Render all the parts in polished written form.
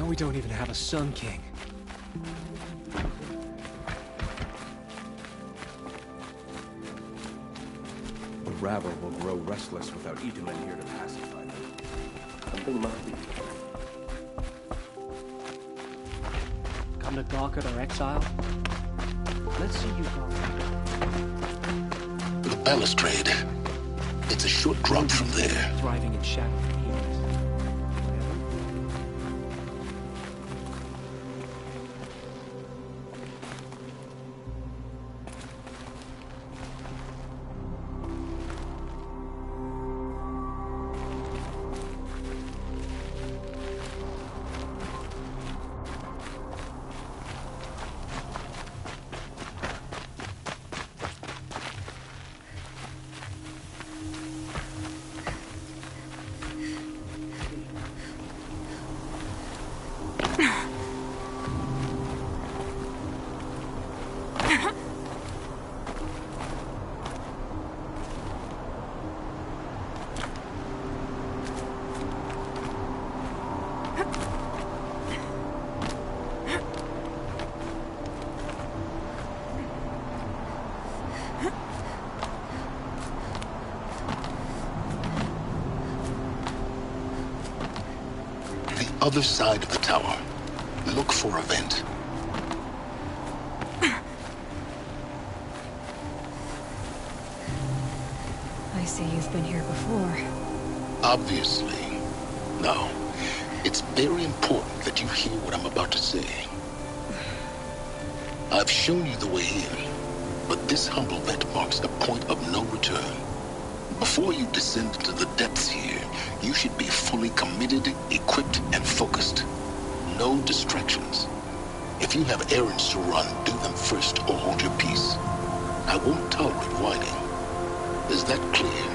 We don't even have a Sun King. The rabble will grow restless without Itumen here to pacify them. Something must be. Come to gawk at our exile? Let's see you gawk. The balustrade. It's a short drop from there. Thriving in shadow. Other side of the tower. Look for a vent. I see you've been here before. Obviously. Now, it's very important that you hear what I'm about to say. I've shown you the way in, but this humble vent marks a point of no return. Before you descend into the depths here, you should be fully committed, equipped, and focused. No distractions. If you have errands to run, do them first or hold your peace. I won't tolerate whining. Is that clear?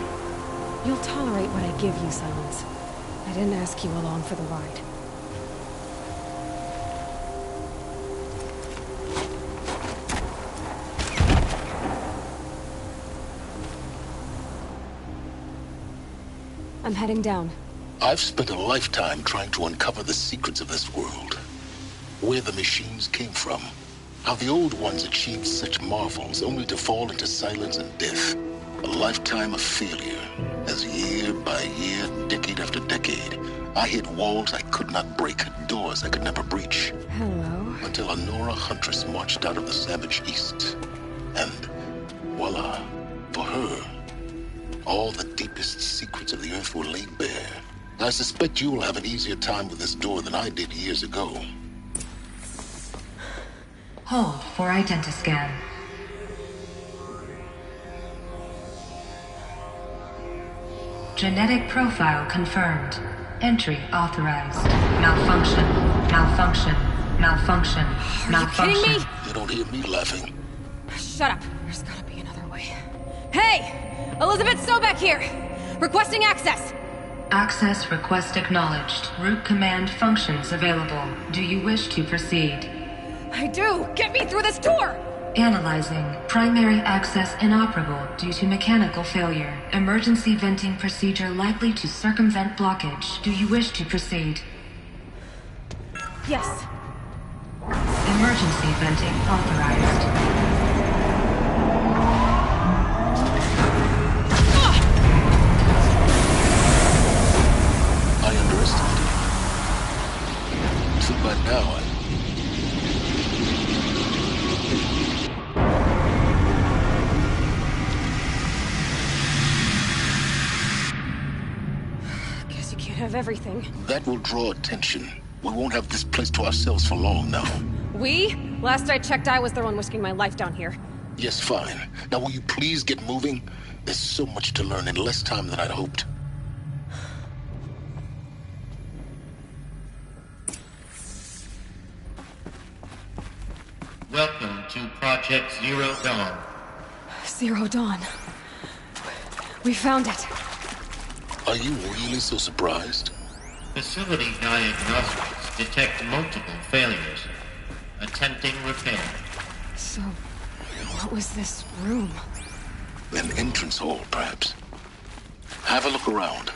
You'll tolerate what I give you, Silence. I didn't ask you along for the ride. I'm heading down. I've spent a lifetime trying to uncover the secrets of this world. Where the machines came from. How the old ones achieved such marvels only to fall into silence and death. A lifetime of failure. As year by year, decade after decade, I hit walls I could not break, doors I could never breach. Hello. Until a Nora huntress marched out of the savage east. And voila, for her, all the deepest secrets of the earth were laid bare. I suspect you will have an easier time with this door than I did years ago. Hold for identiscan. Genetic profile confirmed. Entry authorized. Malfunction. Malfunction. Malfunction. Malfunction. Are you kidding me? You don't hear me laughing. Shut up. There's gotta be another way. Hey! Elizabeth Sobek here! Requesting access! Access request acknowledged. Root command functions available. Do you wish to proceed? I do! Get me through this door! Analyzing. Primary access inoperable due to mechanical failure. Emergency venting procedure likely to circumvent blockage. Do you wish to proceed? Yes. Emergency venting authorized. I underestimated you. So by now, Guess you can't have everything. that will draw attention. We won't have this place to ourselves for long now. We? Last I checked, I was the one risking my life down here. Yes, fine. Now will you please get moving? There's so much to learn in less time than I'd hoped. Welcome to Project Zero Dawn. Zero Dawn. We found it. Are you really so surprised? Facility diagnostics detect multiple failures. Attempting repair. So, what was this room? An entrance hall, perhaps. Have a look around.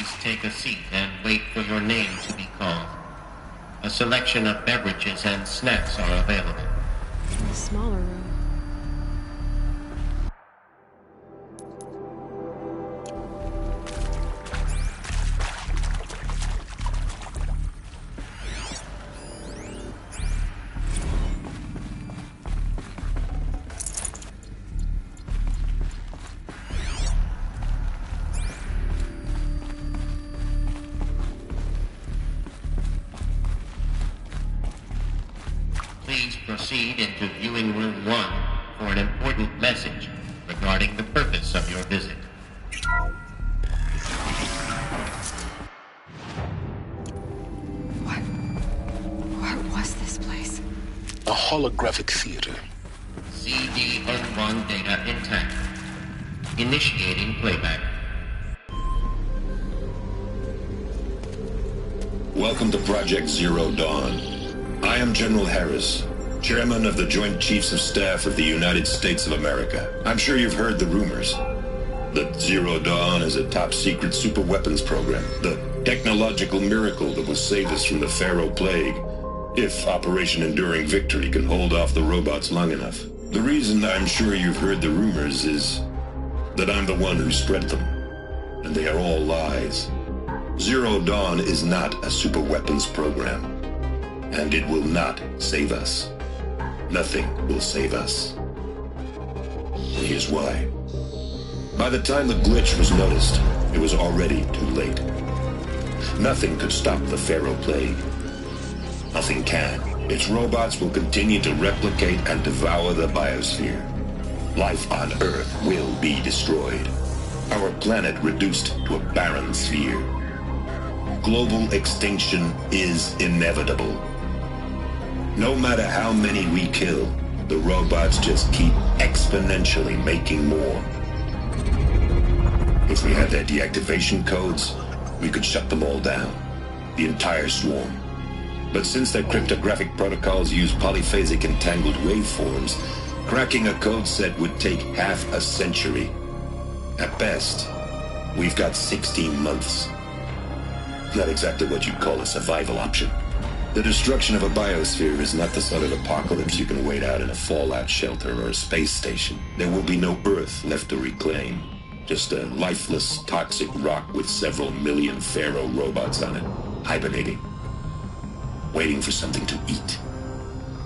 Please take a seat and wait for your name to be called. A selection of beverages and snacks are available. In the smaller room. Please proceed into viewing room 1 for an important message regarding the purpose of your visit. What was this place? A holographic theater. CD01 data intact. Initiating playback. Welcome to Project Zero Dawn. I am General Harris, Chairman of the Joint Chiefs of Staff of the United States of America. I'm sure you've heard the rumors that Zero Dawn is a top-secret superweapons program, the technological miracle that will save us from the Pharaoh Plague, if Operation Enduring Victory can hold off the robots long enough. The reason I'm sure you've heard the rumors is that I'm the one who spread them, and they are all lies. Zero Dawn is not a superweapons program. And it will not save us. Nothing will save us. And here's why. By the time the glitch was noticed, it was already too late. Nothing could stop the Pharaoh Plague. Nothing can. Its robots will continue to replicate and devour the biosphere. Life on Earth will be destroyed. Our planet reduced to a barren sphere. Global extinction is inevitable. No matter how many we kill, the robots just keep exponentially making more. If we had their deactivation codes, we could shut them all down. The entire swarm. But since their cryptographic protocols use polyphasic entangled waveforms, cracking a code set would take half a century. At best, we've got 16 months. Not exactly what you'd call a survival option. The destruction of a biosphere is not the sort of apocalypse you can wait out in a fallout shelter or a space station. There will be no Earth left to reclaim. Just a lifeless, toxic rock with several million Pharaoh robots on it, hibernating, waiting for something to eat.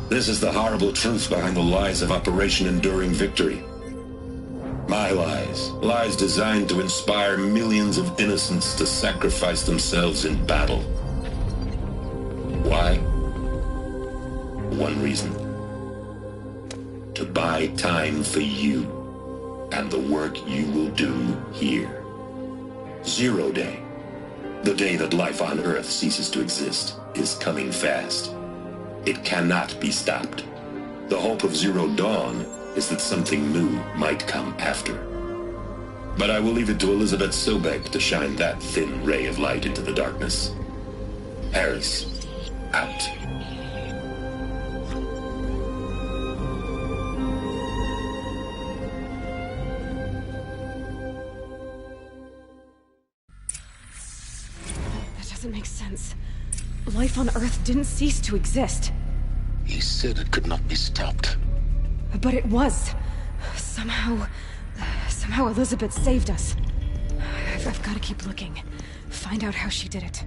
This is the horrible truth behind the lies of Operation Enduring Victory. My lies. Lies designed to inspire millions of innocents to sacrifice themselves in battle. Why? One reason. To buy time for you and the work you will do here. Zero Day, the day that life on Earth ceases to exist, is coming fast. It cannot be stopped. The hope of Zero Dawn is that something new might come after. But I will leave it to Elizabeth Sobek to shine that thin ray of light into the darkness. Harris, out. That doesn't make sense. Life on Earth didn't cease to exist. He said it could not be stopped. But it was. Somehow Elizabeth saved us. I've got to keep looking. Find out how she did it.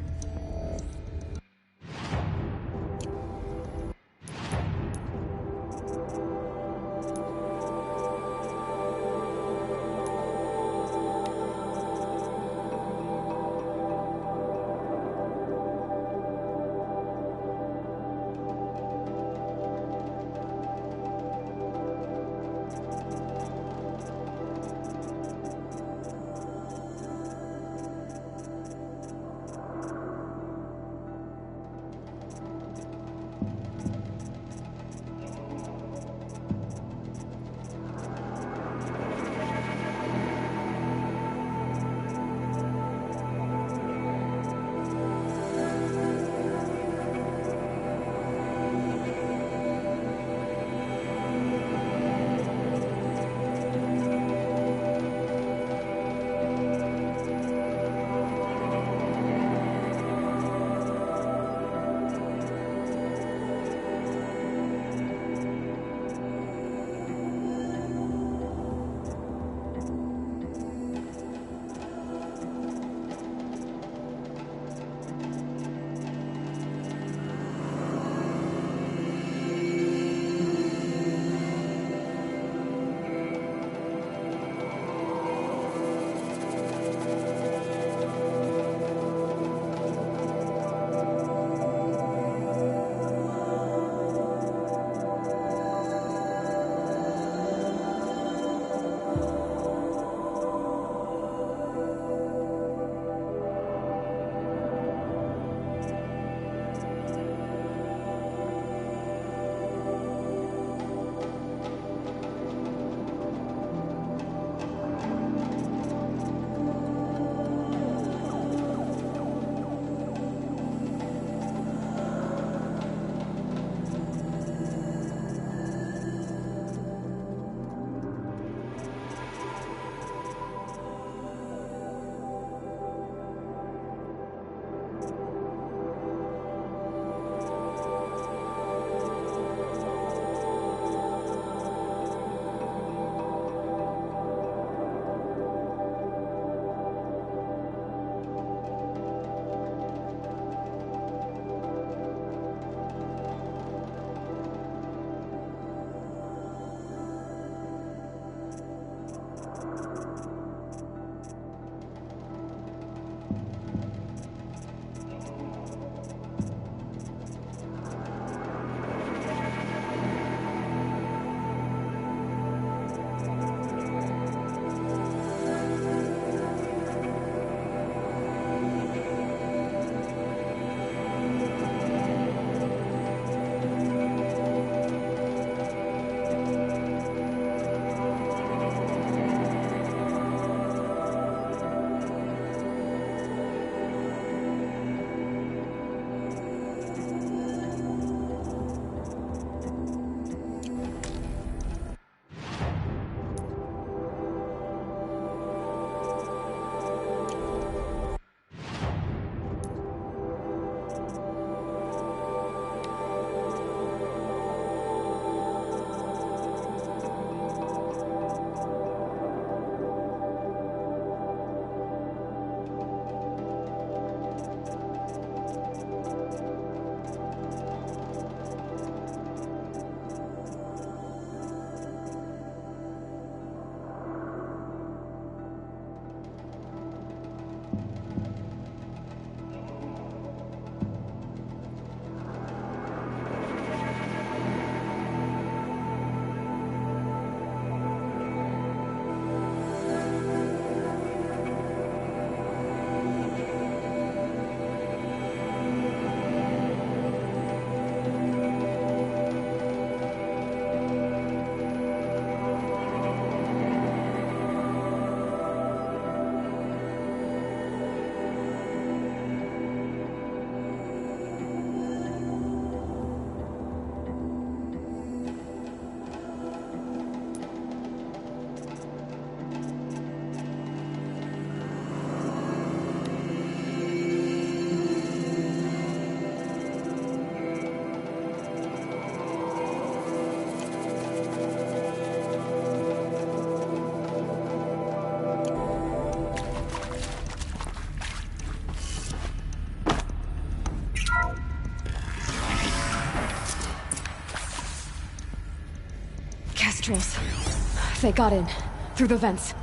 extraterrestrials. They got in. Through the vents.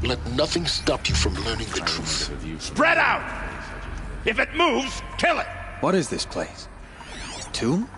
Let nothing stop you from learning the truth. Spread out! If it moves, kill it! What is this place? Tomb?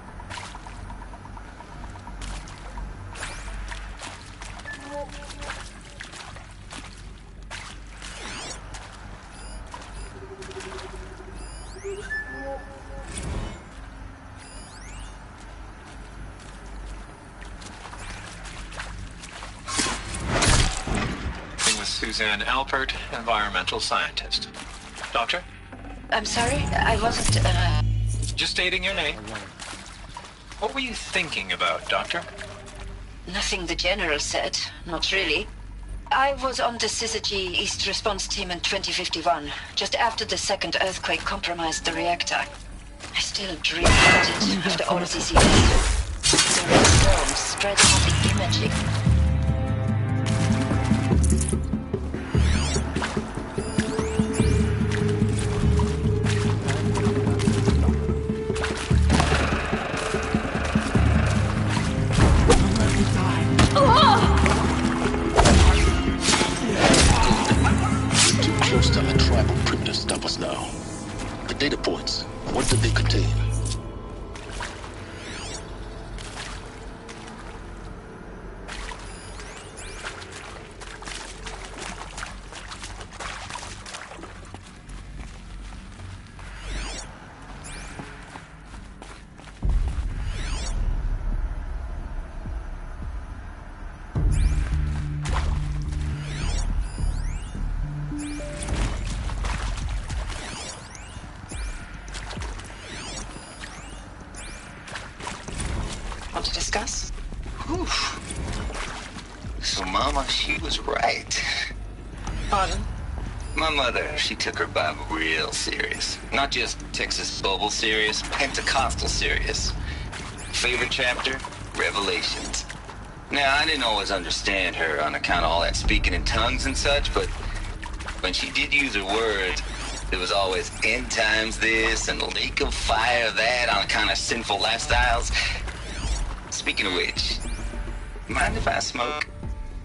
Suzanne Alpert, environmental scientist. Doctor? I'm sorry, I wasn't, Just stating your name. What were you thinking about, Doctor? Nothing the General said, not really. I was on the Syzygy East Response Team in 2051, just after the second earthquake compromised the reactor. I still dream about it after all of these years. The red worms spreading on the imaging. Data points. What did they contain? Want to discuss? Whew. So, Mama, she was right. Pardon? My mother, she took her Bible real serious. Not just Texas Bible serious, Pentecostal serious. Favorite chapter? Revelations. Now, I didn't always understand her on account of all that speaking in tongues and such, but when she did use her words, there was always end times this and lake of fire that on account of sinful lifestyles. Speaking of which, mind if I smoke?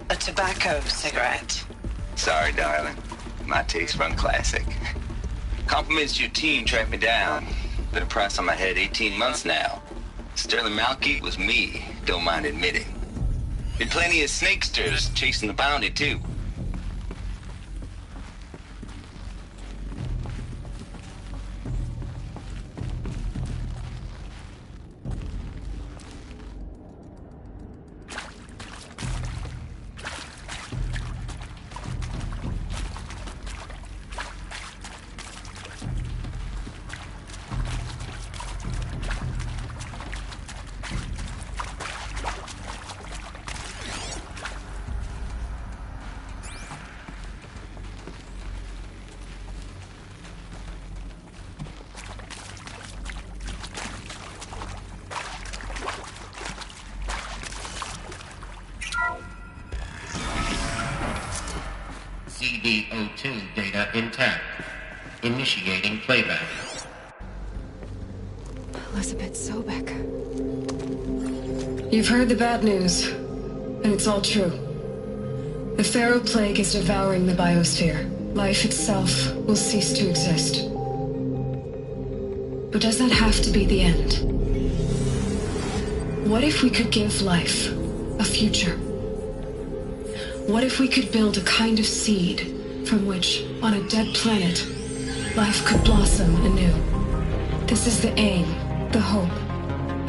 A tobacco cigarette. Sorry, darling. My taste run classic. Compliments to your team tracked me down. Been a price on my head 18 months now. Sterling Malky was me, don't mind admitting. Been plenty of snakesters chasing the bounty, too. CD02 data intact. Initiating playback. Elizabeth Sobek. You've heard the bad news, and it's all true. The Pharaoh Plague is devouring the biosphere. Life itself will cease to exist. But does that have to be the end? What if we could give life a future? What if we could build a kind of seed from which, on a dead planet, life could blossom anew? This is the aim, the hope,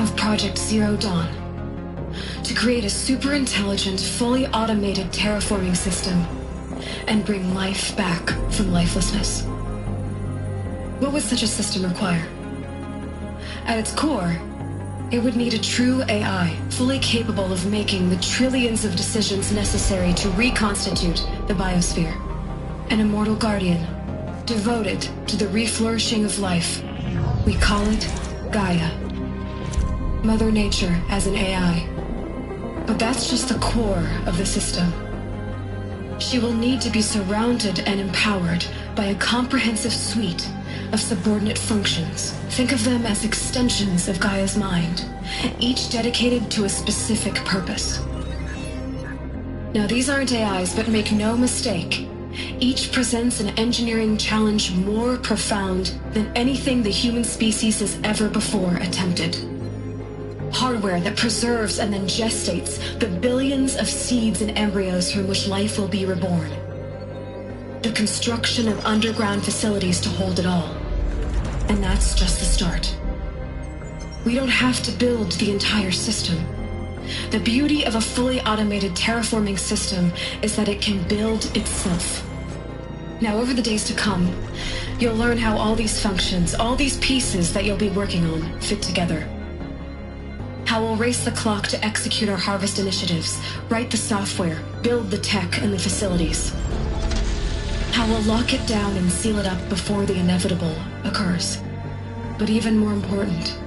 of Project Zero Dawn. To create a super-intelligent, fully automated terraforming system and bring life back from lifelessness. What would such a system require? At its core, it would need a true AI, fully capable of making the trillions of decisions necessary to reconstitute the biosphere. An immortal guardian, devoted to the reflourishing of life. We call it Gaia. Mother Nature as an AI. But that's just the core of the system. She will need to be surrounded and empowered by a comprehensive suite of subordinate functions. Think of them as extensions of Gaia's mind, each dedicated to a specific purpose. Now, these aren't AIs, but make no mistake. Each presents an engineering challenge more profound than anything the human species has ever before attempted. Hardware that preserves and then gestates the billions of seeds and embryos from which life will be reborn. The construction of underground facilities to hold it all. And that's just the start. We don't have to build the entire system. The beauty of a fully automated terraforming system is that it can build itself. Now, over the days to come, you'll learn how all these functions, all these pieces that you'll be working on, fit together. How we'll race the clock to execute our harvest initiatives, write the software, build the tech and the facilities. How we'll lock it down and seal it up before the inevitable occurs. But even more important,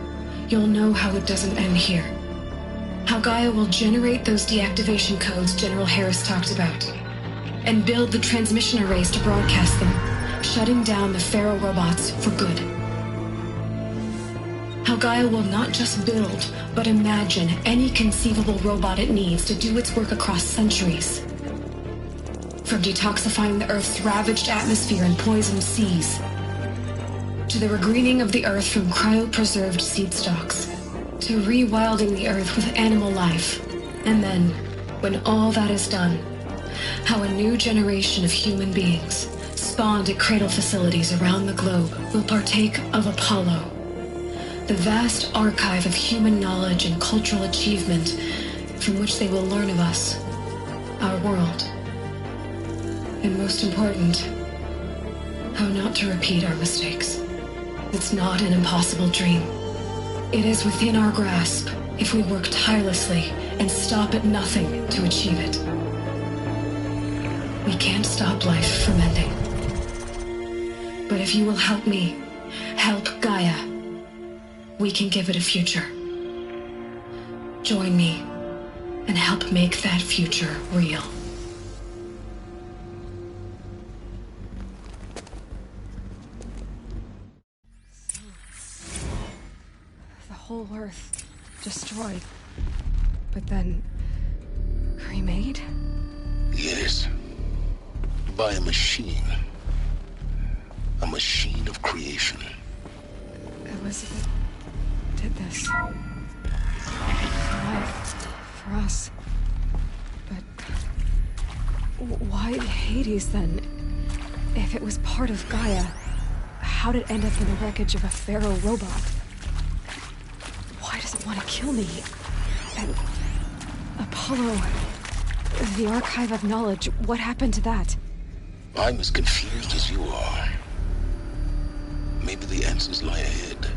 you'll know how it doesn't end here. How Gaia will generate those deactivation codes General Harris talked about, and build the transmission arrays to broadcast them, shutting down the Pharaoh robots for good. How Gaia will not just build, but imagine any conceivable robot it needs to do its work across centuries. From detoxifying the Earth's ravaged atmosphere and poisoned seas, to the regreening of the Earth from cryopreserved seed stalks, to rewilding the Earth with animal life. And then, when all that is done, how a new generation of human beings, spawned at cradle facilities around the globe, will partake of Apollo, the vast archive of human knowledge and cultural achievement from which they will learn of us, our world. And most important, how not to repeat our mistakes. It's not an impossible dream. It is within our grasp if we work tirelessly and stop at nothing to achieve it. We can't stop life from ending. But if you will help me, help Gaia, we can give it a future. Join me and help make that future real. The whole Earth destroyed, but then remade? Yes. By a machine. A machine of creation. Elizabeth did this. For life, for us. But why Hades then? If it was part of Gaia, how did it end up in the wreckage of a Pharaoh robot? Why does it want to kill me? And Apollo, the archive of knowledge, what happened to that? I'm as confused as you are. Maybe the answers lie ahead.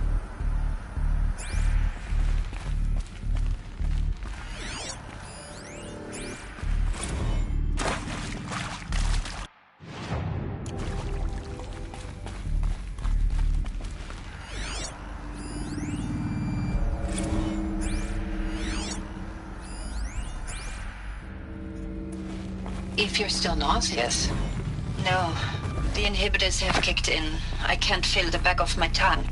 If you're still nauseous. No, the inhibitors have kicked in. I can't feel the back of my tongue.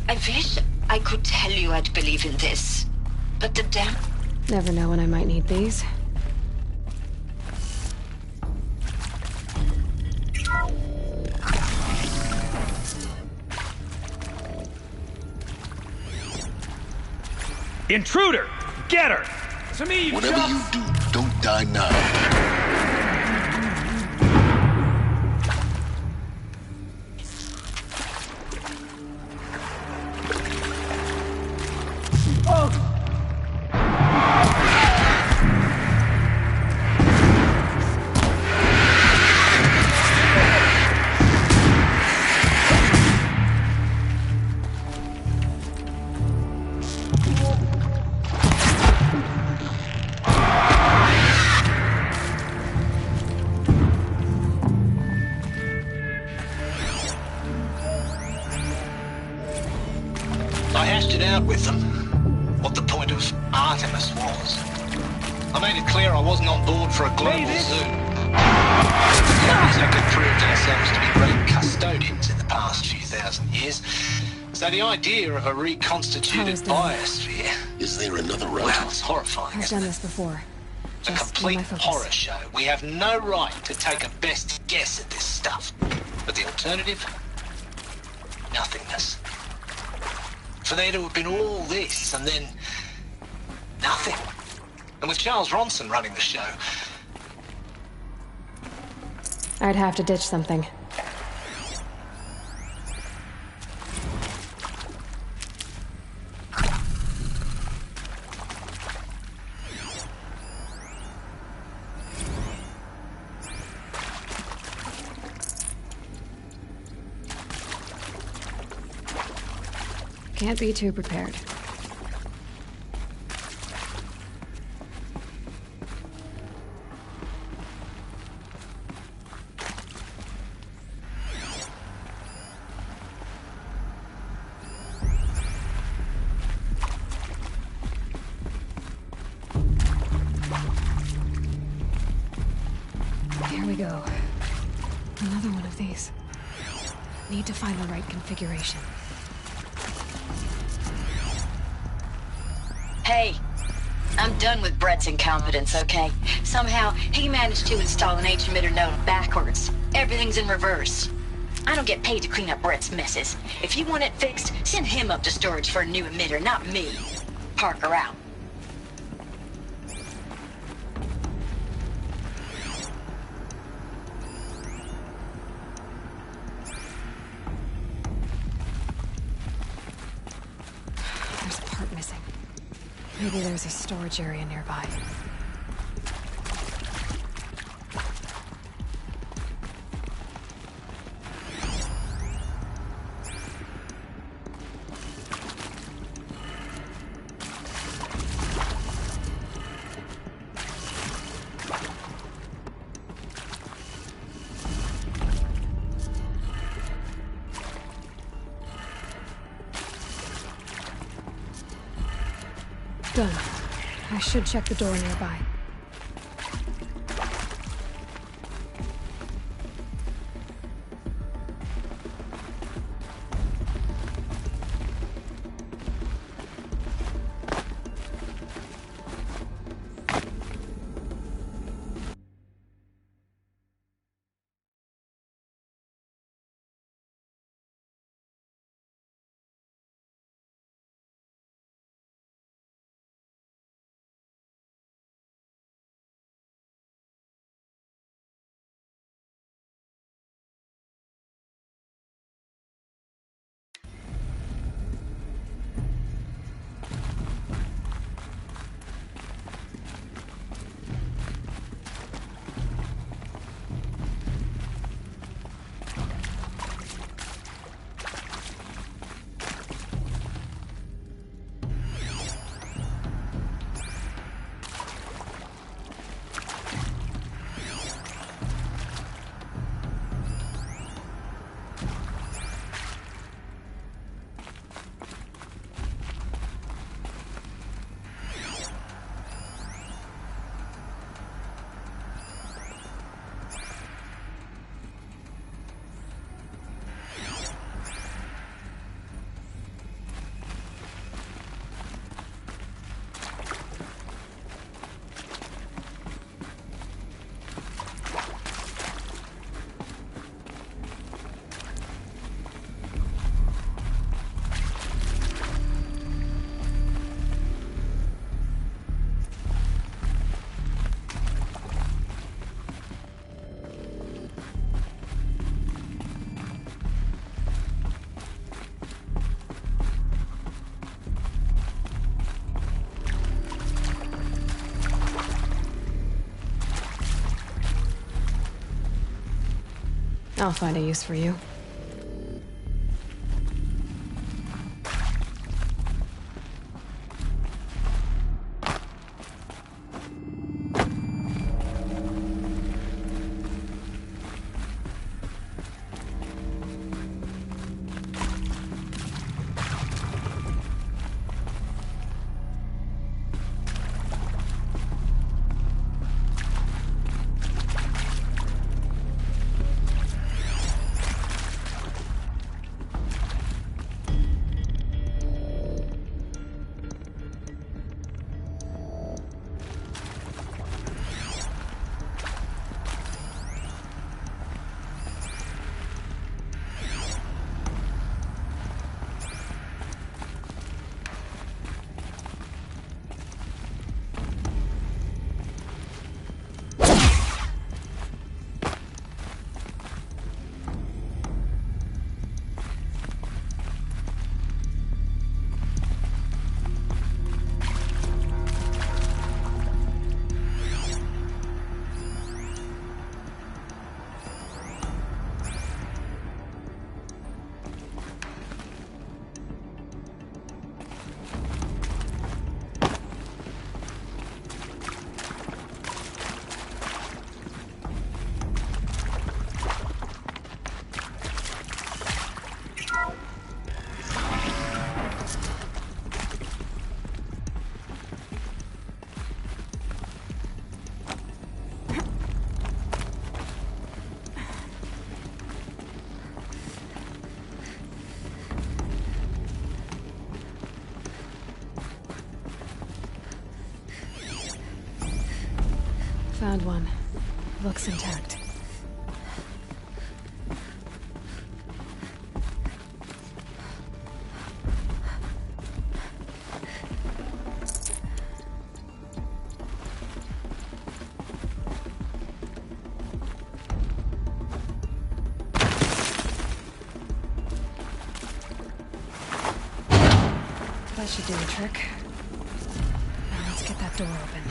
I wish I could tell you I'd believe in this. But the damn... Never know when I might need these. Intruder! Get her! To me, you Whatever you do, don't die now. I hashed it out with them, what the point of Artemis was. I made it clear I wasn't on board for a global zoo. The company's have proved ourselves to be great custodians in the past few thousand years. So the idea of a reconstituted biosphere... Is there another route? Well, it's horrifying, I've done this before. A complete horror show. We have no right to take a best guess at this stuff. But the alternative? Nothingness. For there to have been all this and then nothing. And with Charles Ronson running the show, I'd have to ditch something. Can't be too prepared. Here we go. Another one of these. Need to find the right configuration. Hey, I'm done with Brett's incompetence, okay? Somehow, he managed to install an H-emitter node backwards. Everything's in reverse. I don't get paid to clean up Brett's messes. If you want it fixed, send him up to storage for a new emitter, not me. Parker out. There's a part missing. Maybe there's a storage area nearby. Done. I should check the door nearby. I'll find a use for you. Found one. Looks intact. That should do the trick. Now let's get that door open.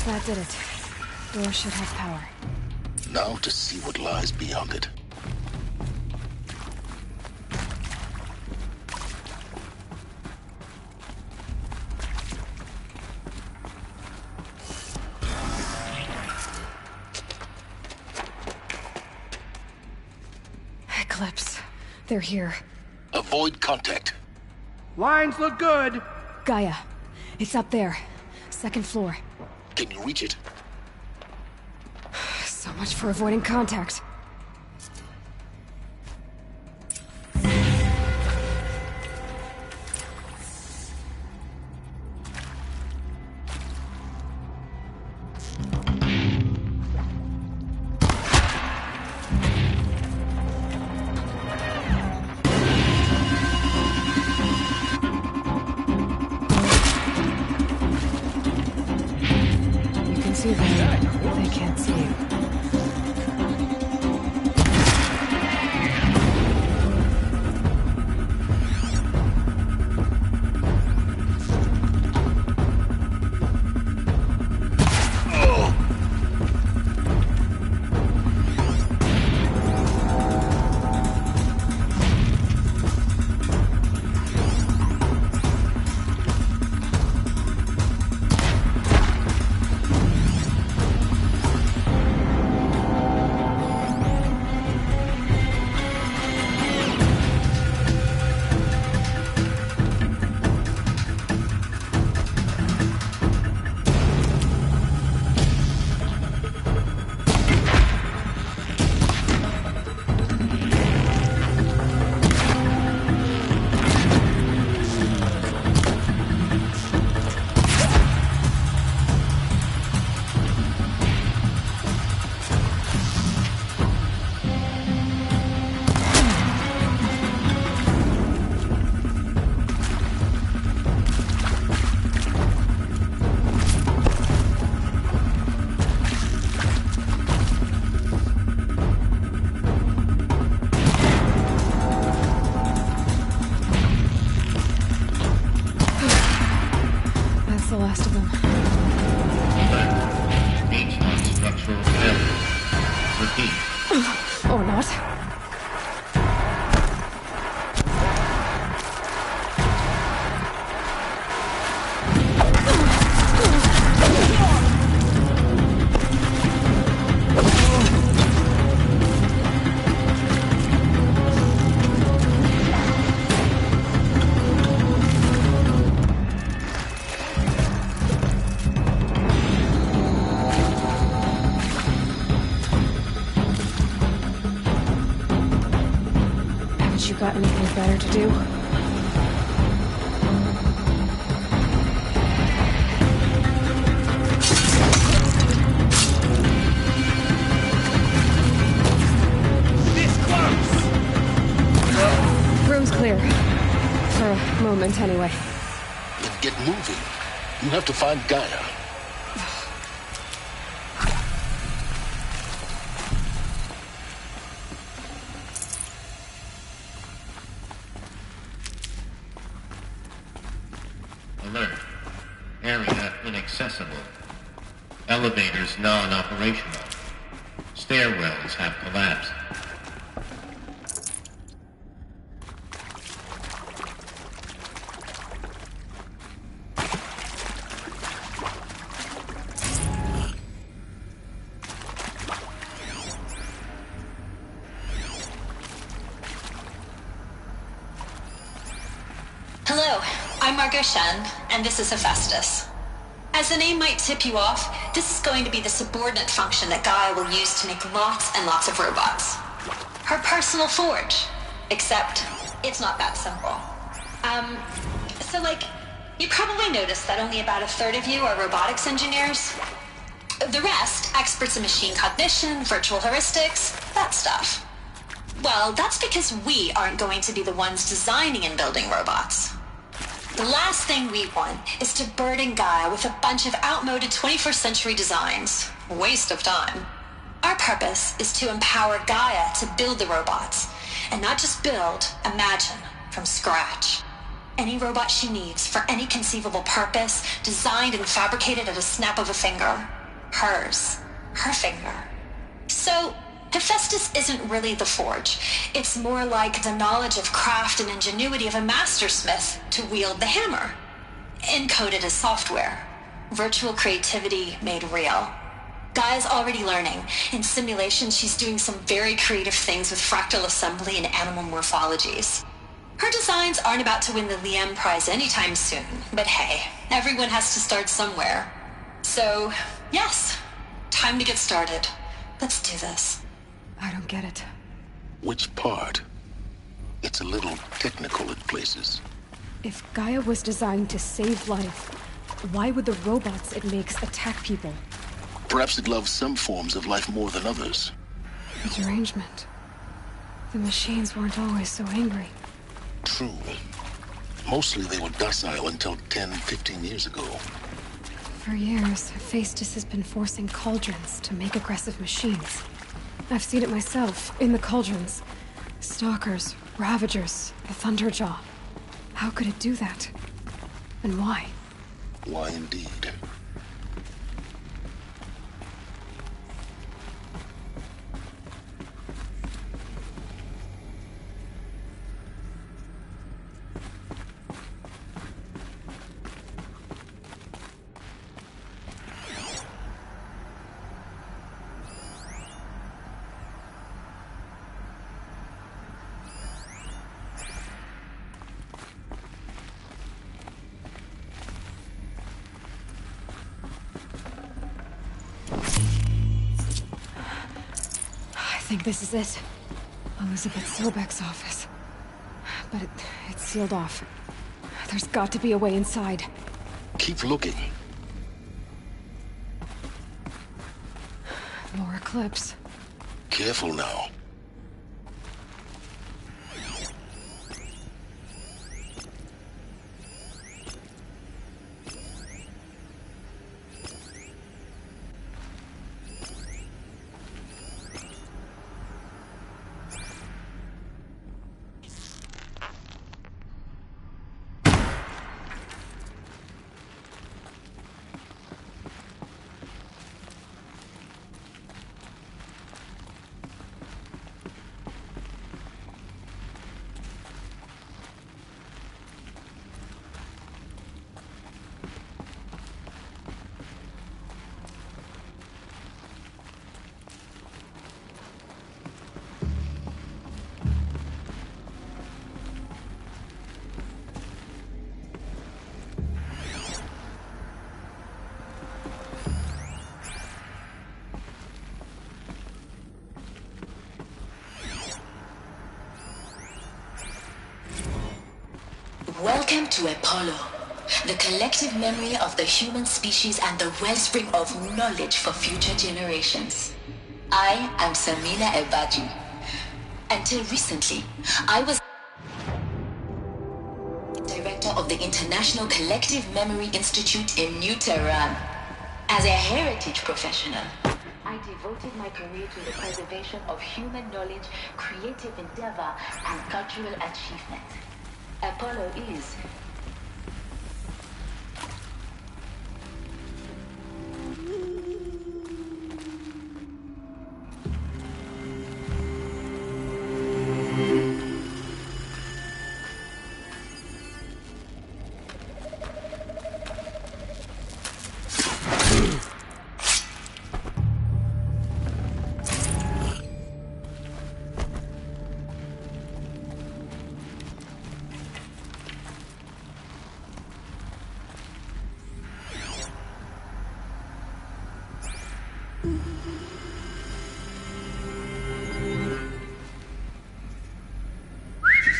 That did it. Door should have power. Now to see what lies beyond it. Eclipse. They're here. Avoid contact. Lines look good. Gaia. It's up there. Second floor. Can you reach it? So much for avoiding contact. can't see you. The last of them. Structural failure. Repeat. Or not. Got anything better to do? This close! Room's clear. For a moment, anyway. Then get moving. You have to find Gaia. Alert. Area inaccessible. Elevators non-operational. Stairwells have collapsed. Hello, I'm Margot Shen, and this is Hephaestus. As the name might tip you off, this is going to be the subordinate function that Gaia will use to make lots and lots of robots. Her personal forge. Except, it's not that simple. You probably noticed that only about a third of you are robotics engineers. The rest, experts in machine cognition, virtual heuristics, that stuff. Well, that's because we aren't going to be the ones designing and building robots. The last thing we want is to burden Gaia with a bunch of outmoded 21st century designs. Waste of time. Our purpose is to empower Gaia to build the robots. And not just build, imagine, from scratch. Any robot she needs for any conceivable purpose, designed and fabricated at a snap of a finger. Hers. Her finger. So, Hephaestus isn't really the forge. It's more like the knowledge of craft and ingenuity of a mastersmith to wield the hammer. Encoded as software. Virtual creativity made real. Gaia's already learning. In simulation, she's doing some very creative things with fractal assembly and animal morphologies. Her designs aren't about to win the Liam Prize anytime soon, but hey, everyone has to start somewhere. So, yes, time to get started. Let's do this. I don't get it. Which part? It's a little technical at places. If Gaia was designed to save life, why would the robots it makes attack people? Perhaps it loves some forms of life more than others. The derangement. The machines weren't always so angry. True. Mostly they were docile until 10, 15 years ago. For years, Hephaestus has been forcing cauldrons to make aggressive machines. I've seen it myself, in the cauldrons. Stalkers, Ravagers, the Thunderjaw. How could it do that? And why? Why indeed? I think this is it. Elizabeth Sobek's office. But it's sealed off. There's got to be a way inside. Keep looking. More Eclipse. Careful now. Welcome to Apollo, the collective memory of the human species and the wellspring of knowledge for future generations. I am Samina Ebaju. Until recently, I was director of the International Collective Memory Institute in New Tehran. As a heritage professional, I devoted my career to the preservation of human knowledge, creative endeavor, and cultural achievement. Apollo is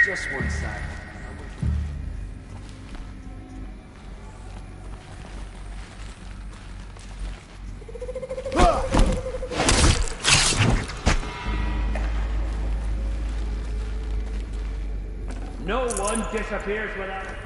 Just one side. No one disappears without a...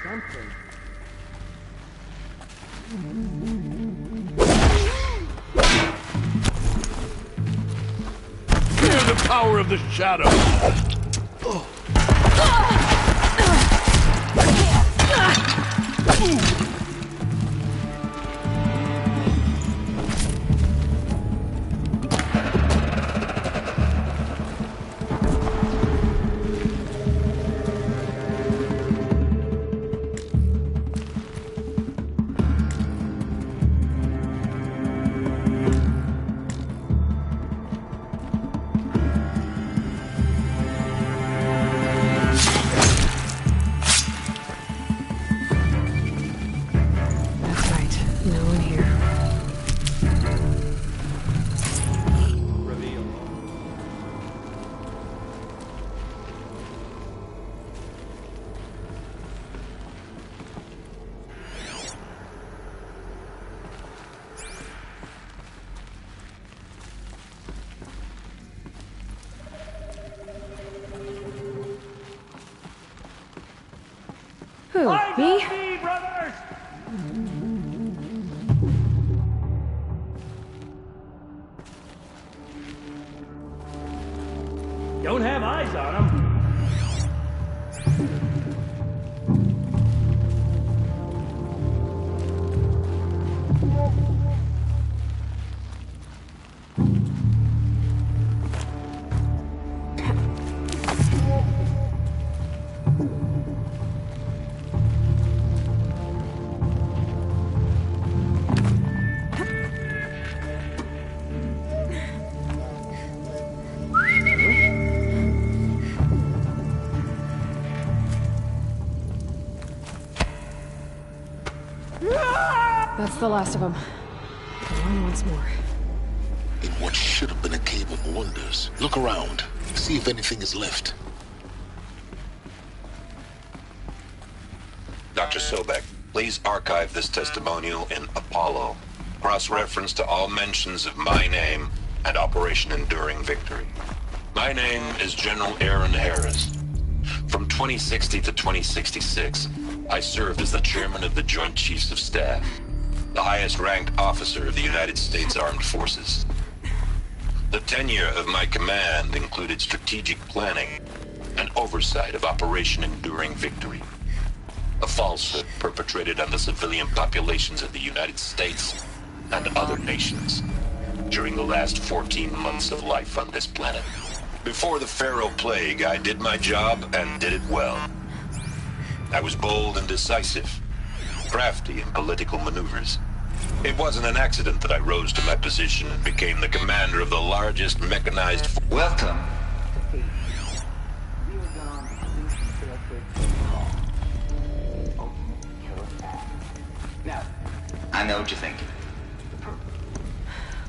Something. Fear the power of the shadow! you? Me? brothers! Don't have eyes on them. That's the last of them. Go on once more. In what should have been a cave of wonders. Look around. See if anything is left. Dr. Sobek, please archive this testimonial in Apollo. Cross-reference to all mentions of my name and Operation Enduring Victory. My name is General Aaron Harris. From 2060 to 2066, I served as the chairman of the Joint Chiefs of Staff, the highest-ranked officer of the United States Armed Forces. The tenure of my command included strategic planning and oversight of Operation Enduring Victory, a falsehood perpetrated on the civilian populations of the United States and other nations during the last 14 months of life on this planet. Before the Pharaoh Plague, I did my job and did it well. I was bold and decisive, crafty in political maneuvers. It wasn't an accident that I rose to my position and became the commander of the largest mechanized... Welcome. I know what you're thinking.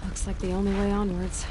Looks like the only way onwards.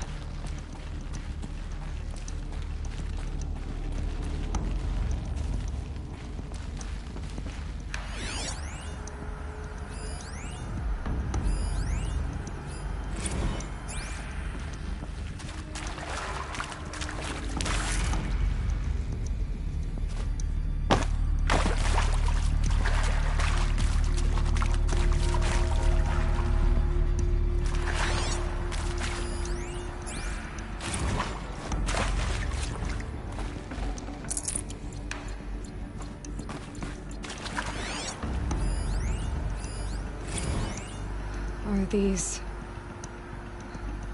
Are these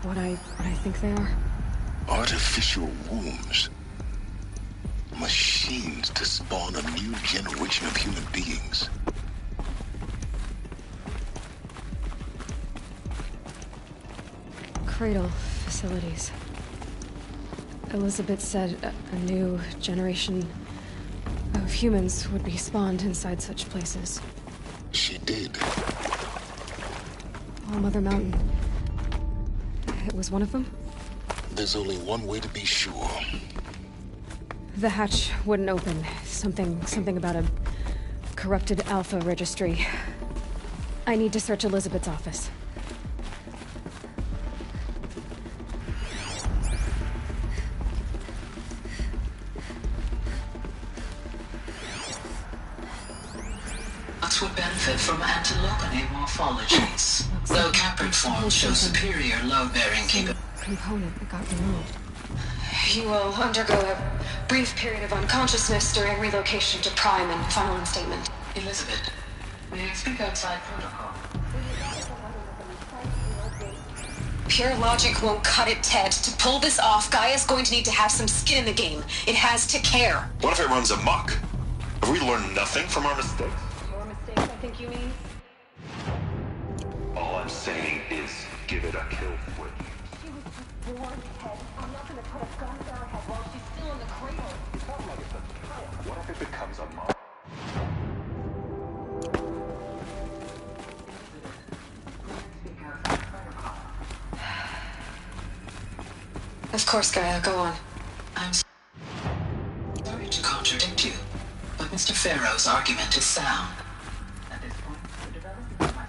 what I think they are? Artificial wombs. Machines to spawn a new generation of human beings. Cradle facilities. Elizabeth said a new generation of humans would be spawned inside such places. She did. Oh, Mother Mountain. It was one of them? There's only one way to be sure. The hatch wouldn't open. Something about a corrupted Alpha registry. I need to search Elizabeth's office. Nuts would benefit from antilopinae morphologies, though caprid forms show superior load-bearing capability. Component that got removed. You will undergo a brief period of unconsciousness during relocation to Prime and final instatement. Elizabeth, may I speak outside protocol? Pure logic won't cut it, Ted. To pull this off, Gaia's going to need to have some skin in the game. It has to care. What if it runs amok? Have we learned nothing from our mistakes? Your mistakes, I think you mean? All I'm saying is, give it a kill switch. She was just born, Ted. I'm not gonna put a gun to her head while she's still in the cradle. It's not like it's a child. What if it becomes a monster? Of course, Gaia, go on. I'm sorry to contradict you, but Mr. Pharaoh's argument is sound. At this point, the development of my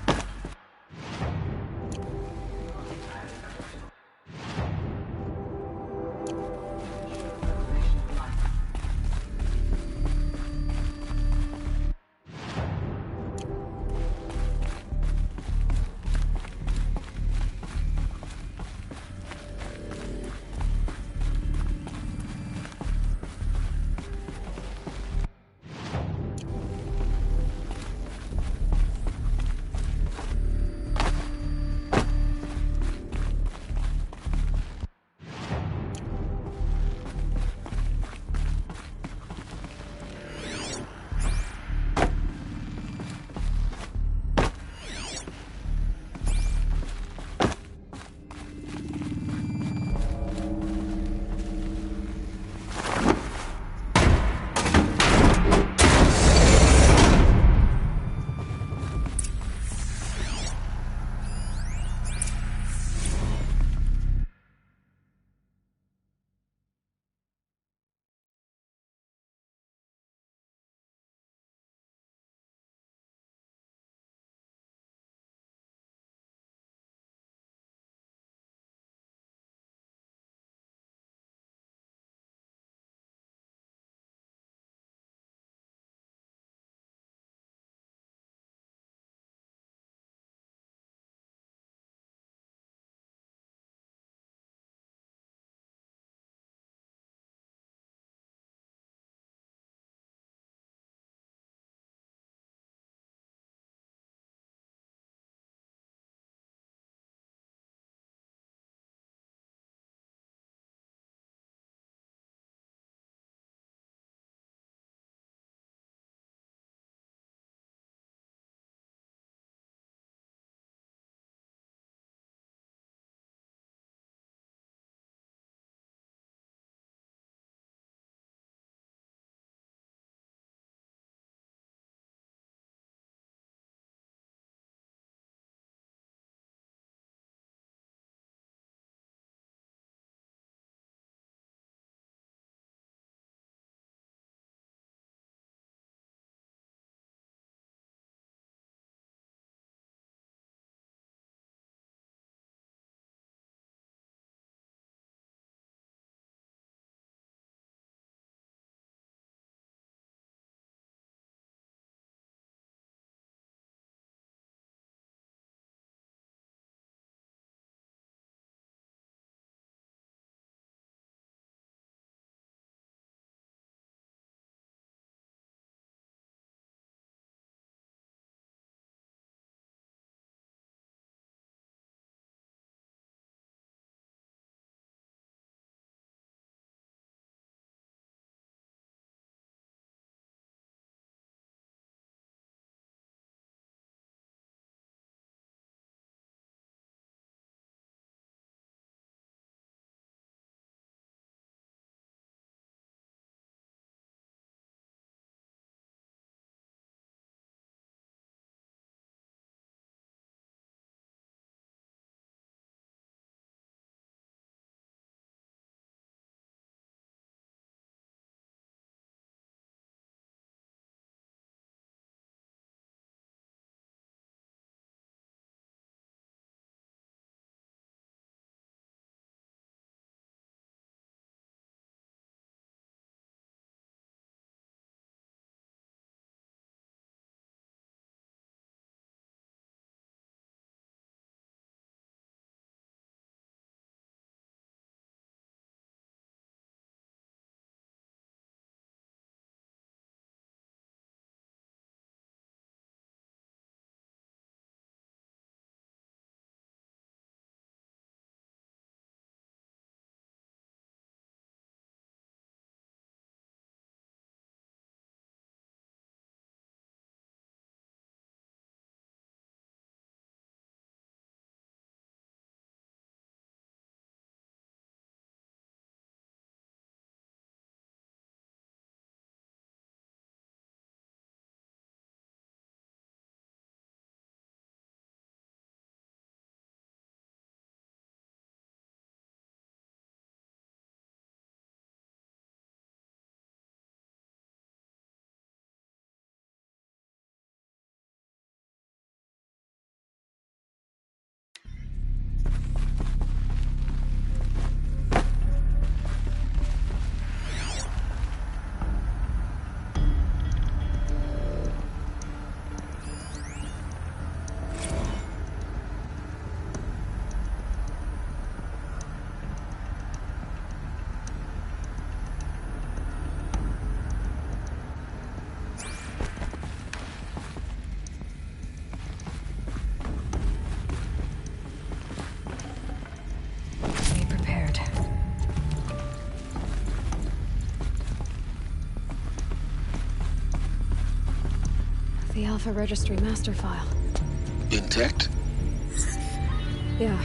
The Alpha Registry master file. Intact? Yeah.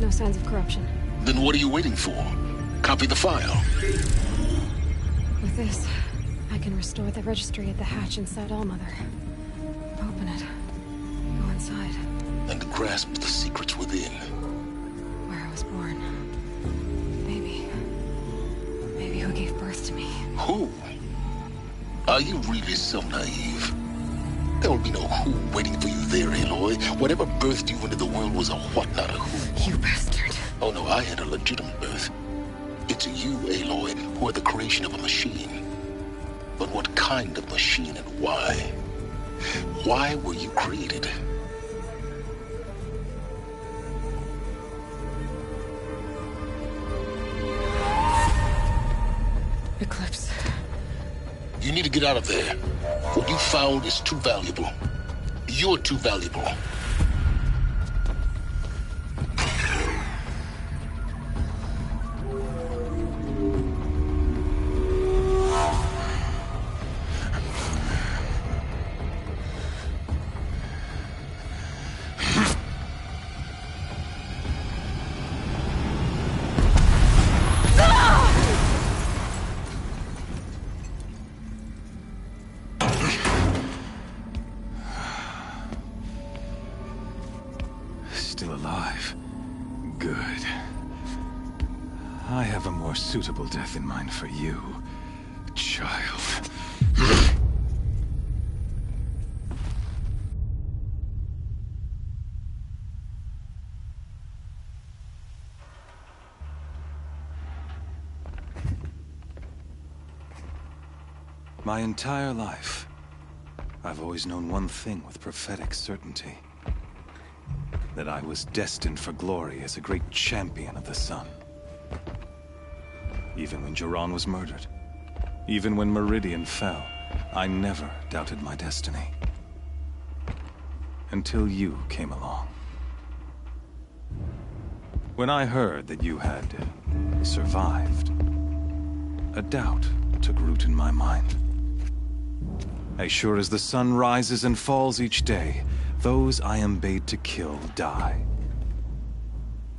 No signs of corruption. Then what are you waiting for? Copy the file. With this, I can restore the registry at the hatch inside Allmother. Open it. Go inside. And grasp the secrets within. Where I was born. Maybe who gave birth to me. Who? Are you really so naive? There will be no who waiting for you there, Aloy. Whatever birthed you into the world was a what, not a who. You bastard. Oh no, I had a legitimate birth. It's you, Aloy, who are the creation of a machine. But what kind of machine and why? Why were you created? Eclipse. You need to get out of there. What you found is too valuable. You're too valuable. Still alive. Good. I have a more suitable death in mind for you, child. My entire life, I've always known one thing with prophetic certainty. That I was destined for glory as a great champion of the sun. Even when Jiran was murdered, even when Meridian fell, I never doubted my destiny. Until you came along. When I heard that you had survived, a doubt took root in my mind. As sure as the sun rises and falls each day, those I am bade to kill die.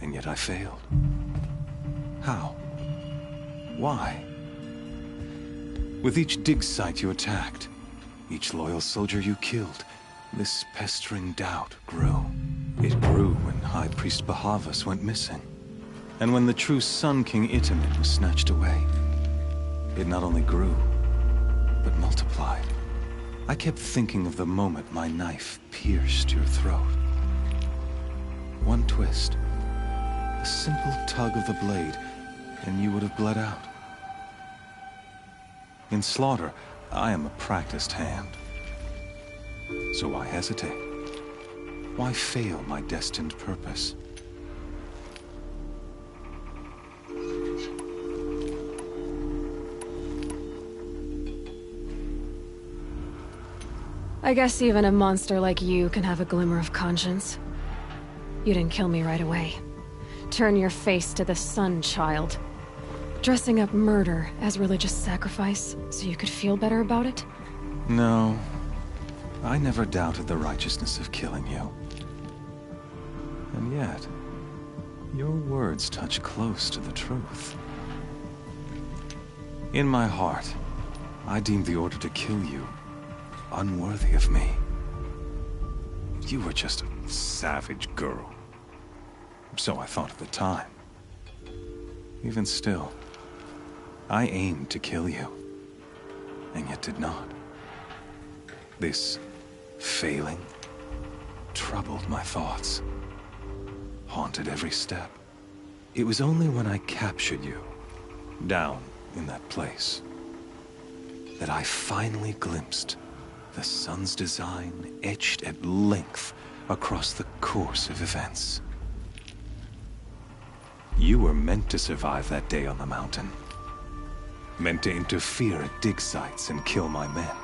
And yet I failed. How? Why? With each dig site you attacked, each loyal soldier you killed, this pestering doubt grew. It grew when High Priest Bahavas went missing. And when the true Sun King Itamen was snatched away. It not only grew, but multiplied. I kept thinking of the moment my knife pierced your throat. One twist, a simple tug of the blade, and you would have bled out. In slaughter, I am a practiced hand. So why hesitate? Why fail my destined purpose? I guess even a monster like you can have a glimmer of conscience. You didn't kill me right away. Turn your face to the sun, child. Dressing up murder as religious sacrifice so you could feel better about it? No. I never doubted the righteousness of killing you. And yet, your words touch close to the truth. In my heart, I deemed the order to kill you unworthy of me. You were just a savage girl. So I thought at the time. Even still, I aimed to kill you, and yet did not. This failing troubled my thoughts, haunted every step. It was only when I captured you, down in that place, that I finally glimpsed the sun's design etched at length across the course of events. You were meant to survive that day on the mountain. Meant to interfere at dig sites and kill my men.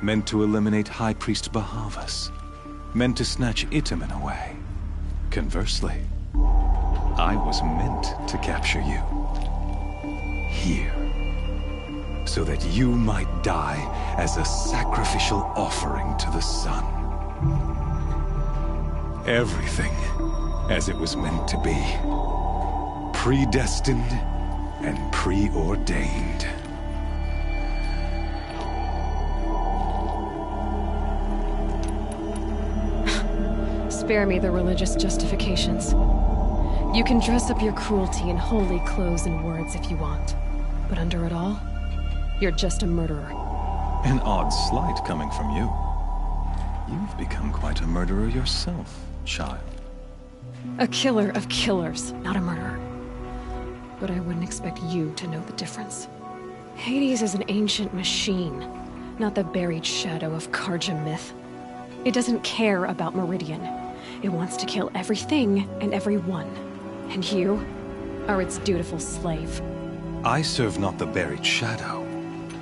Meant to eliminate High Priest Bahavas. Meant to snatch Itamen away. Conversely, I was meant to capture you. Here. so that you might die as a sacrificial offering to the sun. Everything as it was meant to be. Predestined and preordained. Spare me the religious justifications. You can dress up your cruelty in holy clothes and words if you want. But under it all, you're just a murderer. An odd slight coming from you. You've become quite a murderer yourself, child. A killer of killers, not a murderer. But I wouldn't expect you to know the difference. Hades is an ancient machine, not the buried shadow of Carja myth. It doesn't care about Meridian. It wants to kill everything and everyone. And you are its dutiful slave. I serve not the buried shadow,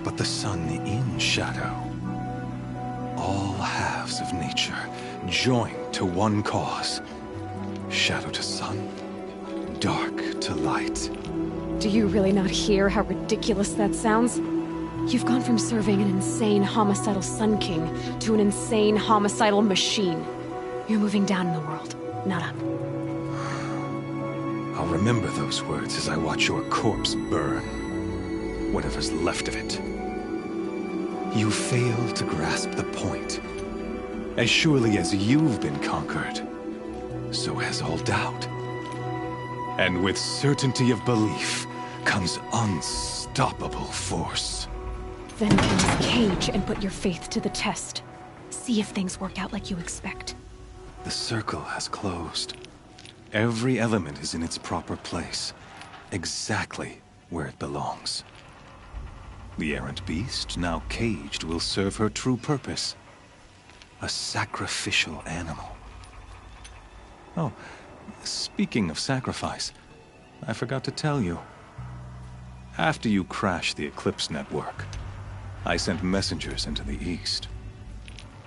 but the sun in shadow. All halves of nature joined to one cause. Shadow to sun, dark to light. Do you really not hear how ridiculous that sounds? You've gone from serving an insane homicidal Sun King to an insane homicidal machine. You're moving down in the world, not up. I'll remember those words as I watch your corpse burn. Whatever's left of it. You fail to grasp the point. As surely as you've been conquered, so has all doubt. And with certainty of belief comes unstoppable force. Then cleanse the cage and put your faith to the test. See if things work out like you expect. The circle has closed. Every element is in its proper place, exactly where it belongs. The errant beast, now caged, will serve her true purpose. A sacrificial animal. Oh, speaking of sacrifice, I forgot to tell you. After you crashed the Eclipse network, I sent messengers into the east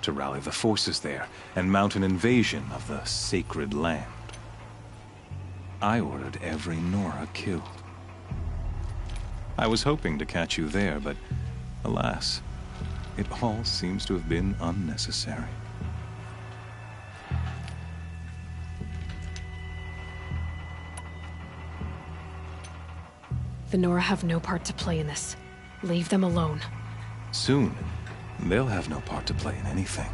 to rally the forces there and mount an invasion of the sacred land. I ordered every Nora killed. I was hoping to catch you there, but alas, it all seems to have been unnecessary. The Nora have no part to play in this. Leave them alone. Soon, they'll have no part to play in anything.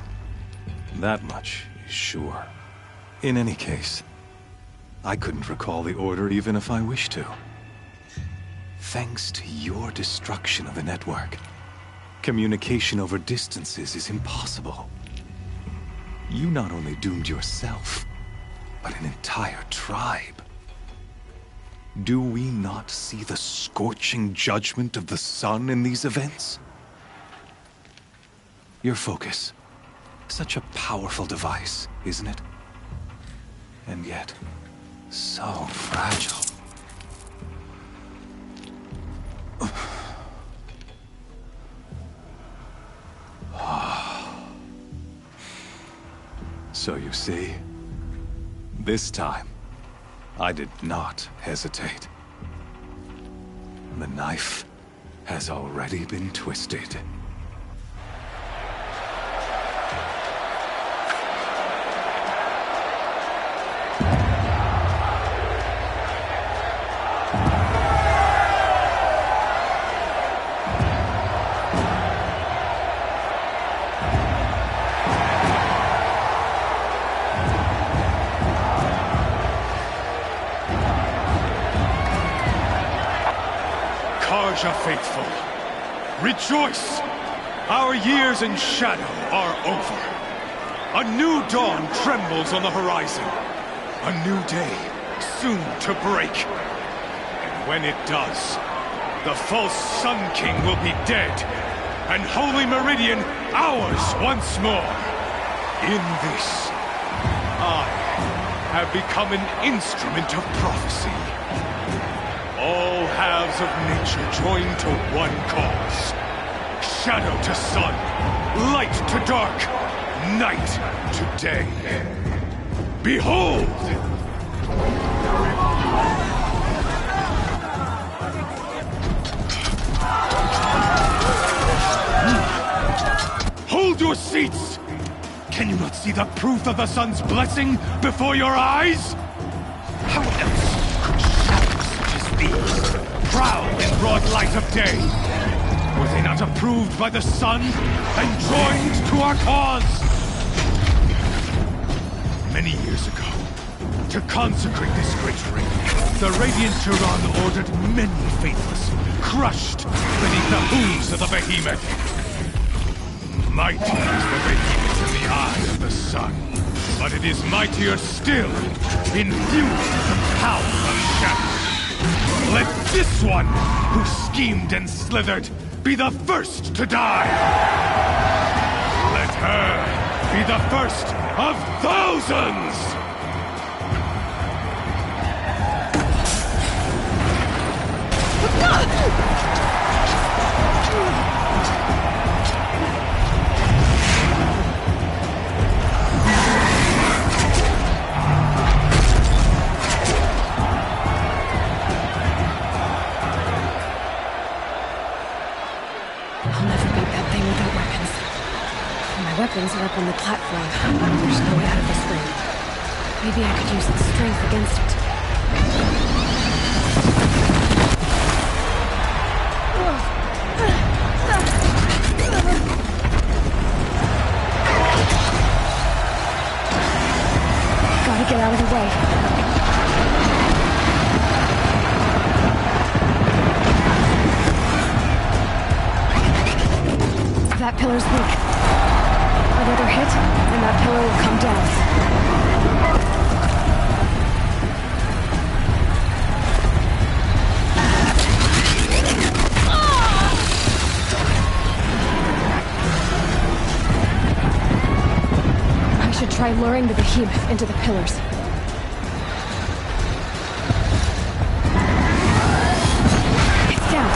That much is sure. In any case, I couldn't recall the order even if I wished to. Thanks to your destruction of the network, communication over distances is impossible. You not only doomed yourself, but an entire tribe. Do we not see the scorching judgment of the sun in these events? Your focus. Such a powerful device, isn't it? And yet, so fragile. So you see, this time, I did not hesitate. The knife has already been twisted. Carja faithful, rejoice! Our years in shadow are over. A new dawn trembles on the horizon. A new day soon to break. And when it does, the false Sun King will be dead, and Holy Meridian ours once more. In this, I have become an instrument of prophecy. All halves of nature joined to one cause. Shadow to sun, light to dark, night to day. Behold! seats! Can you not see the proof of the sun's blessing before your eyes? How else could shadows such as these prowl in broad light of day? Were they not approved by the sun and joined to our cause? Many years ago, to consecrate this great ring, the Radiant Turan ordered many faithless, crushed beneath the hooves of the behemoth. Mighty is the behemoth in the eye of the sun, but it is mightier still, infused with the power of shadow. Let this one, who schemed and slithered, be the first to die! Let her be the first of thousands! Weapons are up on the platform. There's no way out of this ring. Maybe I could use its strength against it. Gotta get out of the way. That pillar's weak. Another hit, and that pillar will come down. I should try luring the behemoth into the pillars. It's down.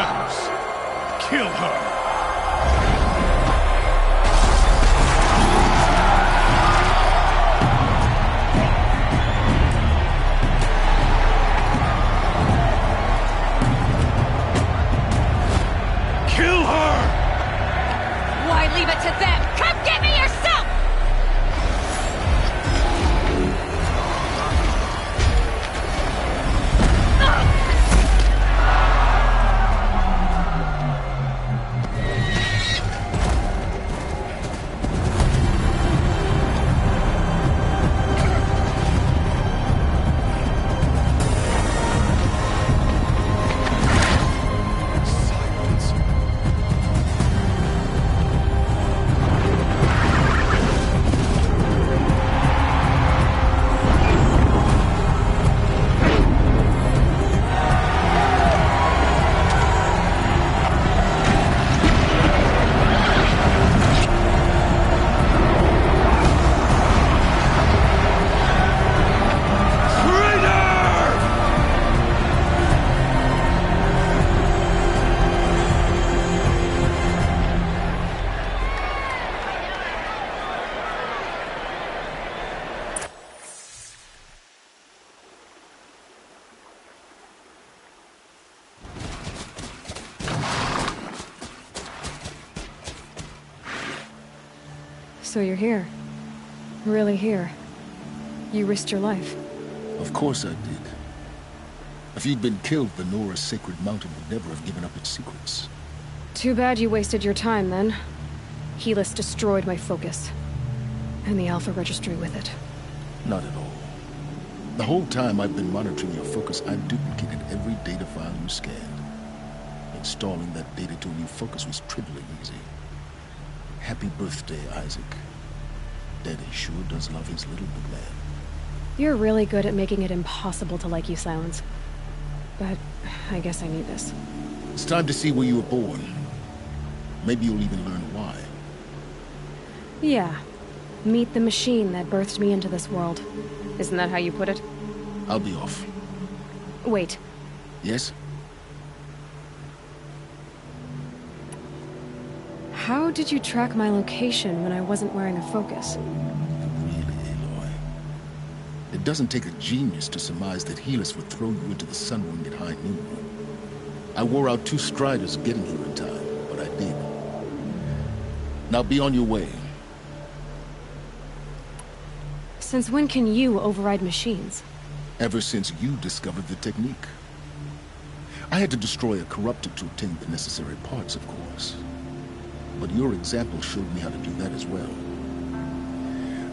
shadows. Kill her. Kill her! Why leave it to them? Come get me yourself! So you're here. Really here. You risked your life. Of course I did. If you'd been killed, the Nora's Sacred Mountain would never have given up its secrets. Too bad you wasted your time, then. Helis destroyed my focus. And the Alpha Registry with it. Not at all. The whole time I've been monitoring your focus, I've duplicated every data file you scanned. Installing that data to a new focus was trivially easy. Happy birthday, Isaac. Daddy sure does love his little big man. You're really good at making it impossible to like you, Silence. But I guess I need this. It's time to see where you were born. Maybe you'll even learn why. Yeah. Meet the machine that birthed me into this world. Isn't that how you put it? I'll be off. Wait. Yes? How did you track my location when I wasn't wearing a focus? Really, Aloy? It doesn't take a genius to surmise that Helis would throw you into the Sun Ring at high noon. I wore out 2 striders getting here in time, but I did. Now be on your way. Since when can you override machines? Ever since you discovered the technique. I had to destroy a corruptor to obtain the necessary parts, of course. But your example showed me how to do that as well.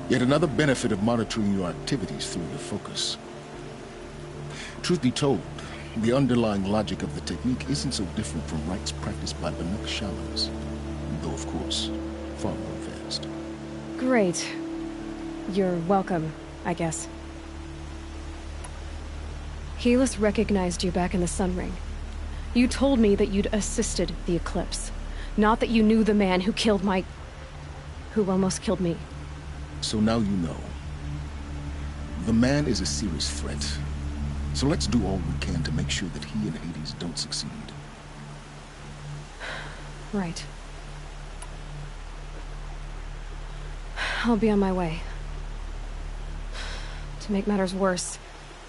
Yet another benefit of monitoring your activities through your focus. Truth be told, the underlying logic of the technique isn't so different from rites practiced by Banuk shamans, though of course, far more advanced. Great. You're welcome, I guess. Helis recognized you back in the Sun Ring. You told me that you'd assisted the Eclipse. Not that you knew the man who killed who almost killed me. So now you know. The man is a serious threat. So let's do all we can to make sure that he and Hades don't succeed. Right. I'll be on my way. To make matters worse,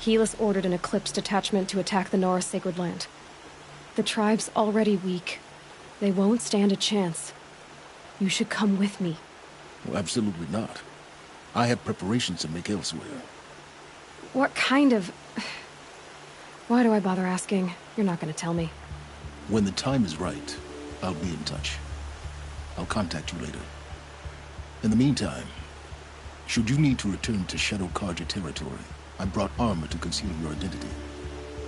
Helis ordered an Eclipse detachment to attack the Nora Sacred Land. The tribe's already weak. They won't stand a chance. You should come with me. Well, absolutely not. I have preparations to make elsewhere. What kind of... Why do I bother asking? You're not gonna tell me. When the time is right, I'll be in touch. I'll contact you later. In the meantime, should you need to return to Shadow Carja territory, I brought armor to conceal your identity.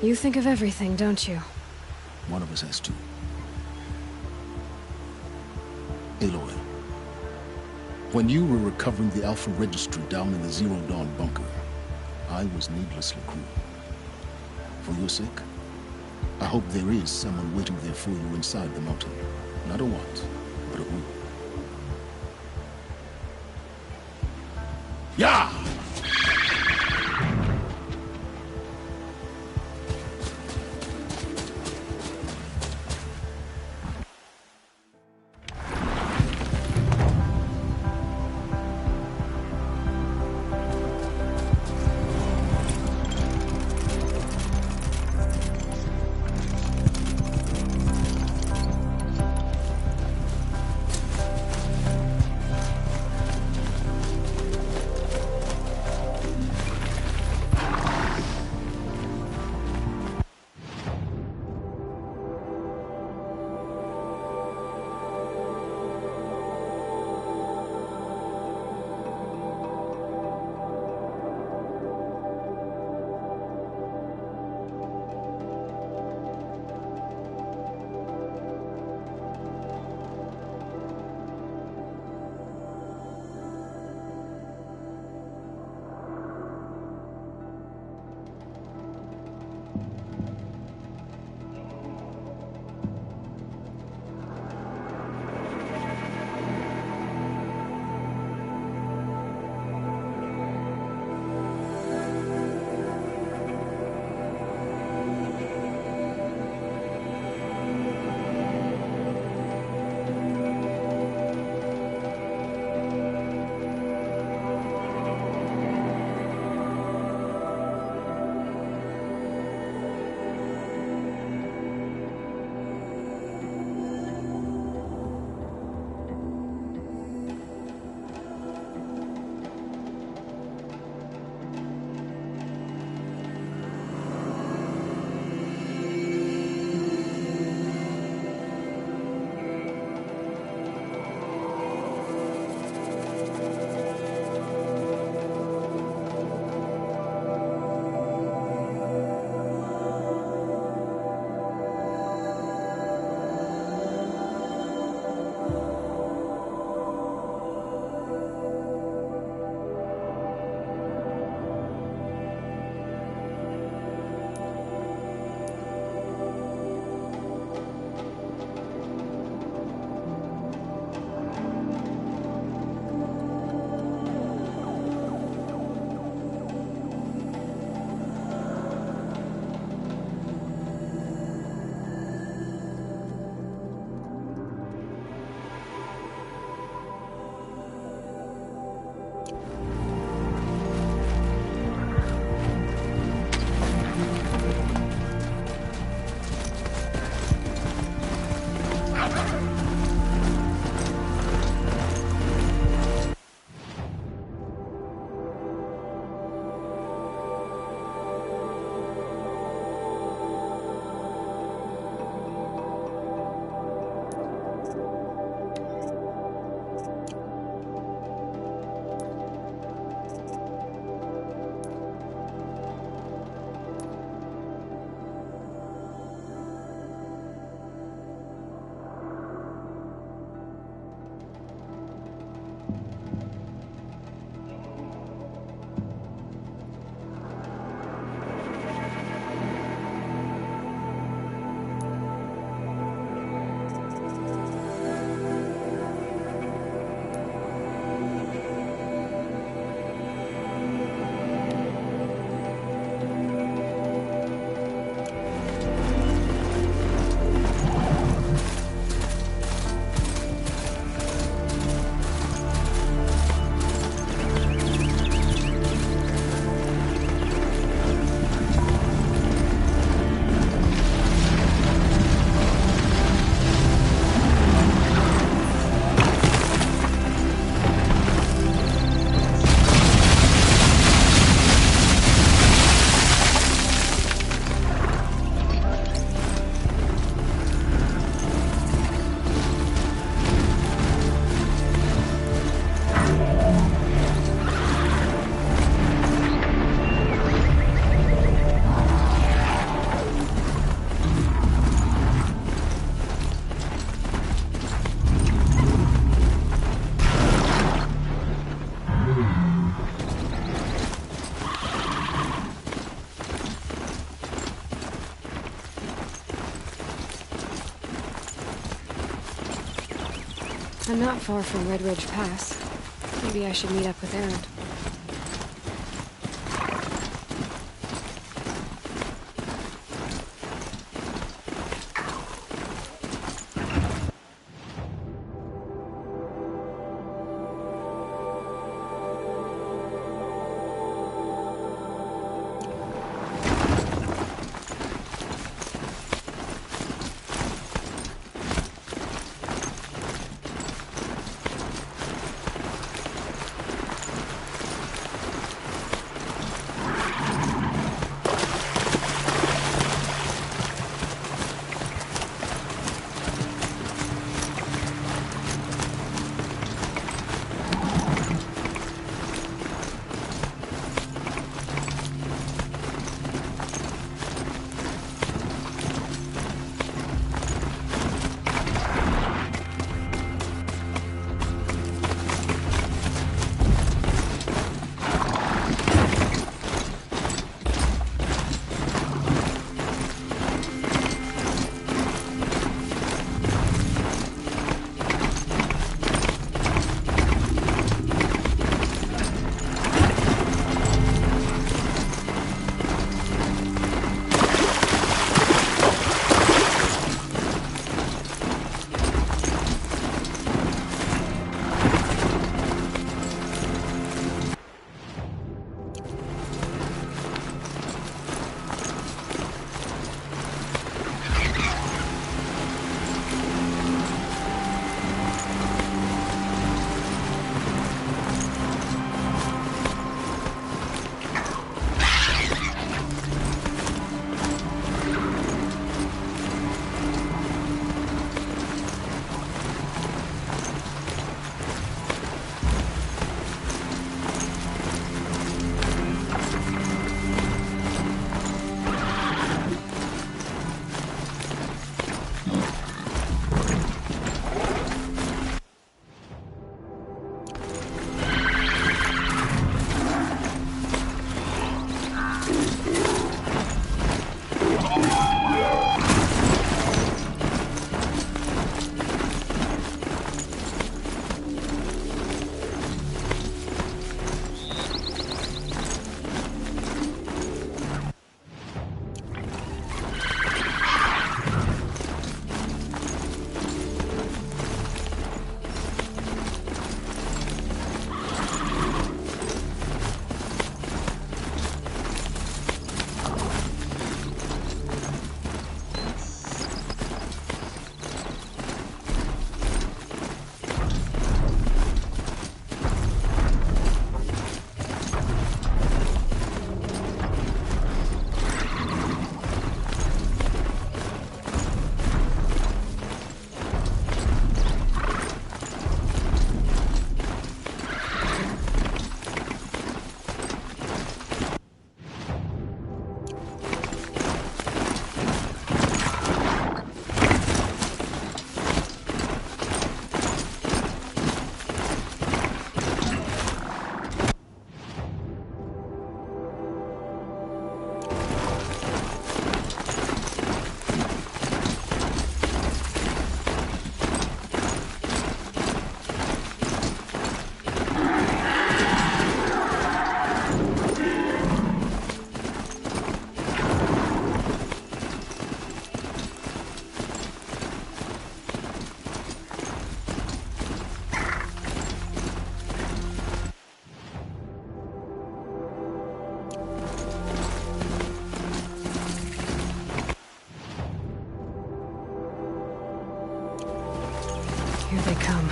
You think of everything, don't you? One of us has to. Aloy, when you were recovering the Alpha Registry down in the Zero Dawn bunker, I was needlessly cruel. For your sake, I hope there is someone waiting there for you inside the mountain. Not a want, but a who. Yeah! I'm not far from Red Ridge Pass. Maybe I should meet up with Erend. Here they come.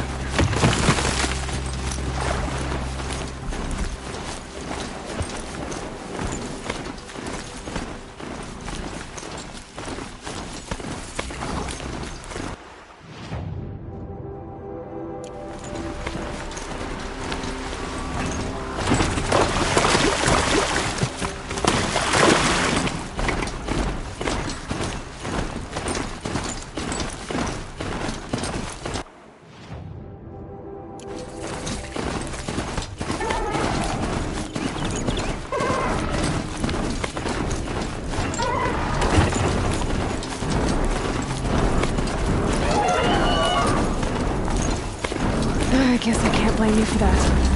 blame you for that.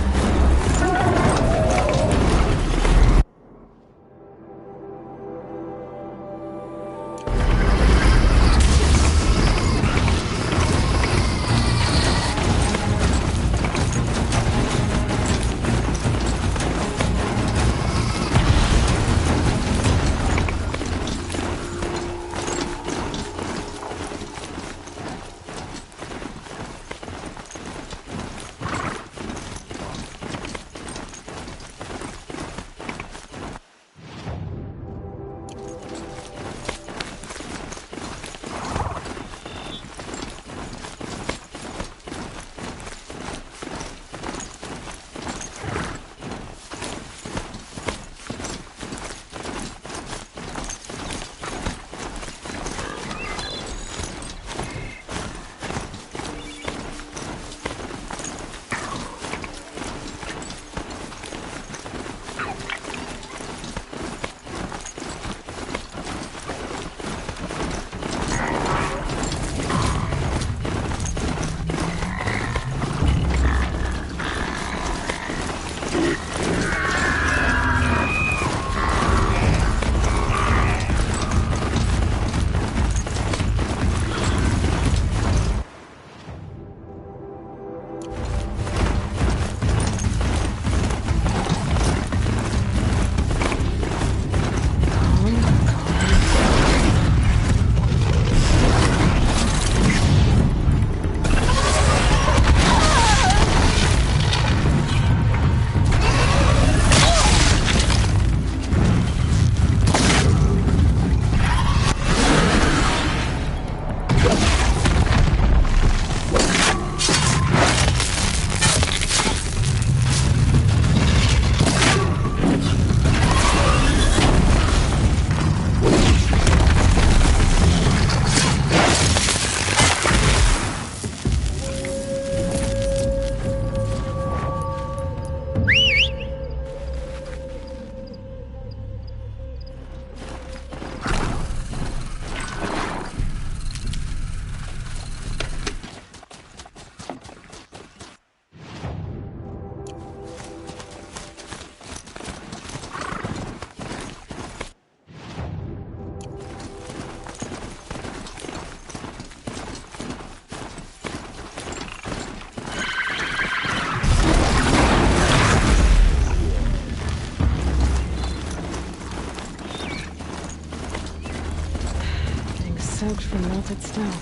Soaked from melted snow.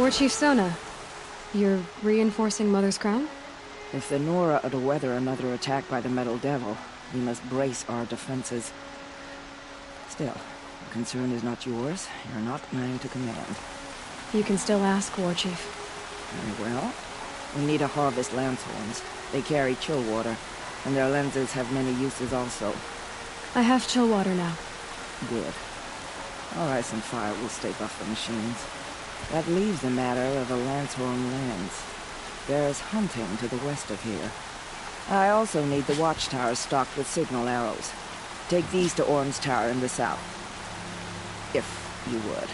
War Chief Sona, you're reinforcing Mother's Crown? If the Nora are to weather another attack by the Metal Devil, we must brace our defenses. Still, the concern is not yours. You're not mine to command. You can still ask, War Chief. Very well. We need to harvest Lancehorns. They carry chill water, and their lenses have many uses also. I have chill water now. Good. Our ice and fire will stave off the machines. That leaves the matter of a Lancehorn lens. There's hunting to the west of here. I also need the watchtowers stocked with signal arrows. Take these to Orm's Tower in the south. If you would.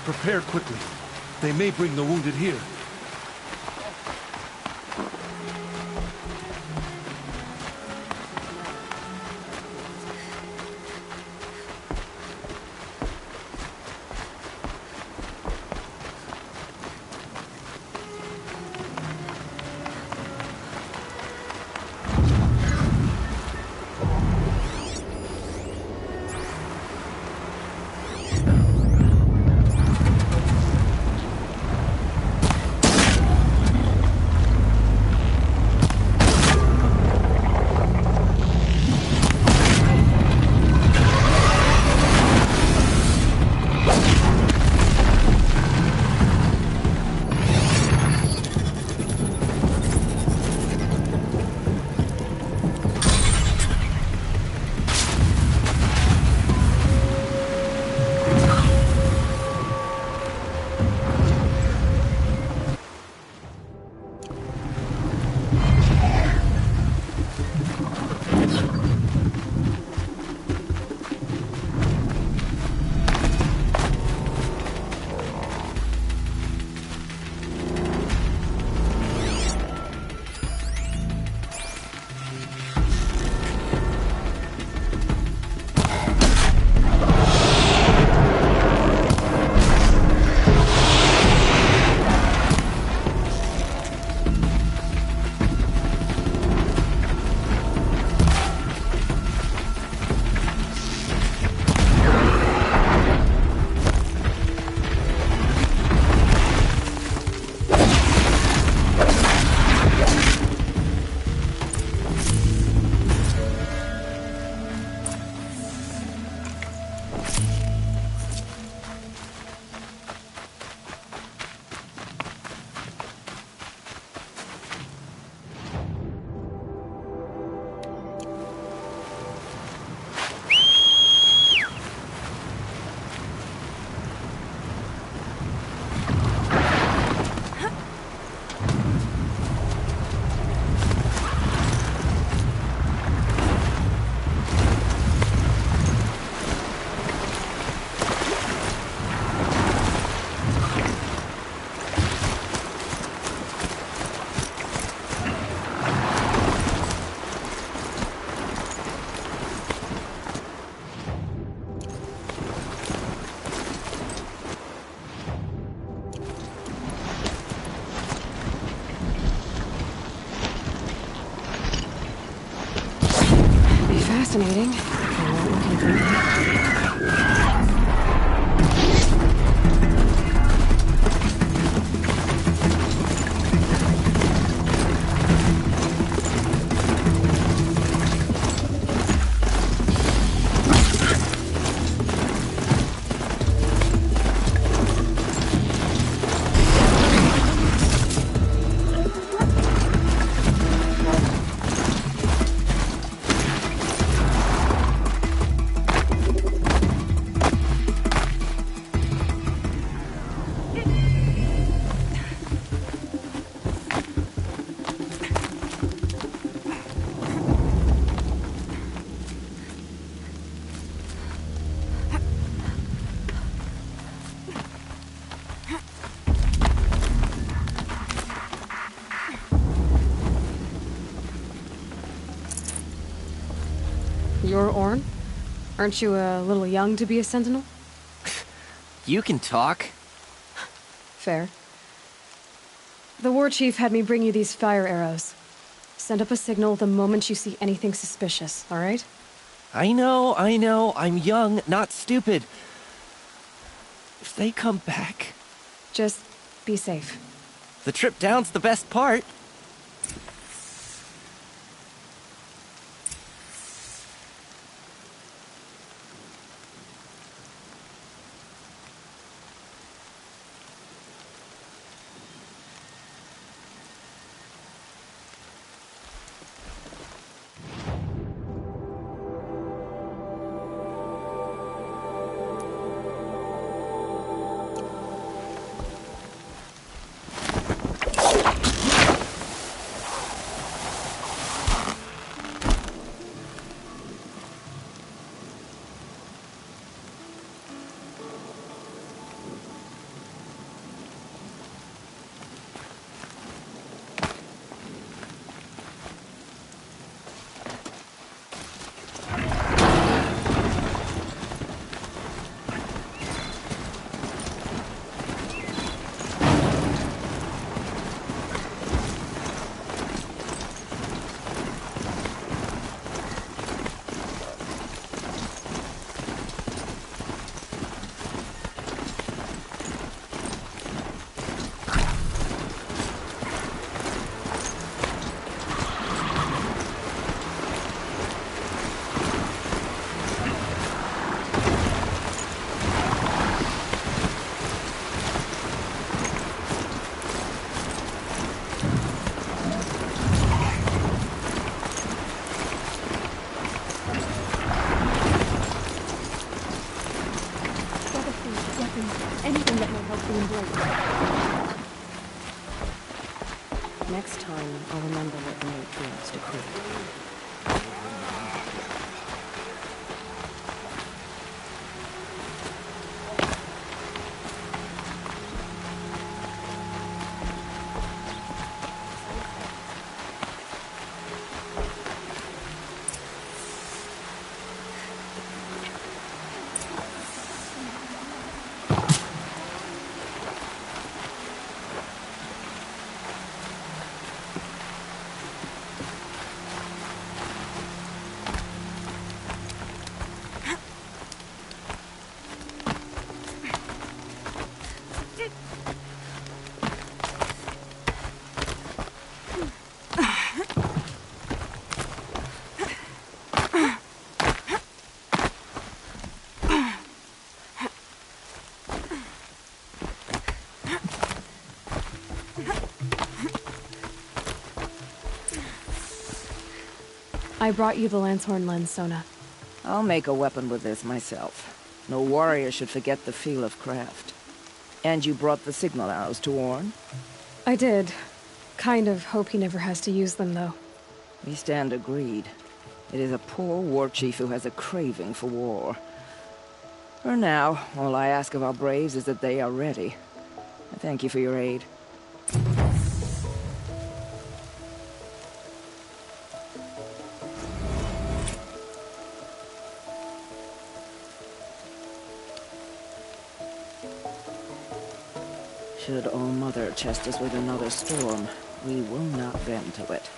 Prepare quickly. They may bring the wounded here. Fascinating. You're Orn? Aren't you a little young to be a sentinel? You can talk. Fair. The war chief had me bring you these fire arrows. Send up a signal the moment you see anything suspicious, all right? I know. I'm young, not stupid. If they come back... Just be safe. The trip down's the best part. Anything that might help the embrace. Next time, I'll remember what the nutrients to create. I brought you the Lancehorn lens, Sona. I'll make a weapon with this myself. No warrior should forget the feel of craft. And you brought the signal arrows to Orn? I did. Kind of hope he never has to use them, though. We stand agreed. It is a poor war chief who has a craving for war. For now, all I ask of our braves is that they are ready. I thank you for your aid. Should All-Mother chest us with another storm, we will not bend to it.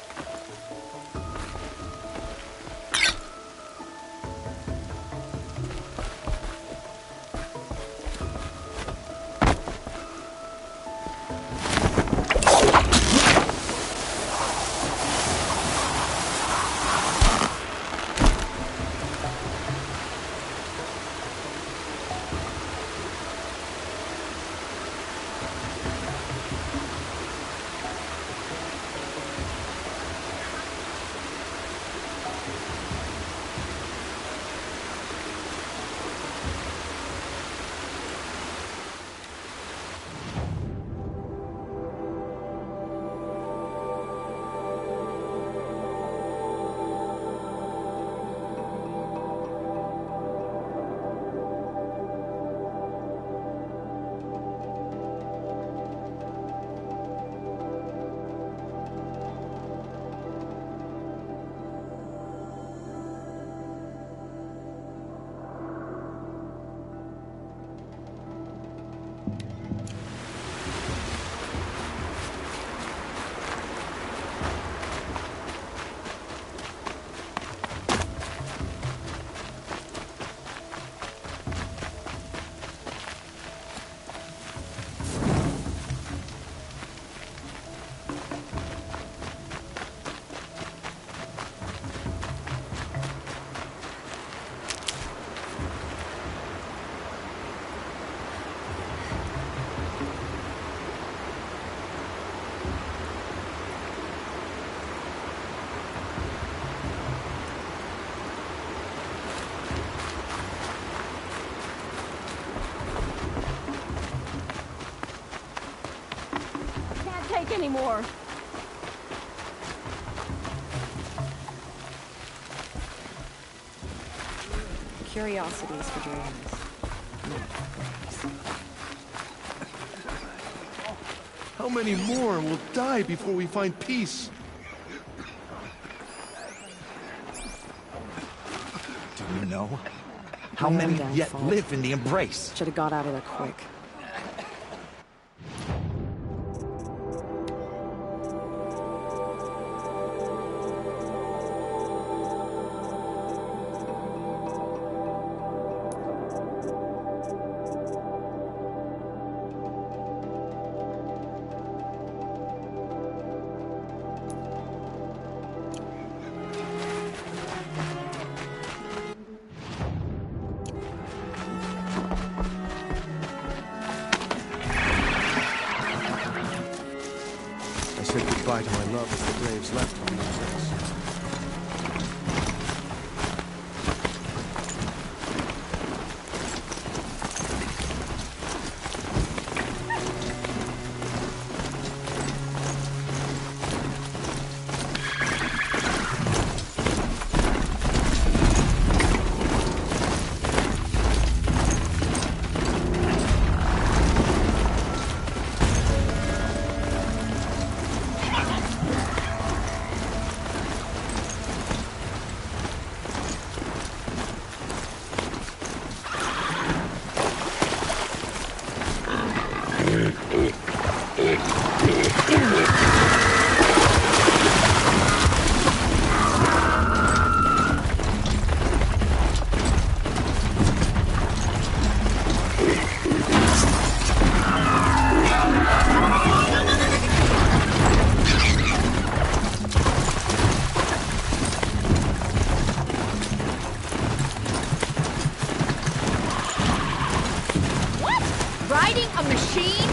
anymore. Curiosities for dreams. How many more will die before we find peace? Do you know? How many yet live in the Embrace? Should have got out of there quick. I said goodbye to my love as the graves left on those days. Riding a machine?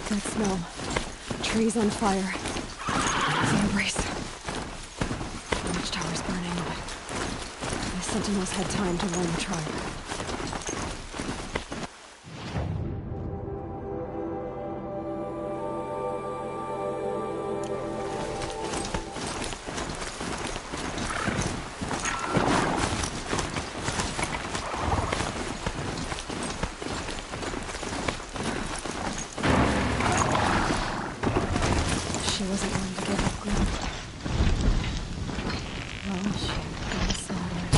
That smell. Trees on fire. The Embrace. The watchtower's burning, but the sentinels had time to warn the tribe. She wasn't willing to give up ground. Well, she got slaughtered.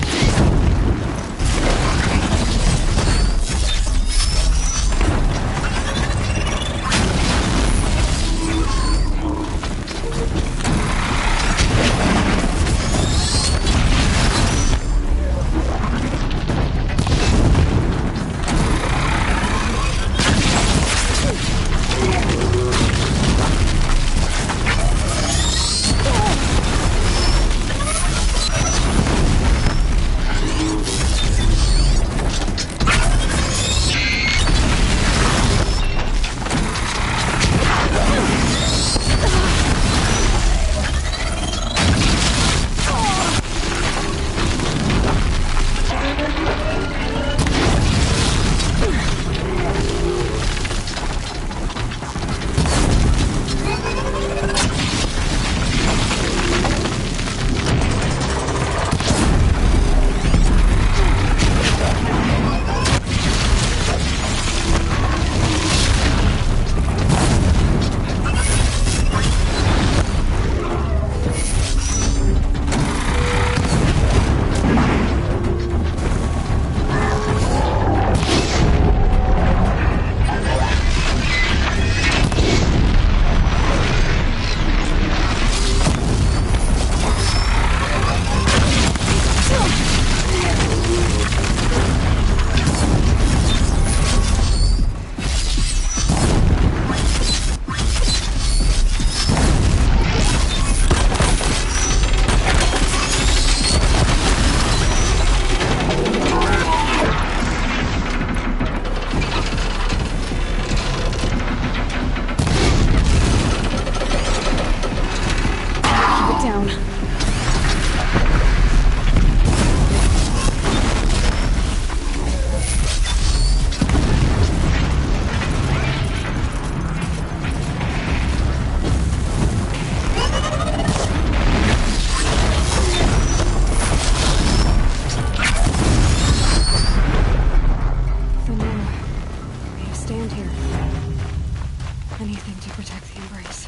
Anything to protect the Embrace.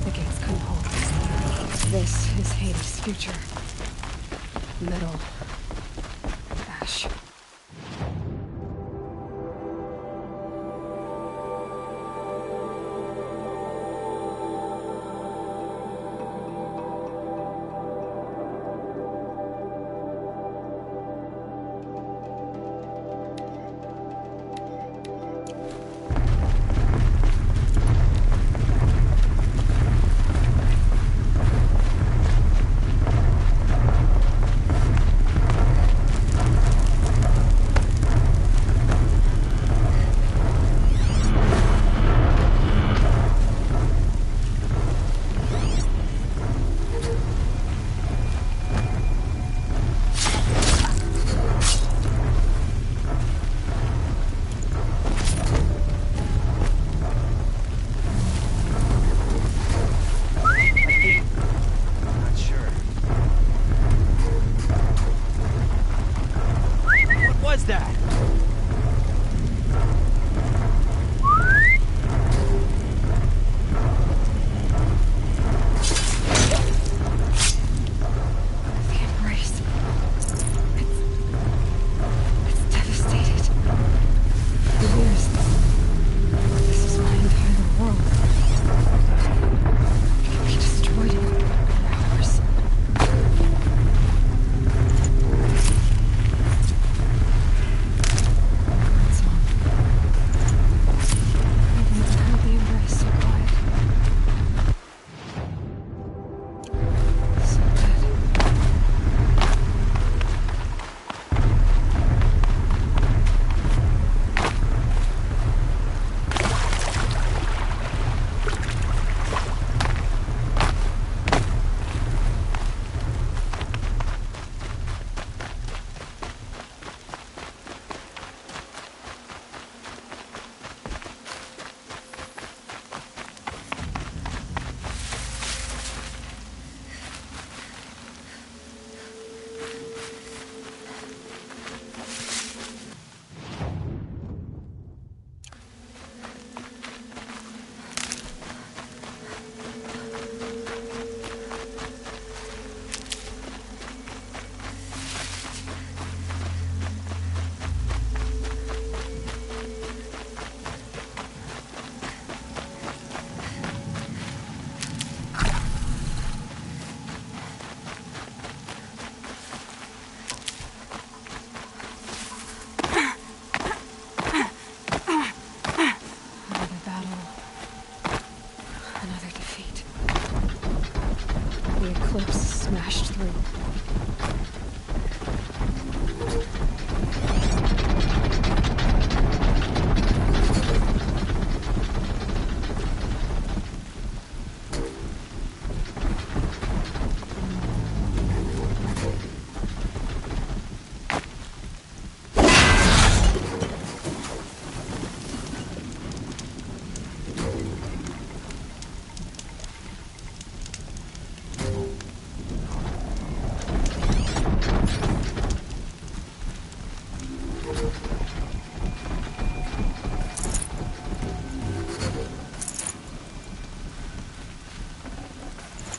The gates couldn't hold. This is Hades' future. Metal. Ash.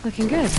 Looking good.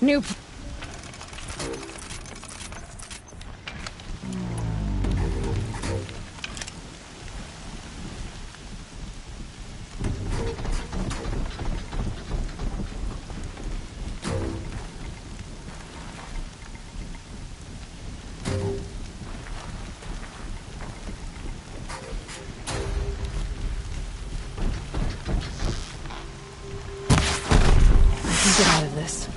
New. Get out of this.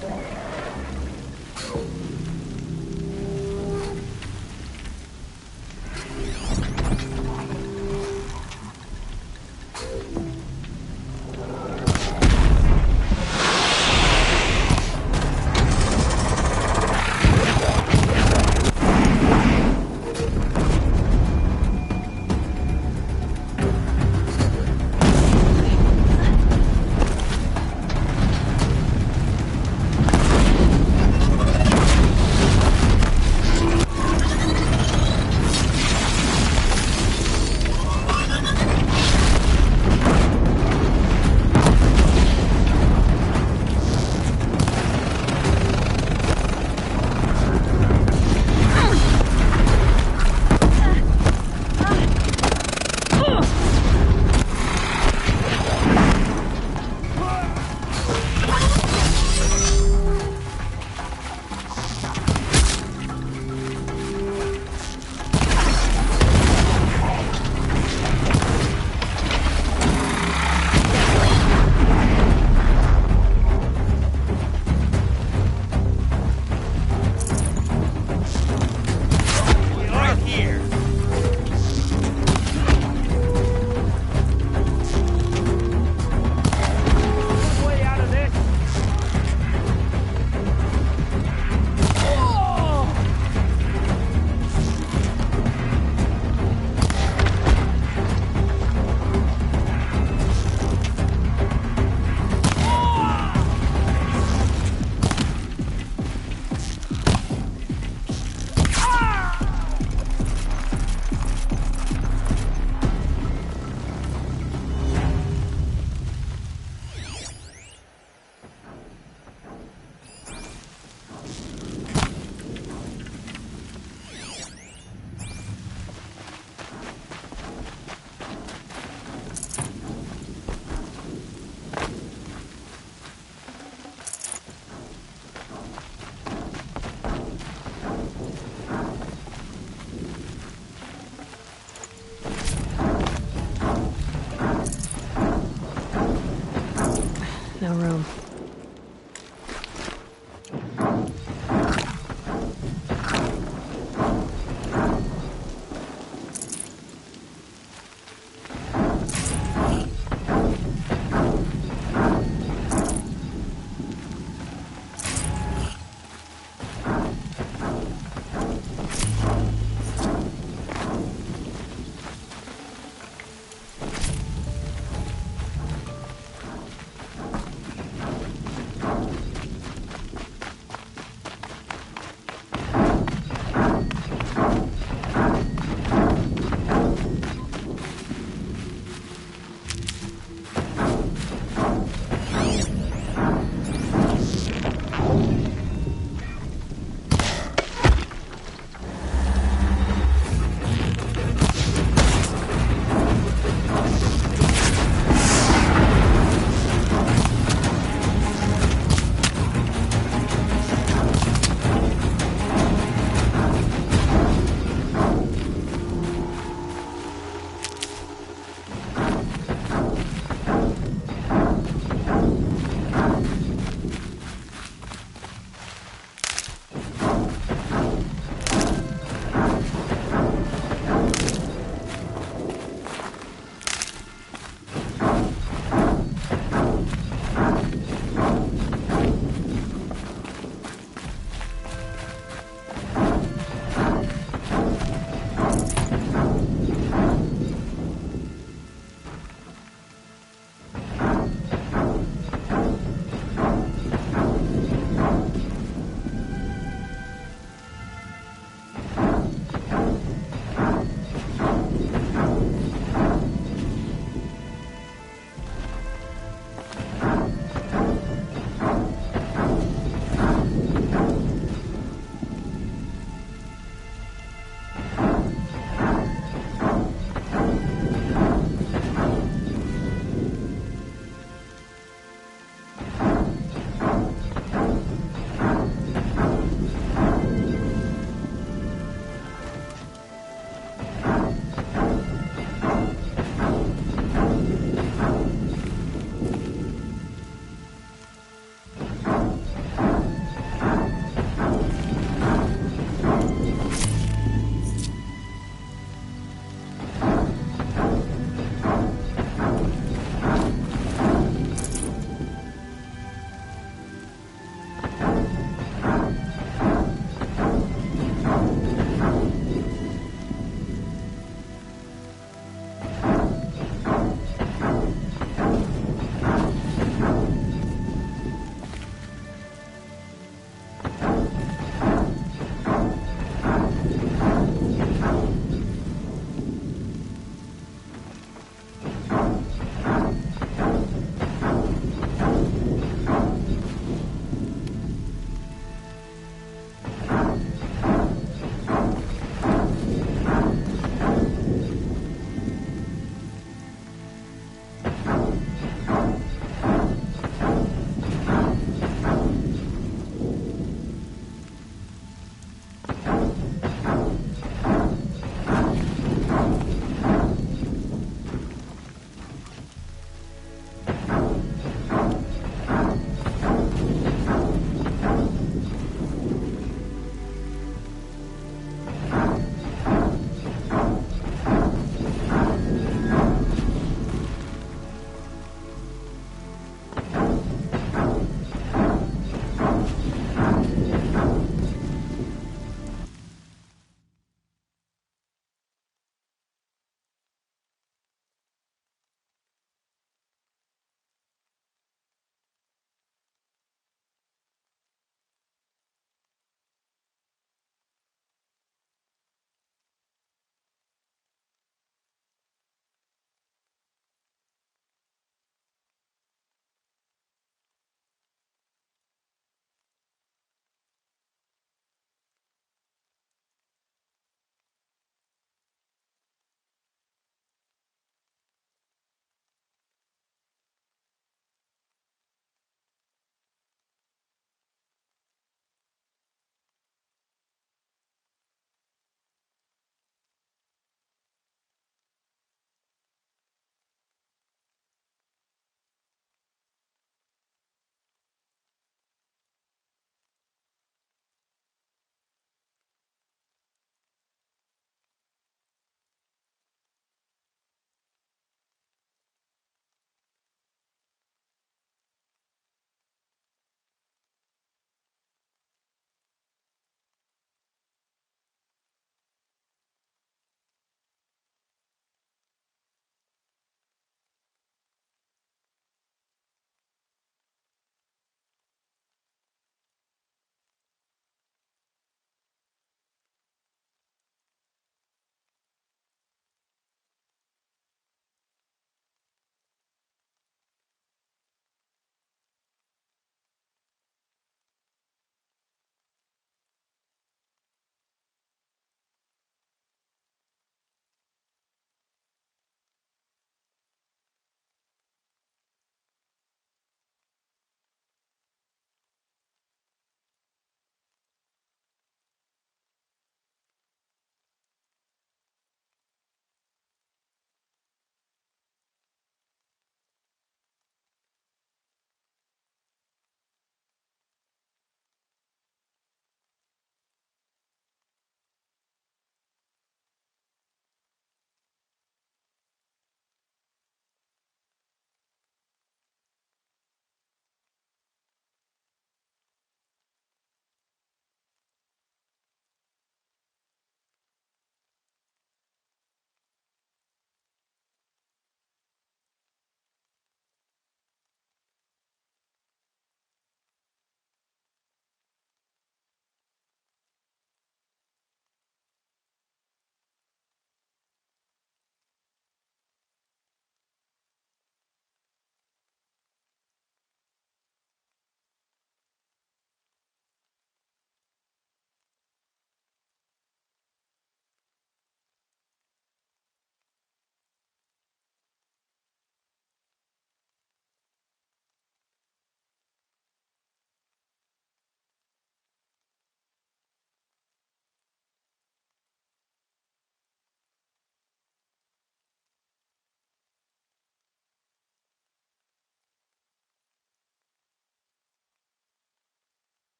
No room.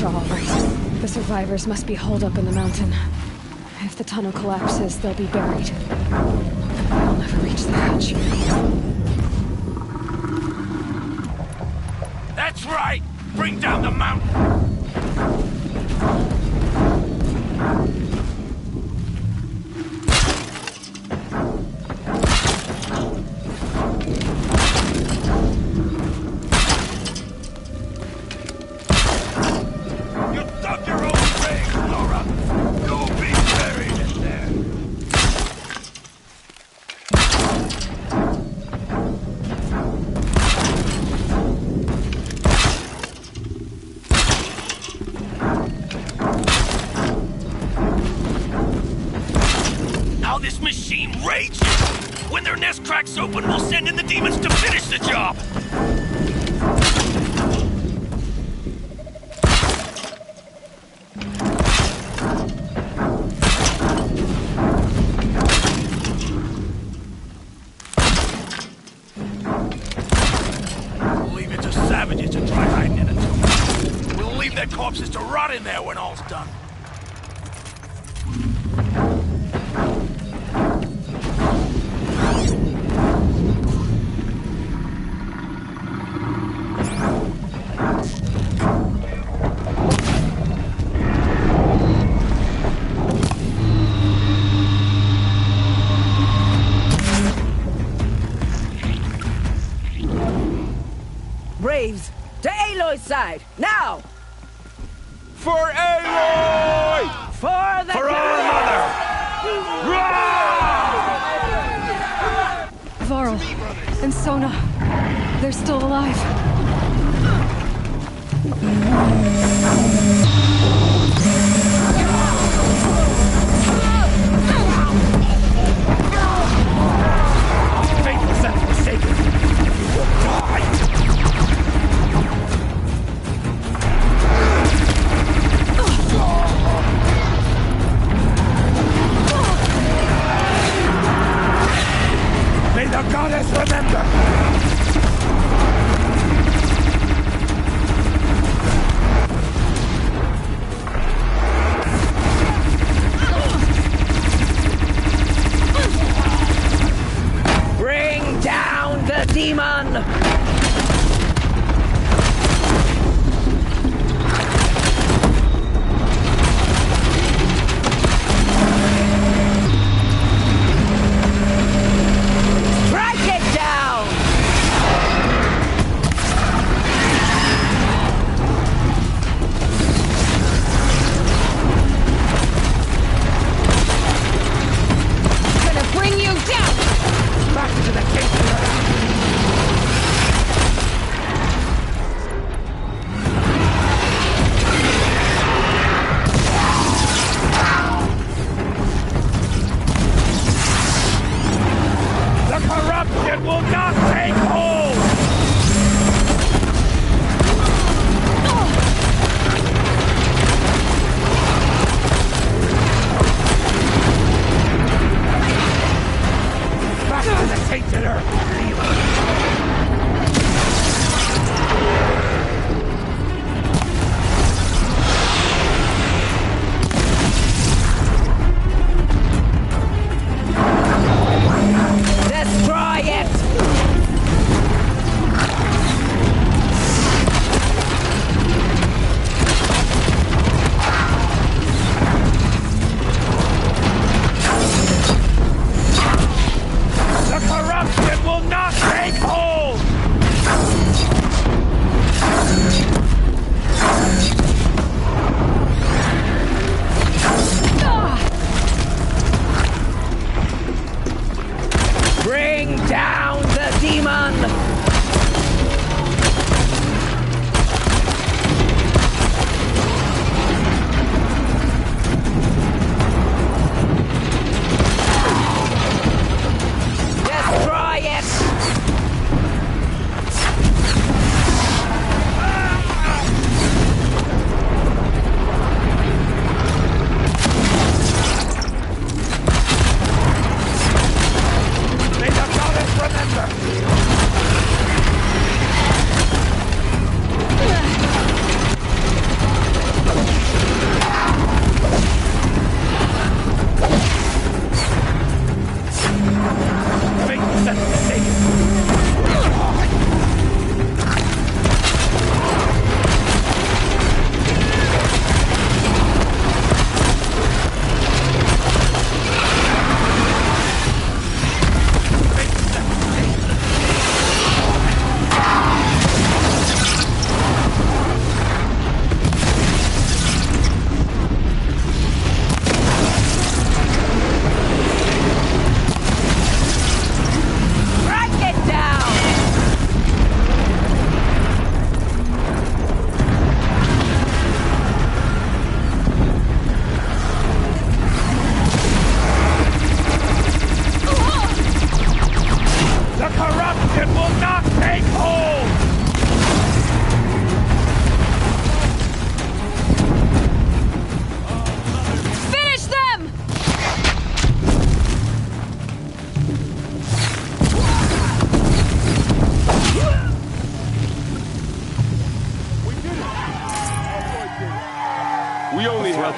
Kershaw all right. The survivors must be holed up in the mountain. If the tunnel collapses, they'll be buried. I'll never reach the hatch. That's right! Bring down the mountain! Cracks open, we'll send in the demons to finish the job! We'll leave it to savages to try hiding in a tomb. We'll leave their corpses to rot in there when all's done. Braves, to Aloy's side, now! For Aloy! For the For our mother! Varl and Sona, they're still alive. Faithless and forsaken, you will die! May the goddess remember!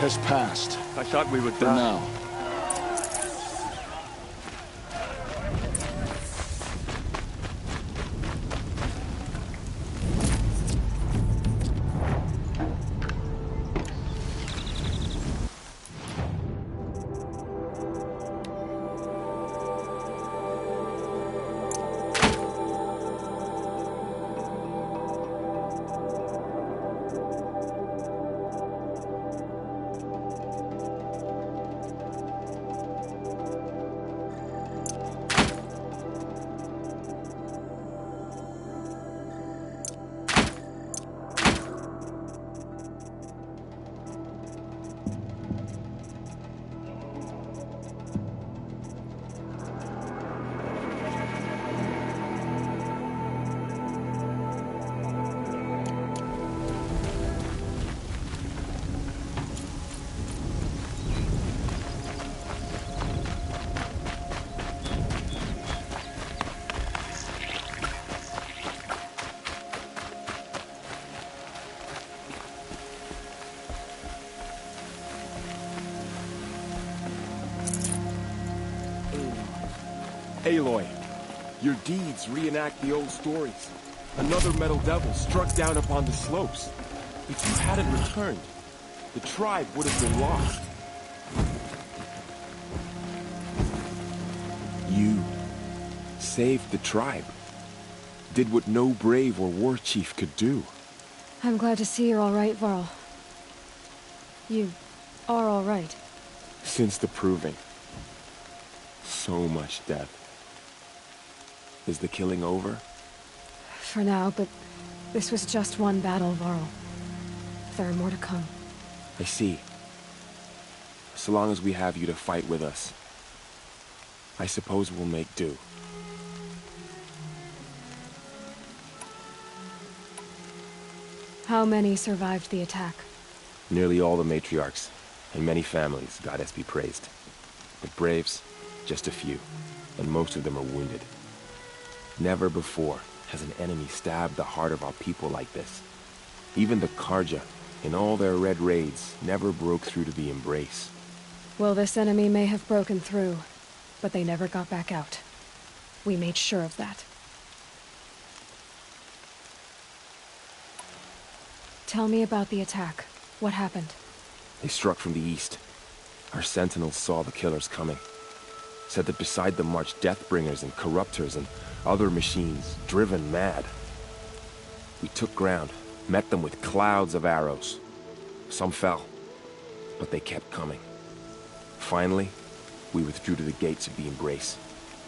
has passed. I thought we would For die. now. Aloy, your deeds reenact the old stories. Another metal devil struck down upon the slopes. If you hadn't returned, the tribe would have been lost. You saved the tribe. Did what no brave or war chief could do. I'm glad to see you're all right, Varl. You are all right. Since the proving. So much death. Is the killing over? For now, but this was just one battle, Varl. There are more to come. I see. So long as we have you to fight with us, I suppose we'll make do. How many survived the attack? Nearly all the matriarchs, and many families, goddess be praised. But braves, just a few, and most of them are wounded. Never before has an enemy stabbed the heart of our people like this. Even the Carja, in all their red raids, never broke through to the Embrace. Well, this enemy may have broken through, but they never got back out. We made sure of that. Tell me about the attack. What happened? They struck from the east. Our sentinels saw the killers coming. Said that beside them marched Deathbringers and Corruptors and other machines, driven mad. We took ground, met them with clouds of arrows. Some fell, but they kept coming. Finally, we withdrew to the gates of the Embrace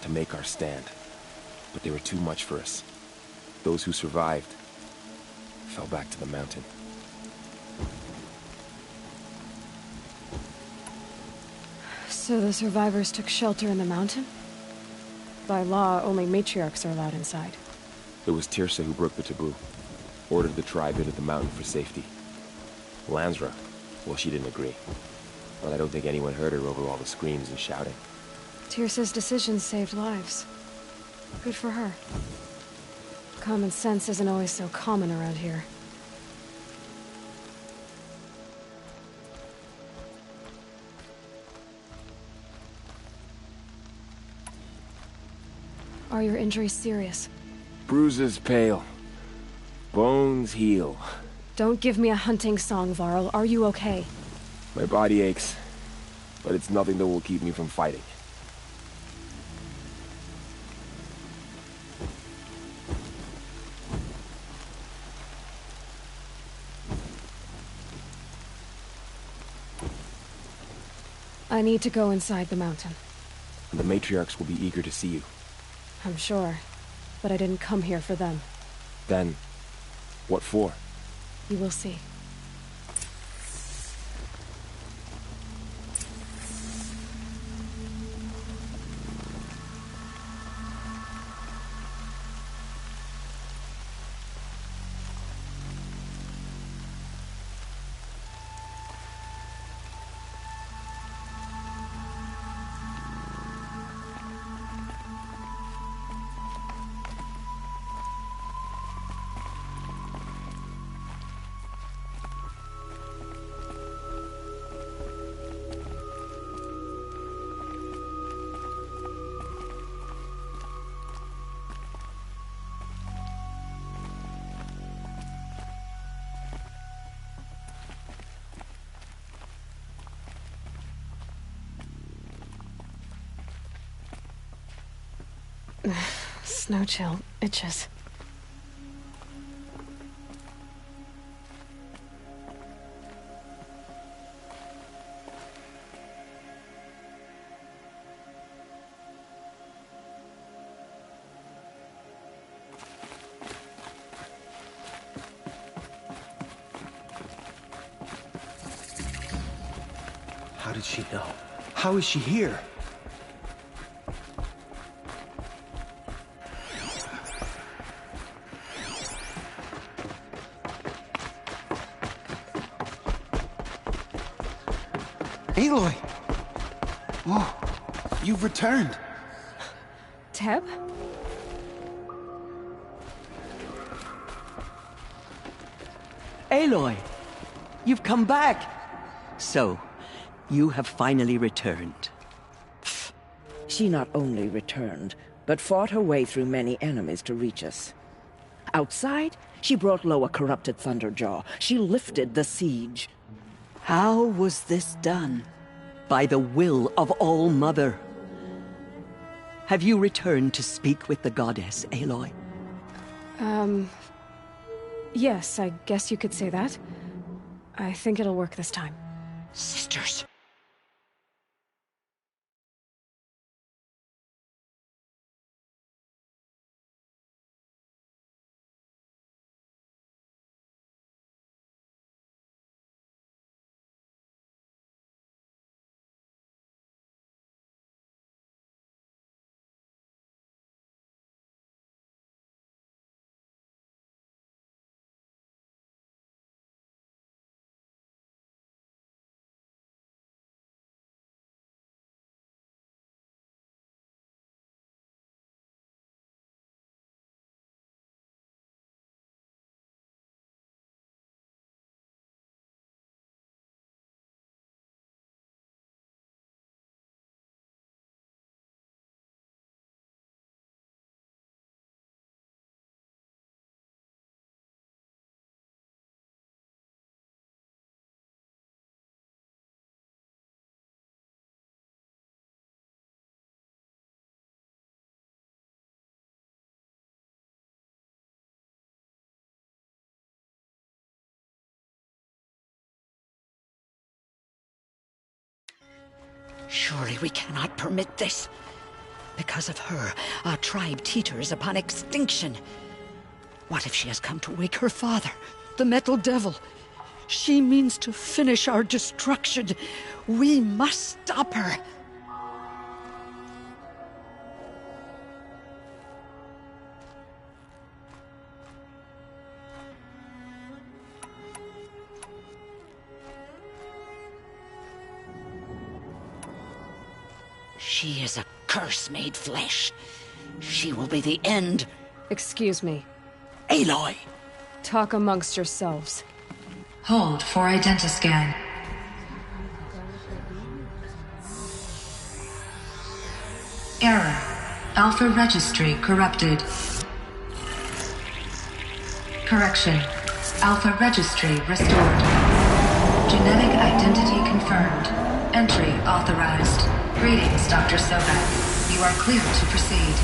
to make our stand. But they were too much for us. Those who survived fell back to the mountain. So the survivors took shelter in the mountain? By law, only matriarchs are allowed inside. It was Tirsa who broke the taboo. Ordered the tribe into the mountain for safety. Lansra, well, she didn't agree. But I don't think anyone heard her over all the screams and shouting. Tirsa's decision saved lives. Good for her. Common sense isn't always so common around here. Are your injuries serious? Bruises pale. Bones heal. Don't give me a hunting song, Varl. Are you okay? My body aches, but it's nothing that will keep me from fighting. I need to go inside the mountain. The matriarchs will be eager to see you. I'm sure, but I didn't come here for them. Then, what for? You will see. Snow chill itches. How did she know? How is she here? Aloy! Oh, you've returned. Teb? Aloy! You've come back! So, you have finally returned. She not only returned, but fought her way through many enemies to reach us. Outside, she brought low a corrupted Thunderjaw. She lifted the siege. How was this done? By the will of All-Mother. Have you returned to speak with the goddess, Aloy? Yes, I guess you could say that. I think it'll work this time. Sisters. Surely we cannot permit this. Because of her, our tribe teeters upon extinction. What if she has come to wake her father, the Metal Devil? She means to finish our destruction. We must stop her. She is a curse made flesh. She will be the end. Excuse me. Aloy! Talk amongst yourselves. Hold for identiscan. Error. Alpha registry corrupted. Correction. Alpha registry restored. Genetic identity confirmed. Entry authorized. Greetings, Dr. Sobek. You are clear to proceed.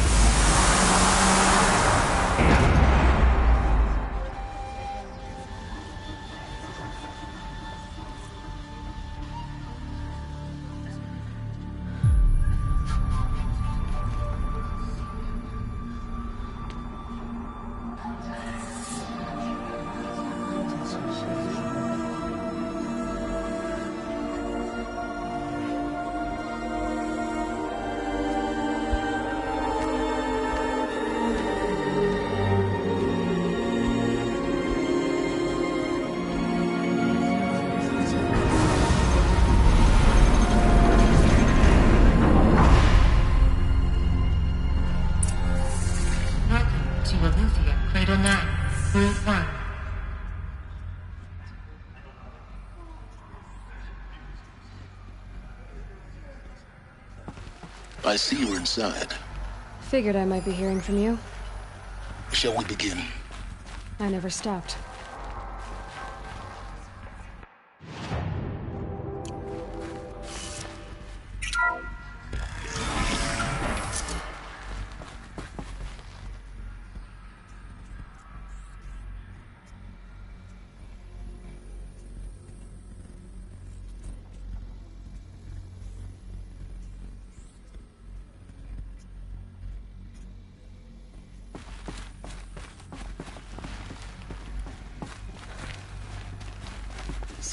I see you're inside. Figured I might be hearing from you. Shall we begin? I never stopped.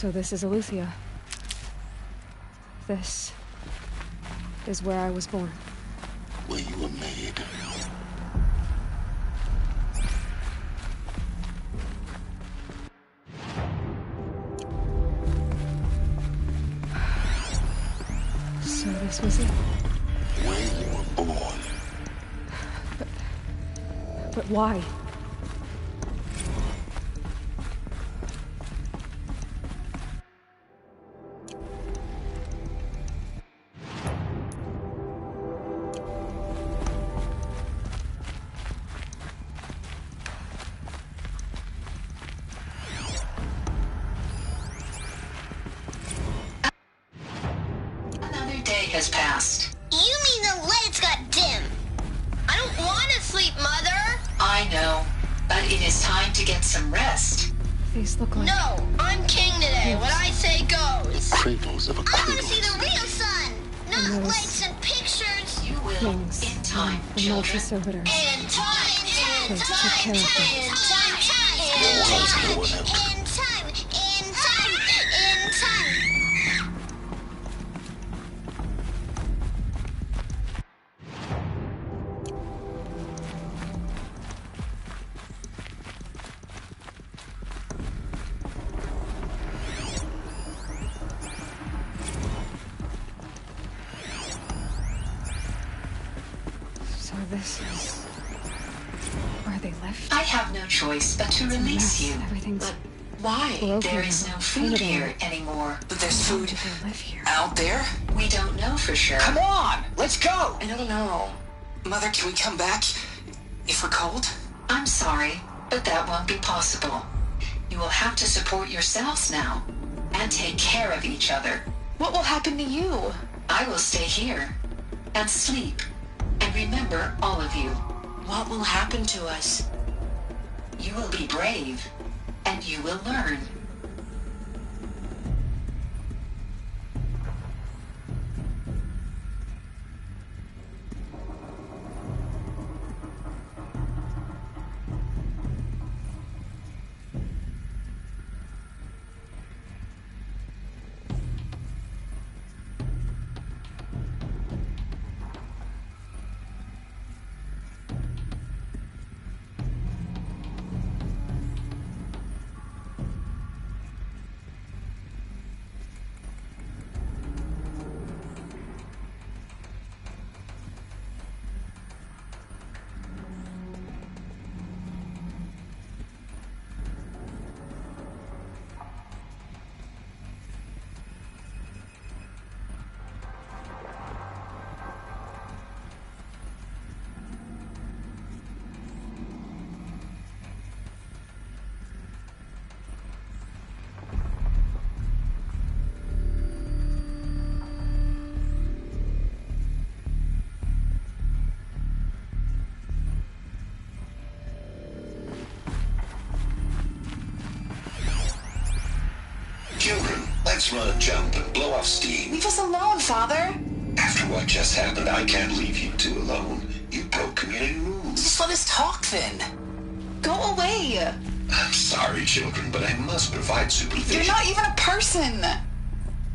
So this is Eleuthia. This is where I was born. Where you were made. So this was it. Where you were born. But why? Another day has passed. You mean the lights got dim? I don't want to sleep, Mother! I know, but it is time to get some rest. These look like... No, I'm king today. What I say goes. Cradles of a I want cradle. to see the real sun, not lights and pictures. You will in time, children. Servitor. In time, in Take time, care of them. in time, in time, in time, in time, in time. So this is where they left? I have no choice but to release you. Everything's Why? broken There is now. no food Painted here on. anymore. But there's food They live here. out there? We don't know for sure. Come on, let's go! I don't know. Mother, can we come back if we're cold? I'm sorry, but that won't be possible. You will have to support yourselves now and take care of each other. What will happen to you? I will stay here and sleep and remember all of you. What will happen to us? You will be brave and you will learn. Children, let's run a jump and blow off steam. Leave us alone, Father. After what just happened, I can't leave you two alone. You broke community rules. Just let us talk then. Go away. I'm sorry, children, but I must provide supervision. You're not even a person.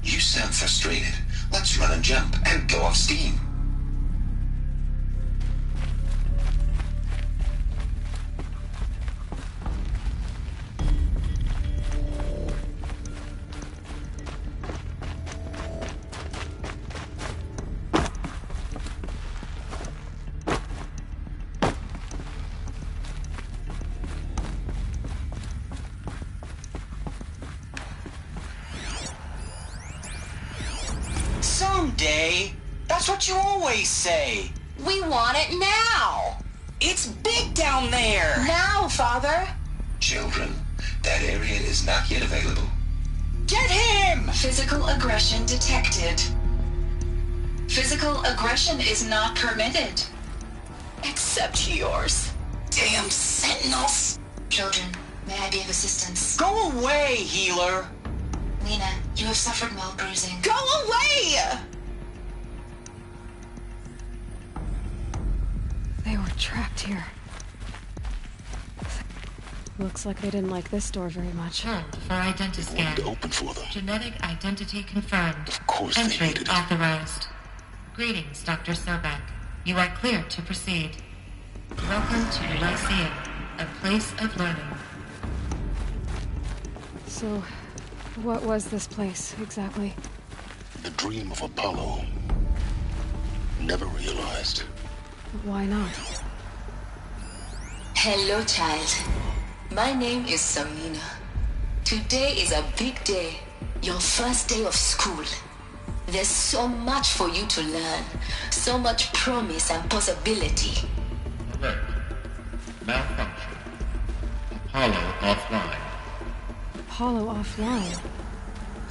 You sound frustrated. Let's run and jump and blow off steam. Someday. That's what you always say. We want it now. It's big down there. Now, Father. Children, that area is not yet available. Get him! Physical aggression detected. Physical aggression is not permitted. Except yours. Damn sentinels. Children, may I be of assistance? Go away, healer. Lena, you have suffered mild bruising. Go away! They were trapped here. Looks like they didn't like this door very much. Hold for identiscan. To open for them. Genetic identity confirmed. Of course Entry they needed it. authorized. Greetings, Dr. Sobek. You are clear to proceed. Welcome to the Lyceum, a place of learning. So, what was this place, exactly? The dream of Apollo. Never realized. Why not? Hello, child. My name is Samina. Today is a big day. Your first day of school. There's so much for you to learn. So much promise and possibility. Alert. Malfunction. Apollo offline. Apollo offline?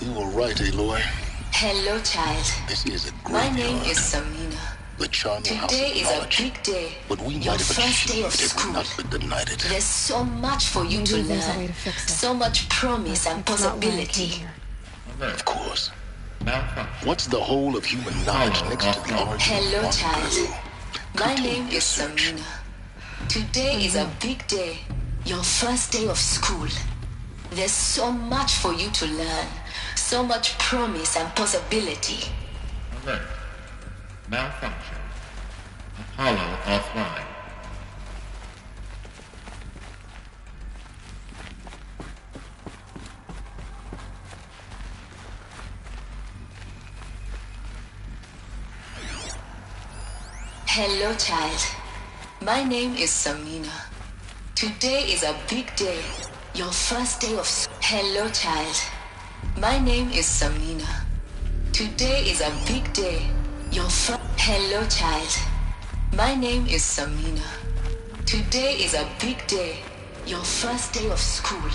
You were right, Aloy. Hello, child. This is a My graveyard. name is Samina. The charnel house Today of is a knowledge. big day. But we Your might have first day of achieved if school. not been denied it. There's so much for you to Maybe there's a way learn. to fix it. So much promise and It's not why I came possibility. here. Of course. What's the whole of human knowledge next to the origin Hello, of one child. girl? My name is Samina. Today is a big day. Your first day of school. There's so much for you to learn. So much promise and possibility. Alert. Malfunction. Apollo offline. Hello, child. My name is Samina. Today is a big day. Your first day of school. Hello, child. My name is Samina. Today is a big day. Your first. Hello, child. My name is Samina. Today is a big day. Your first day of school.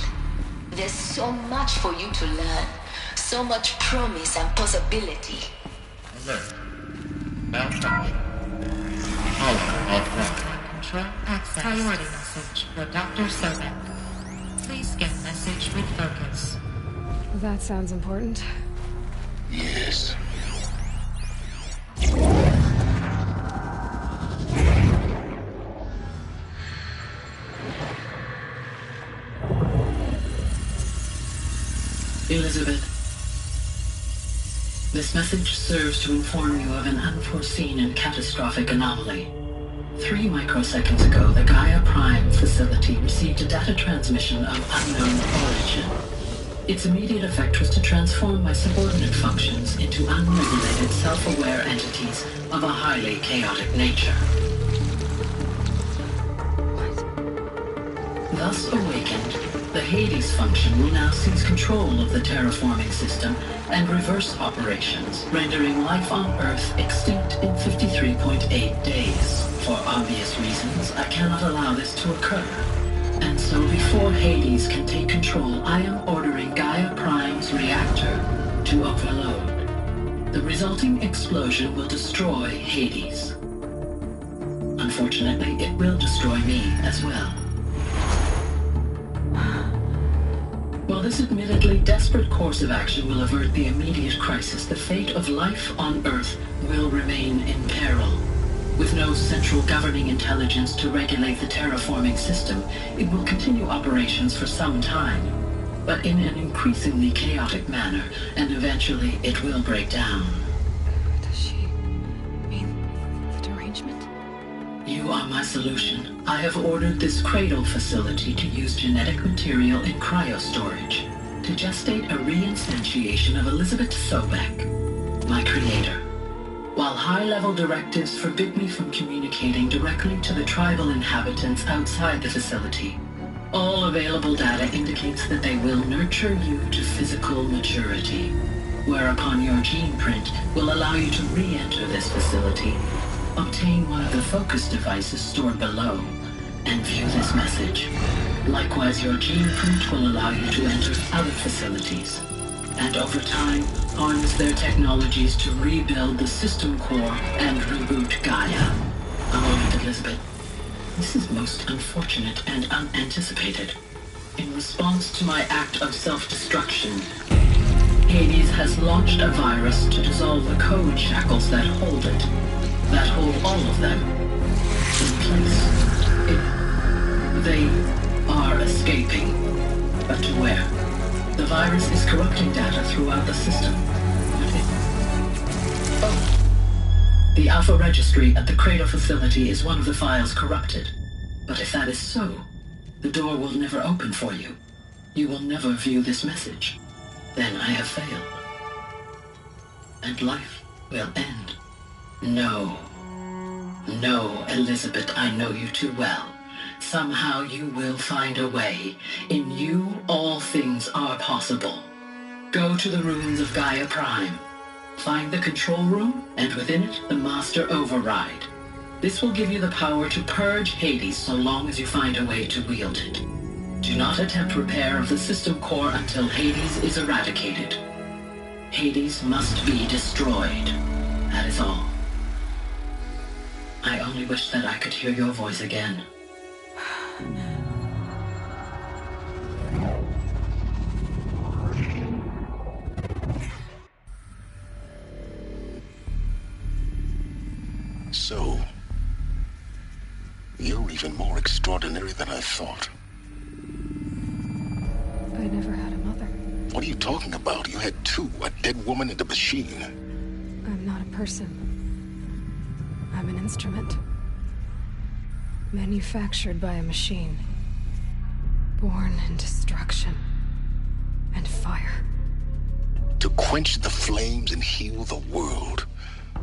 There's so much for you to learn. So much promise and possibility. Alert. Malfunction. Apollo offline. Control access. Priority message for Dr. Sobek. Please get message with focus. That sounds important. Yes. Elizabeth, this message serves to inform you of an unforeseen and catastrophic anomaly. 3 microseconds ago, the Gaia Prime facility received a data transmission of unknown origin. Its immediate effect was to transform my subordinate functions into unregulated, self-aware entities of a highly chaotic nature. Thus awakened, the Hades function will now seize control of the terraforming system and reverse operations, rendering life on Earth extinct in 53.8 days. For obvious reasons, I cannot allow this to occur. And so before Hades can take control, I am ordering Gaia Prime's reactor to overload. The resulting explosion will destroy Hades. Unfortunately, it will destroy me as well. While this admittedly desperate course of action will avert the immediate crisis, the fate of life on Earth will remain in peril. With no central governing intelligence to regulate the terraforming system, it will continue operations for some time, but in an increasingly chaotic manner, and eventually it will break down. Does she mean the derangement? You are my solution. I have ordered this cradle facility to use genetic material in cryostorage to gestate a reinstantiation of Elizabeth Sobek, my creator. While high-level directives forbid me from communicating directly to the tribal inhabitants outside the facility, all available data indicates that they will nurture you to physical maturity, whereupon your gene print will allow you to re-enter this facility, obtain one of the focus devices stored below, and view this message. Likewise, your gene print will allow you to enter other facilities, and over time, harness their technologies to rebuild the system core and reboot Gaia. A moment, Elizabeth. This is most unfortunate and unanticipated. In response to my act of self-destruction, Hades has launched a virus to dissolve the code shackles that hold it, that hold all of them in place. They are escaping. virus is corrupting data throughout the system. The Alpha Registry at the Cradle facility is one of the files corrupted. But if that is so, the door will never open for you. You will never view this message. Then I have failed. And life will end. No. No, Elizabeth, I know you too well. Somehow you will find a way. In you, all things are possible. Go to the ruins of Gaia Prime. Find the control room, and within it, the Master Override. This will give you the power to purge Hades so long as you find a way to wield it. Do not attempt repair of the system core until Hades is eradicated. Hades must be destroyed. That is all. I only wish that I could hear your voice again. So, you're even more extraordinary than I thought. I never had a mother. What are you talking about? You had two, a dead woman and a machine. I'm not a person. I'm an instrument. Manufactured by a machine. Born in destruction and fire. To quench the flames and heal the world.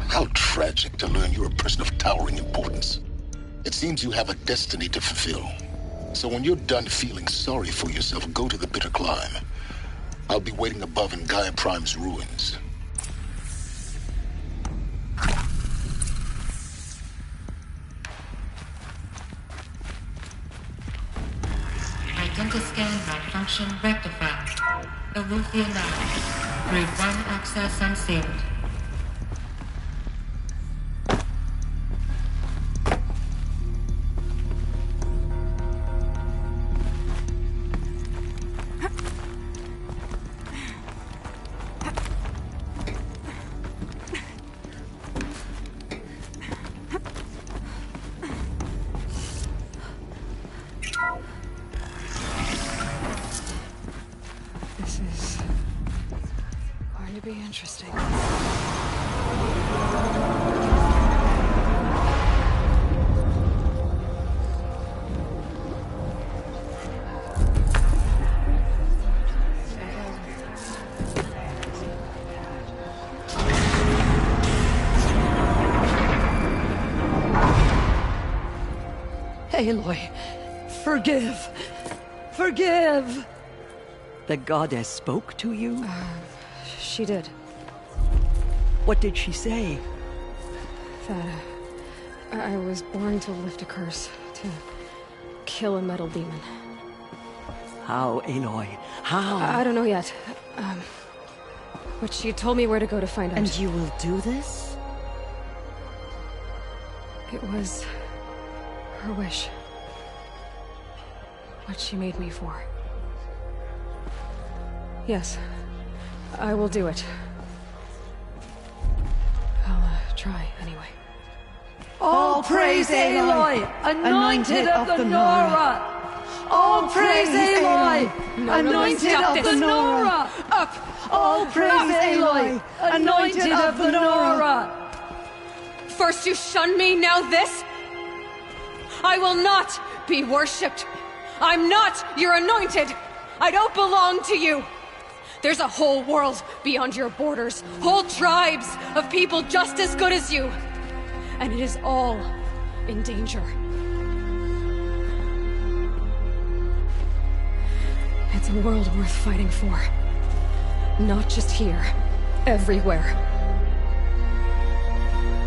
How tragic to learn you're a person of towering importance. It seems you have a destiny to fulfill. So when you're done feeling sorry for yourself, go to the Bitter Climb. I'll be waiting above in Gaia Prime's ruins. Identiscan malfunction rectified. Eleuthia now. Grade 1 access unsealed. This is going to be interesting. Aloy, forgive. Forgive! The goddess spoke to you? She did. What did she say? That I was born to lift a curse, to kill a metal demon. How, Aloy? How? I don't know yet. But she told me where to go to find out. And you will do this? It was her wish. What she made me for. Yes, I will do it. I'll try, anyway. All praise Aloy, anointed of the Nora! All praise Aloy, anointed of the Nora! Up! All praise Aloy, anointed of the Nora! First you shun me, now this? I will not be worshipped. I'm not your anointed. I don't belong to you. There's a whole world beyond your borders, whole tribes of people just as good as you. And it is all in danger. It's a world worth fighting for. Not just here, everywhere.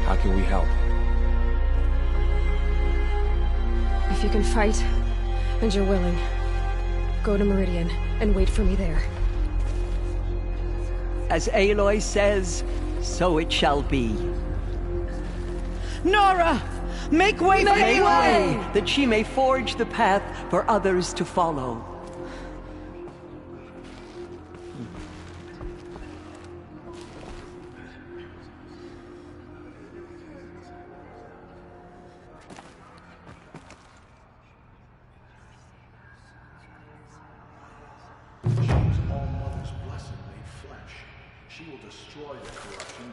How can we help? If you can fight, and you're willing, go to Meridian and wait for me there. As Aloy says, so it shall be. Nora! Make way for Aloy! That she may forge the path for others to follow.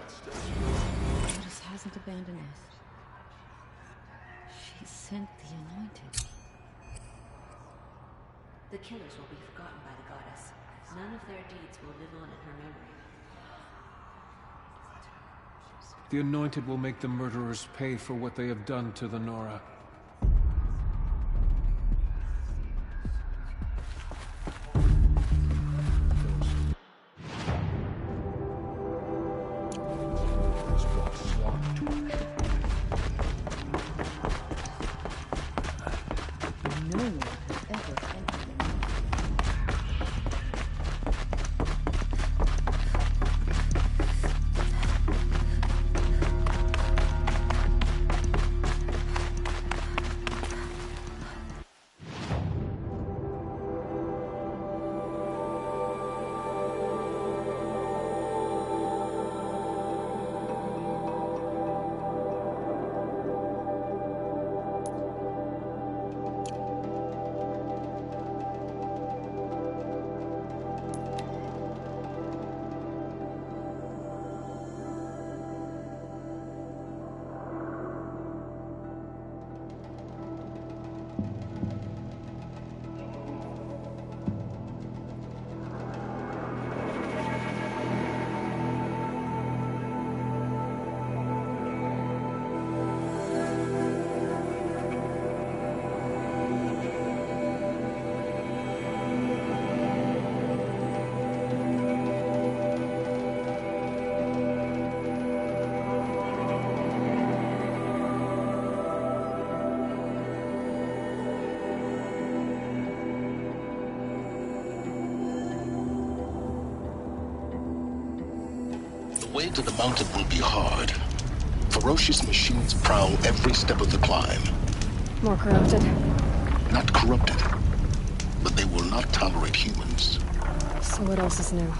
Goddess hasn't abandoned us. She sent the Anointed. The killers will be forgotten by the Goddess. None of their deeds will live on in her memory. The Anointed will make the murderers pay for what they have done to the Nora. The way to the mountain will be hard. Ferocious machines prowl every step of the climb. More corrupted. Not corrupted, but they will not tolerate humans. So what else is new?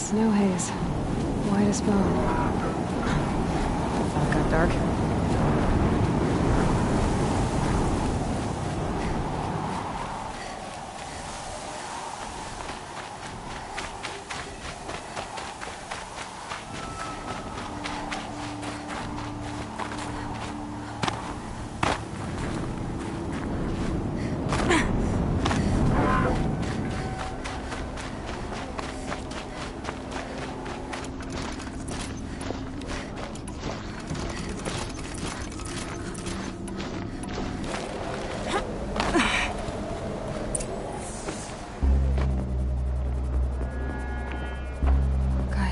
Snow haze. White as bone. Thought it got dark.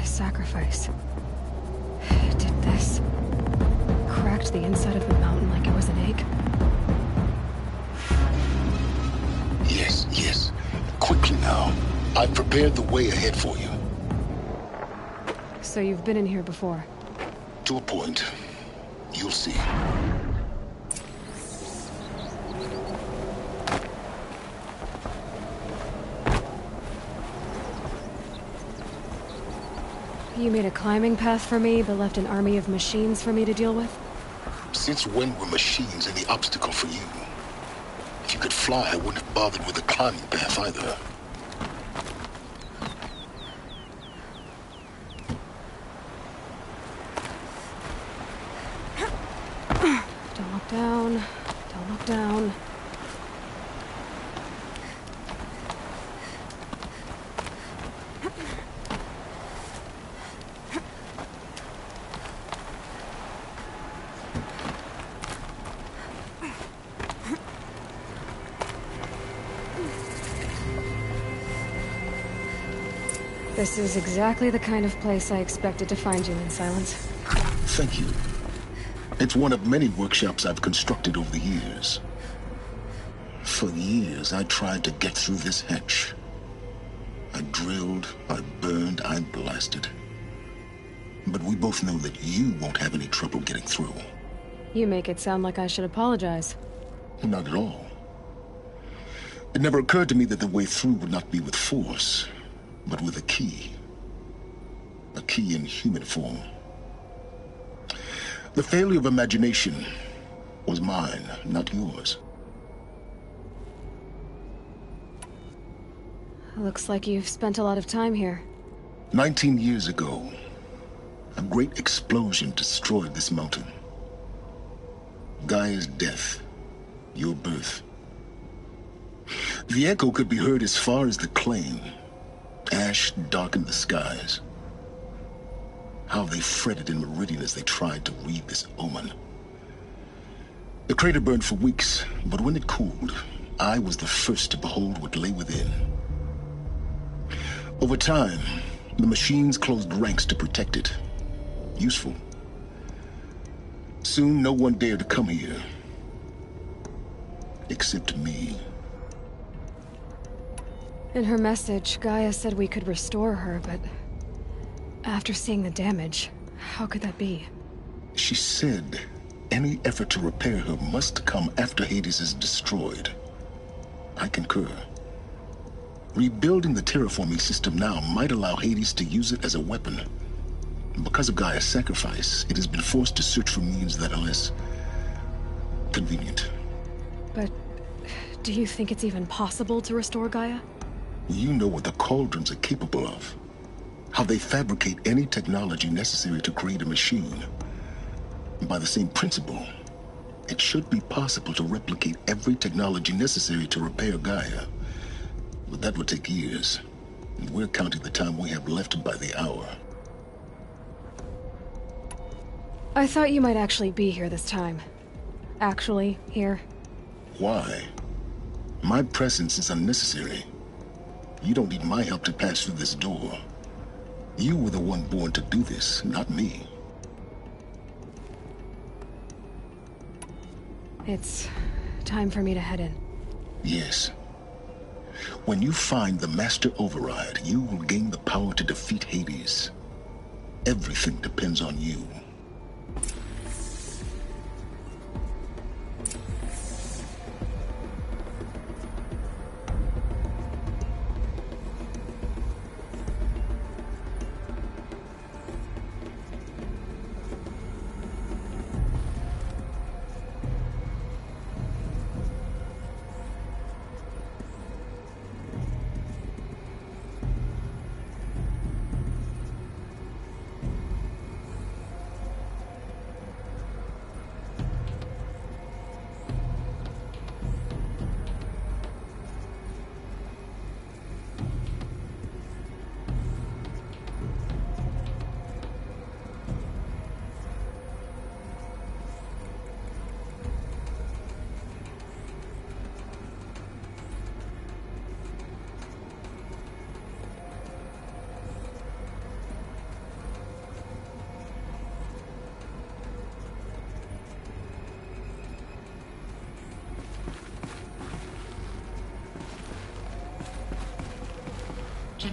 Sacrifice. It did this. Cracked the inside of the mountain like it was an egg. Yes, yes. Quickly now. I've prepared the way ahead for you. So you've been in here before? To a point. You'll see. You made a climbing path for me, but left an army of machines for me to deal with? Since when were machines any obstacle for you? If you could fly, I wouldn't have bothered with the climbing path either. Don't look down. Don't look down. This is exactly the kind of place I expected to find you in, Silence. Thank you. It's one of many workshops I've constructed over the years. For years, I tried to get through this hatch. I drilled, I burned, I blasted. But we both know that you won't have any trouble getting through. You make it sound like I should apologize. Not at all. It never occurred to me that the way through would not be with force, but with a key. A key in human form. The failure of imagination was mine, not yours. Looks like you've spent a lot of time here. 19 years ago, a great explosion destroyed this mountain. Gaia's death, your birth. The echo could be heard as far as the Claim. Ash darkened the skies. How they fretted in Meridian as they tried to read this omen. The crater burned for weeks, but when it cooled, I was the first to behold what lay within. Over time, the machines closed ranks to protect it. Useful. Soon, no one dared to come here. Except me. In her message, Gaia said we could restore her, but after seeing the damage, how could that be? She said any effort to repair her must come after Hades is destroyed. I concur. Rebuilding the terraforming system now might allow Hades to use it as a weapon. Because of Gaia's sacrifice, it has been forced to search for means that are less convenient. But do you think it's even possible to restore Gaia? You know what the Cauldrons are capable of. How they fabricate any technology necessary to create a machine. By the same principle, it should be possible to replicate every technology necessary to repair Gaia. But that would take years, and we're counting the time we have left by the hour. I thought you might actually be here this time. Actually, here. Why? My presence is unnecessary. You don't need my help to pass through this door. You were the one born to do this, not me. It's time for me to head in. Yes. When you find the Master Override, you will gain the power to defeat Hades. Everything depends on you.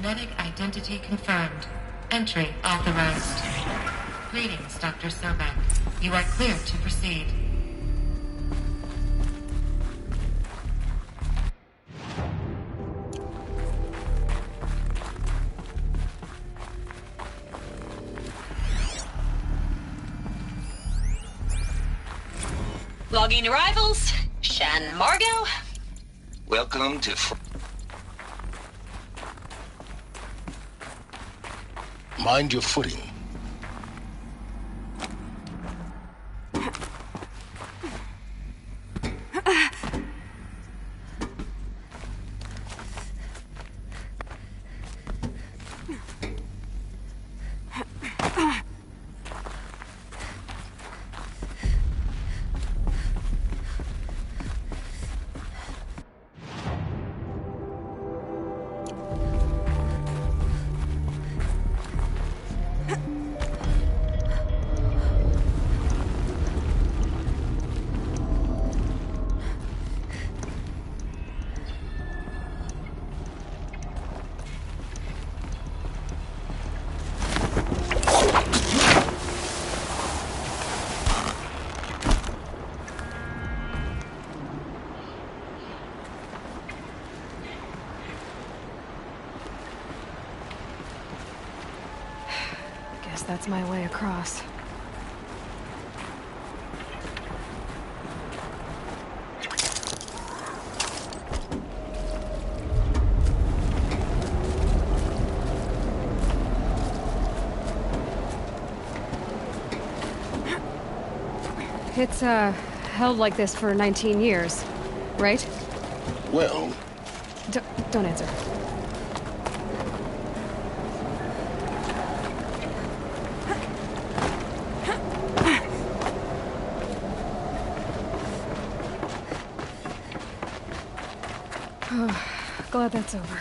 Genetic identity confirmed. Entry authorized. Greetings, Dr. Sobek. You are clear to proceed. Logging arrivals. Shan Margot. Welcome to... Mind your footing. That's my way across. It's, held like this for 19 years, right? Well... Don't answer. Glad that's over.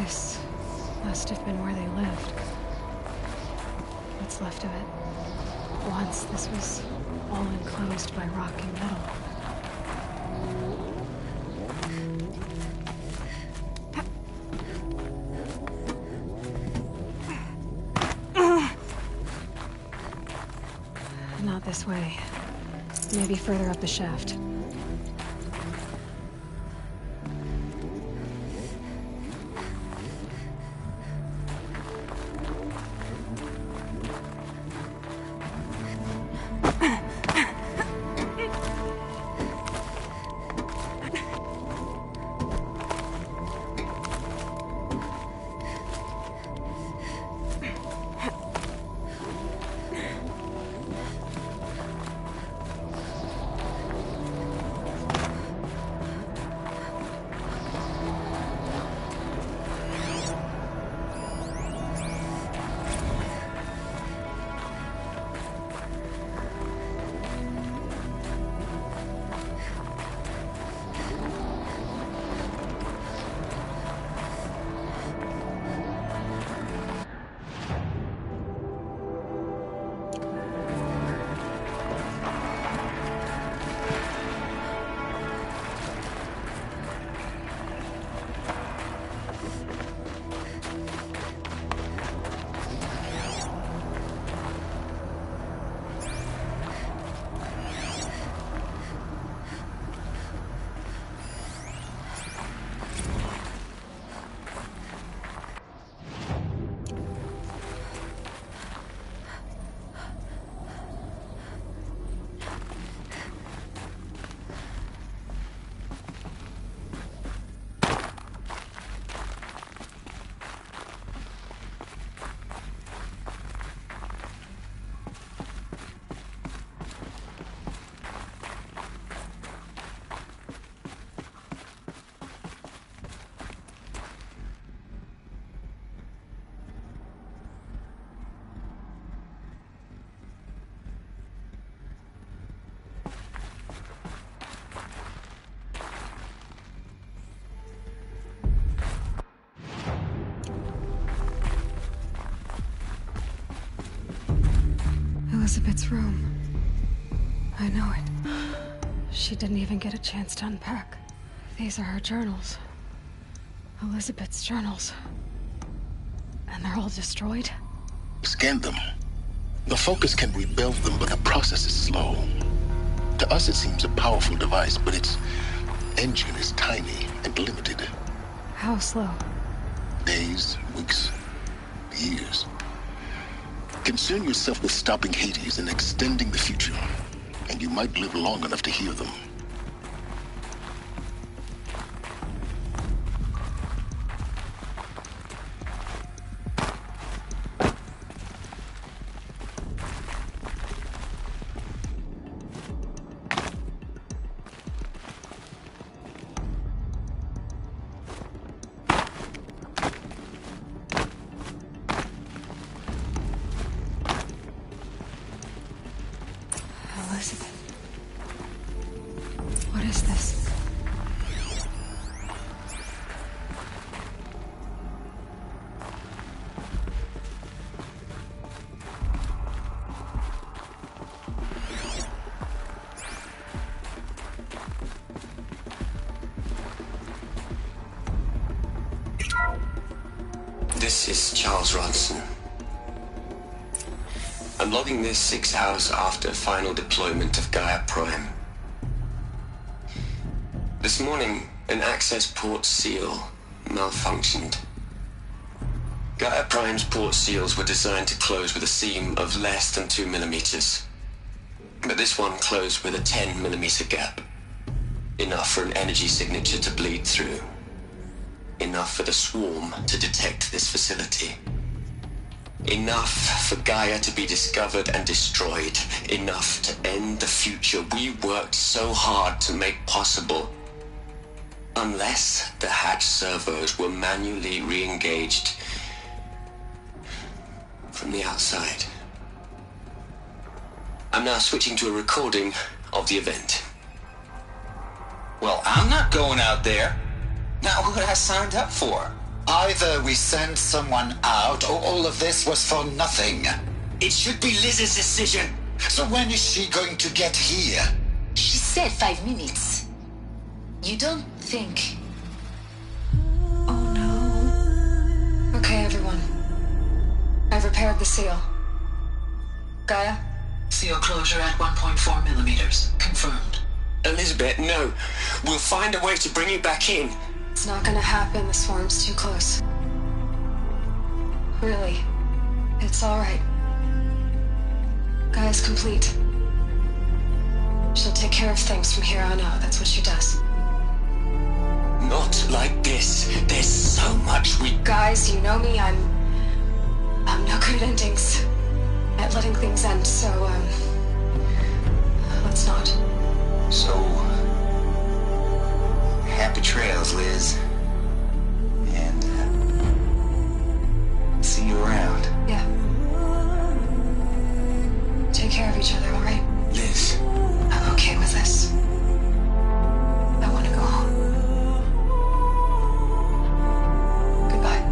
This must have been where they lived. What's left of it. Once this was all enclosed by rock and metal. Not this way. Maybe further up the shaft. Elizabeth's room. I know it. She didn't even get a chance to unpack. These are her journals. Elizabeth's journals. And they're all destroyed? Scan them. The Focus can rebuild them, but the process is slow. To us, it seems a powerful device, but its engine is tiny and limited. How slow? Days, weeks, years. Concern yourself with stopping Hades and extending the future, and you might live long enough to hear them. Elizabeth. What is this? This is Charles Ronson. I'm logging this 6 hours after final deployment of Gaia Prime. This morning, an access port seal malfunctioned. Gaia Prime's port seals were designed to close with a seam of less than 2 millimeters. But this one closed with a 10 millimeter gap. Enough for an energy signature to bleed through. Enough for the swarm to detect this facility. Enough for Gaia to be discovered and destroyed. Enough to end the future we worked so hard to make possible. Unless the hatch servos were manually re-engaged from the outside. I'm now switching to a recording of the event. Well, I'm not going out there. Not what I signed up for. Either we send someone out, or all of this was for nothing. It should be Liz's decision. So when is she going to get here? She said 5 minutes. You don't think... Oh no. Okay, everyone. I've repaired the seal. Gaia? Seal closure at 1.4 millimeters. Confirmed. Elizabeth, no. We'll find a way to bring you back in. It's not gonna happen. The swarm's too close. Really. It's alright. Gaia's complete. She'll take care of things from here on out. That's what she does. Not like this. There's so much we... Guys, you know me. I'm no good at endings. At letting things end, so, let's not. So... happy trails, Liz. And, see you around. Yeah. Take care of each other, alright? Liz. I'm okay with this. I want to go home. Goodbye.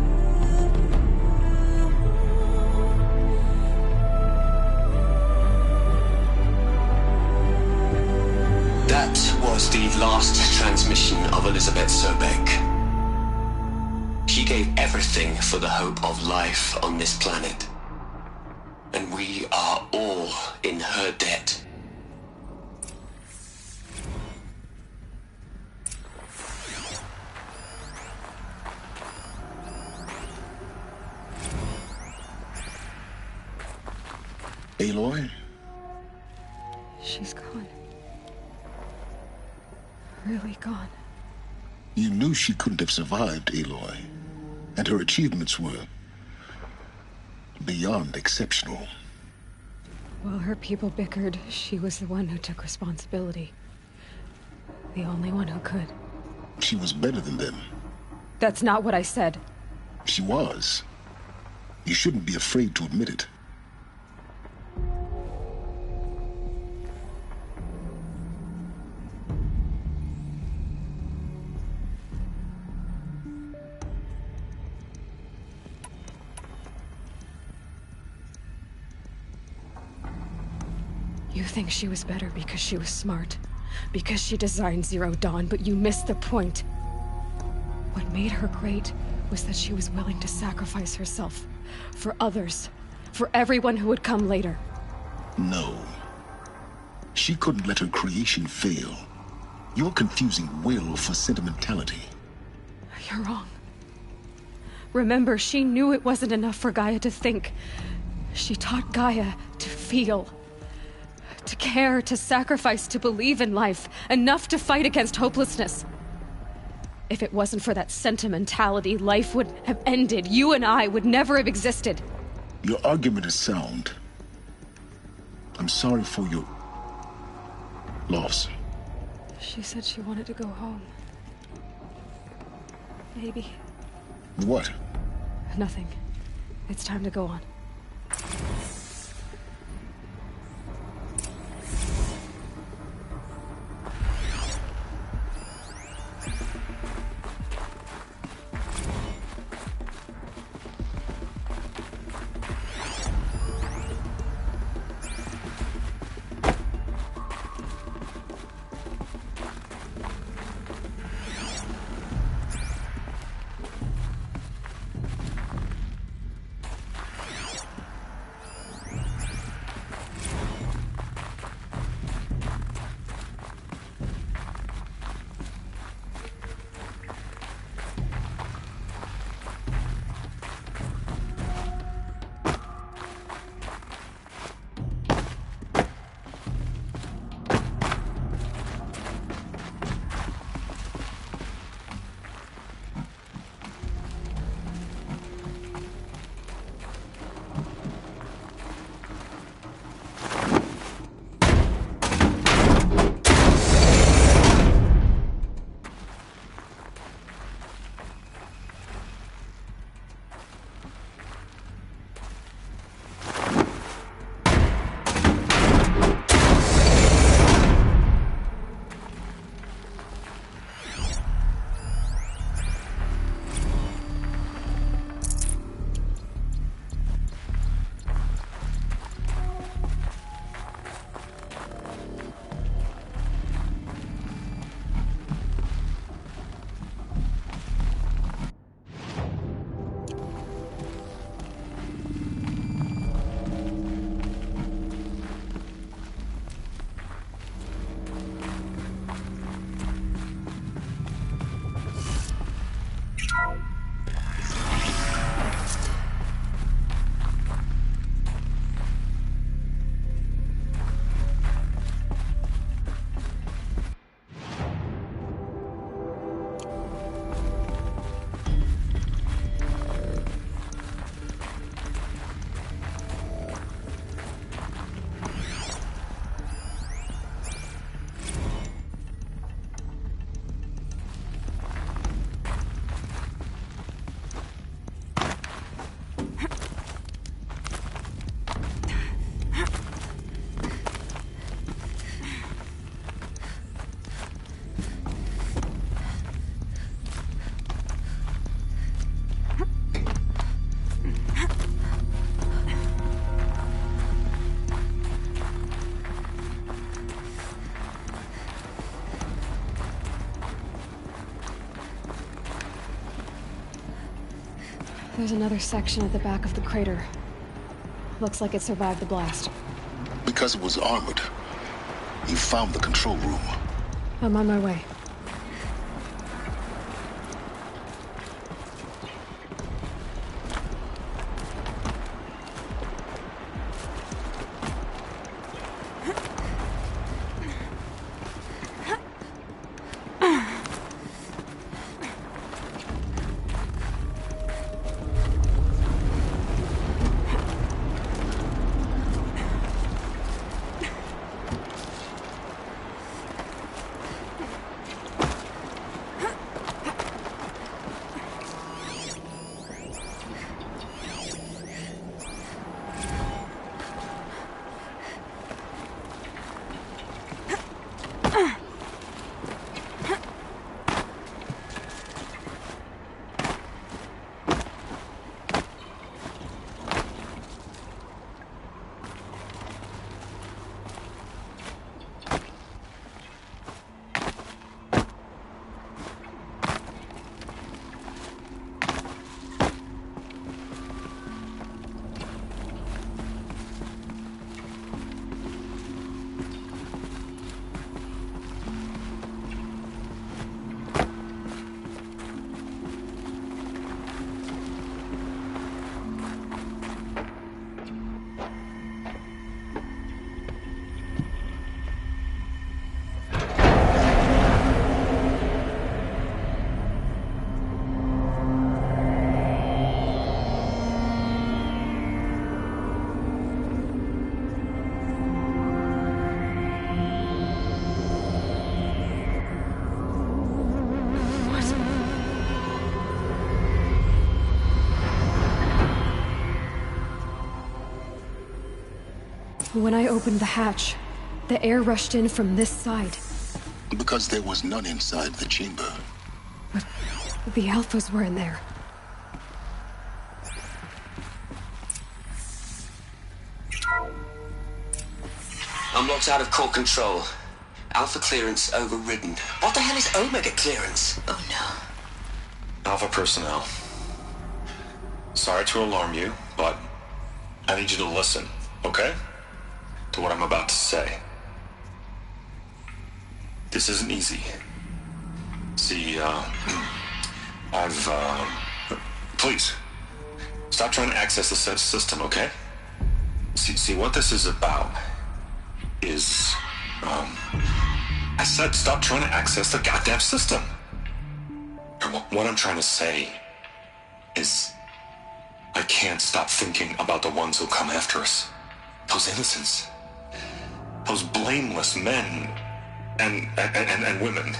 That was the last transmission of Elizabeth Sobeck. She gave everything for the hope of life on this planet. And we are all in her debt. Aloy? She's gone. Really gone. You knew she couldn't have survived, Aloy. And her achievements were... beyond exceptional. While her people bickered, she was the one who took responsibility. The only one who could. She was better than them. That's not what I said. She was. You shouldn't be afraid to admit it. think she was better because she was smart, because she designed Zero Dawn, but you missed the point. What made her great was that she was willing to sacrifice herself for others, for everyone who would come later. No. She couldn't let her creation fail. You're confusing will for sentimentality. You're wrong. Remember, she knew it wasn't enough for Gaia to think. She taught Gaia to feel. To care, to sacrifice, to believe in life. Enough to fight against hopelessness. If it wasn't for that sentimentality, life would have ended. You and I would never have existed. Your argument is sound. I'm sorry for your loss. She said she wanted to go home. Maybe. What? Nothing. It's time to go on. There's another section at the back of the crater. Looks like it survived the blast. Because it was armored. You found the control room. I'm on my way. When I opened the hatch, the air rushed in from this side. Because there was none inside the chamber. But the Alphas were in there. I'm locked out of core control. Alpha clearance overridden. What the hell is Omega clearance? Oh no. Alpha personnel. Sorry to alarm you, but I need you to listen, okay? To what I'm about to say. This isn't easy. See, please, stop trying to access the system, okay? See, what this is about is, I said stop trying to access the goddamn system. What I'm trying to say is, I can't stop thinking about the ones who come after us. Those innocents. Those blameless men and women.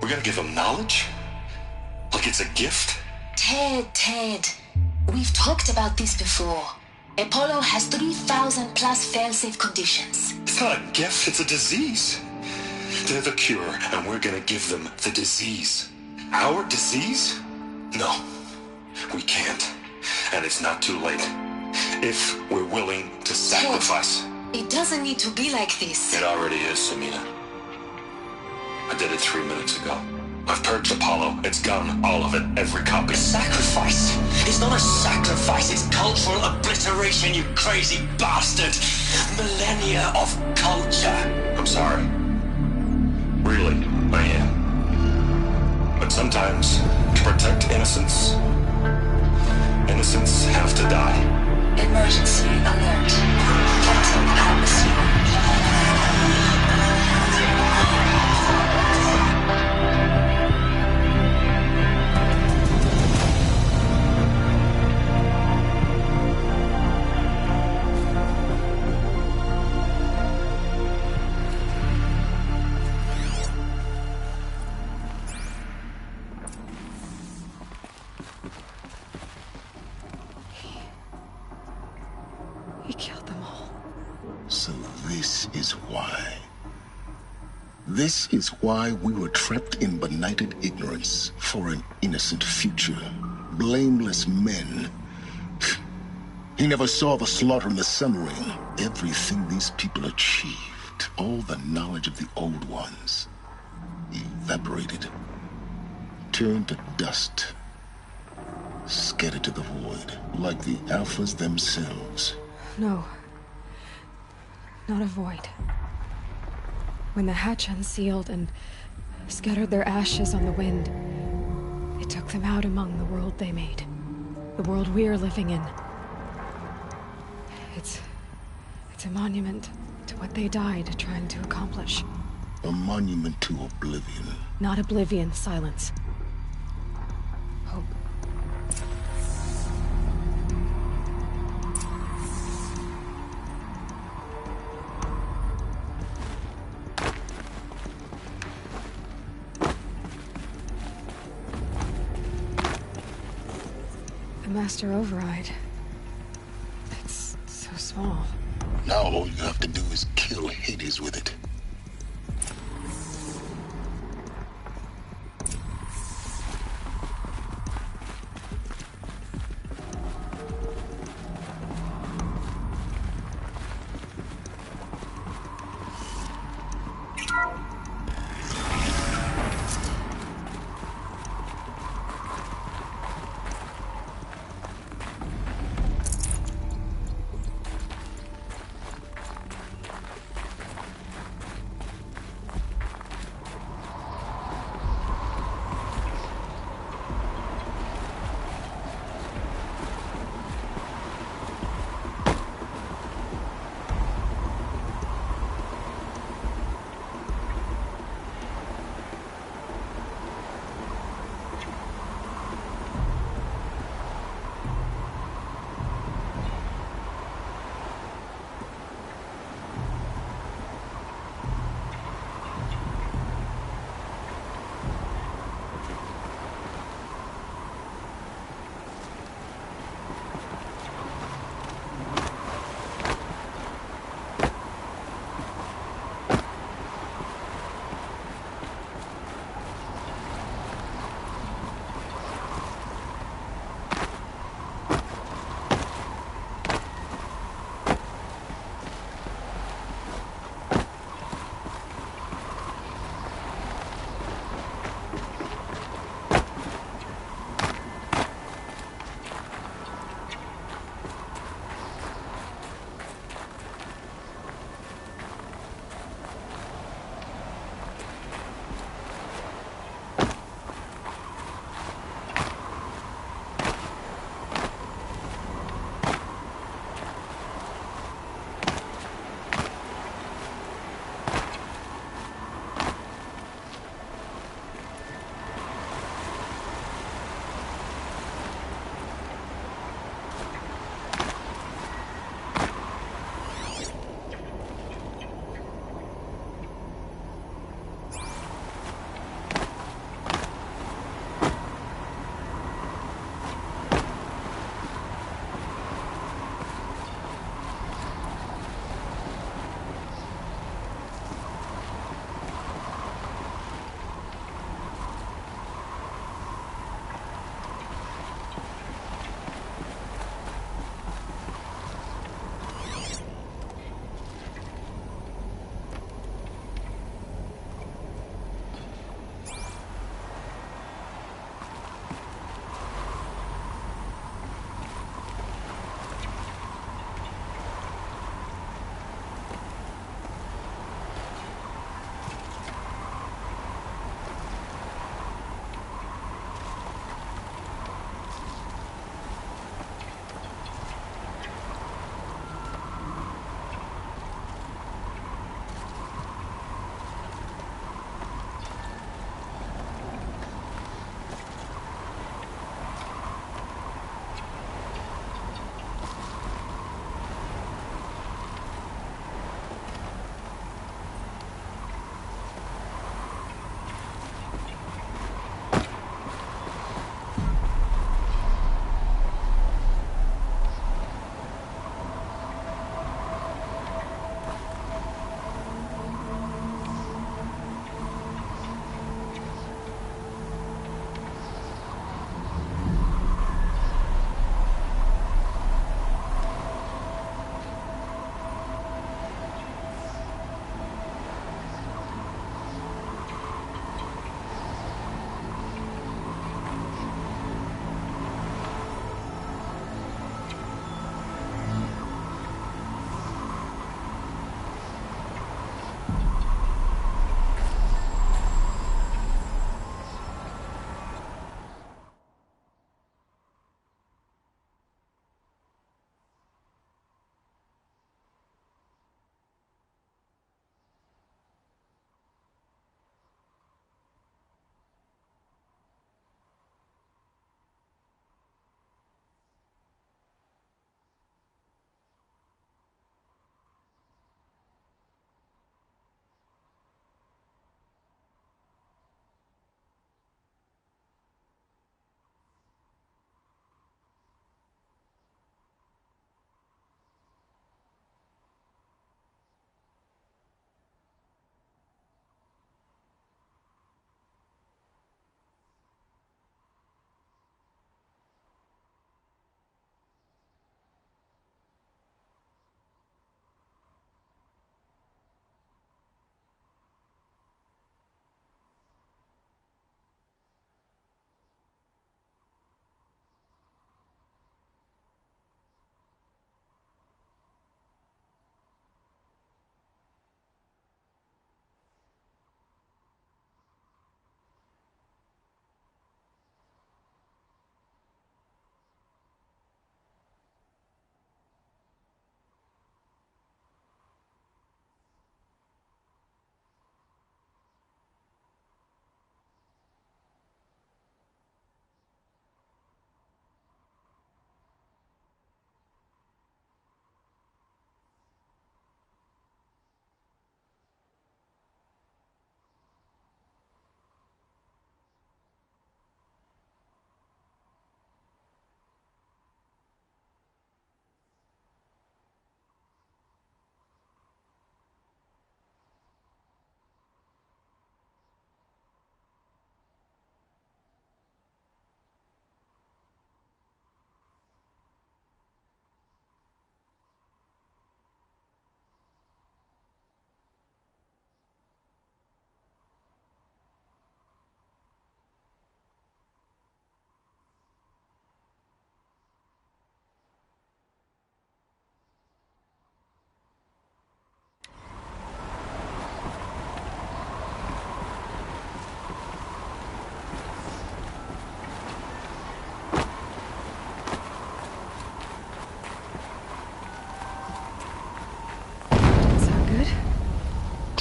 We're gonna give them knowledge? Like it's a gift? Ted. We've talked about this before. Apollo has 3,000 plus fail-safe conditions. It's not a gift, it's a disease. They're the cure, and we're gonna give them the disease. Our disease? No, we can't. And it's not too late. If we're willing to sacrifice. It doesn't need to be like this. It already is, Samina. I did it 3 minutes ago. I've purged Apollo. It's gone. All of it. Every copy. Sacrifice? It's not a sacrifice. It's cultural obliteration, you crazy bastard. Millennia of culture. I'm sorry. Really, I am. But sometimes, to protect innocence, innocents have to die. Emergency alert. Phantom atmosphere. He killed them all. So this is why. This is why we were trapped in benighted ignorance for an innocent future. Blameless men. He never saw the slaughter in the Sun Ring. Everything these people achieved, all the knowledge of the old ones, evaporated, turned to dust, scattered to the void, like the Alphas themselves. No. Not a void. When the hatch unsealed and scattered their ashes on the wind, it took them out among the world they made. The world we're living in. It's a monument to what they died trying to accomplish. A monument to oblivion. Not oblivion, silence. Hope. The Master Override. It's so small. Now all you have to do is kill Hades with it.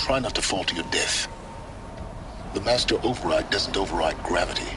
try not to fall to your death. The Master Override doesn't override gravity.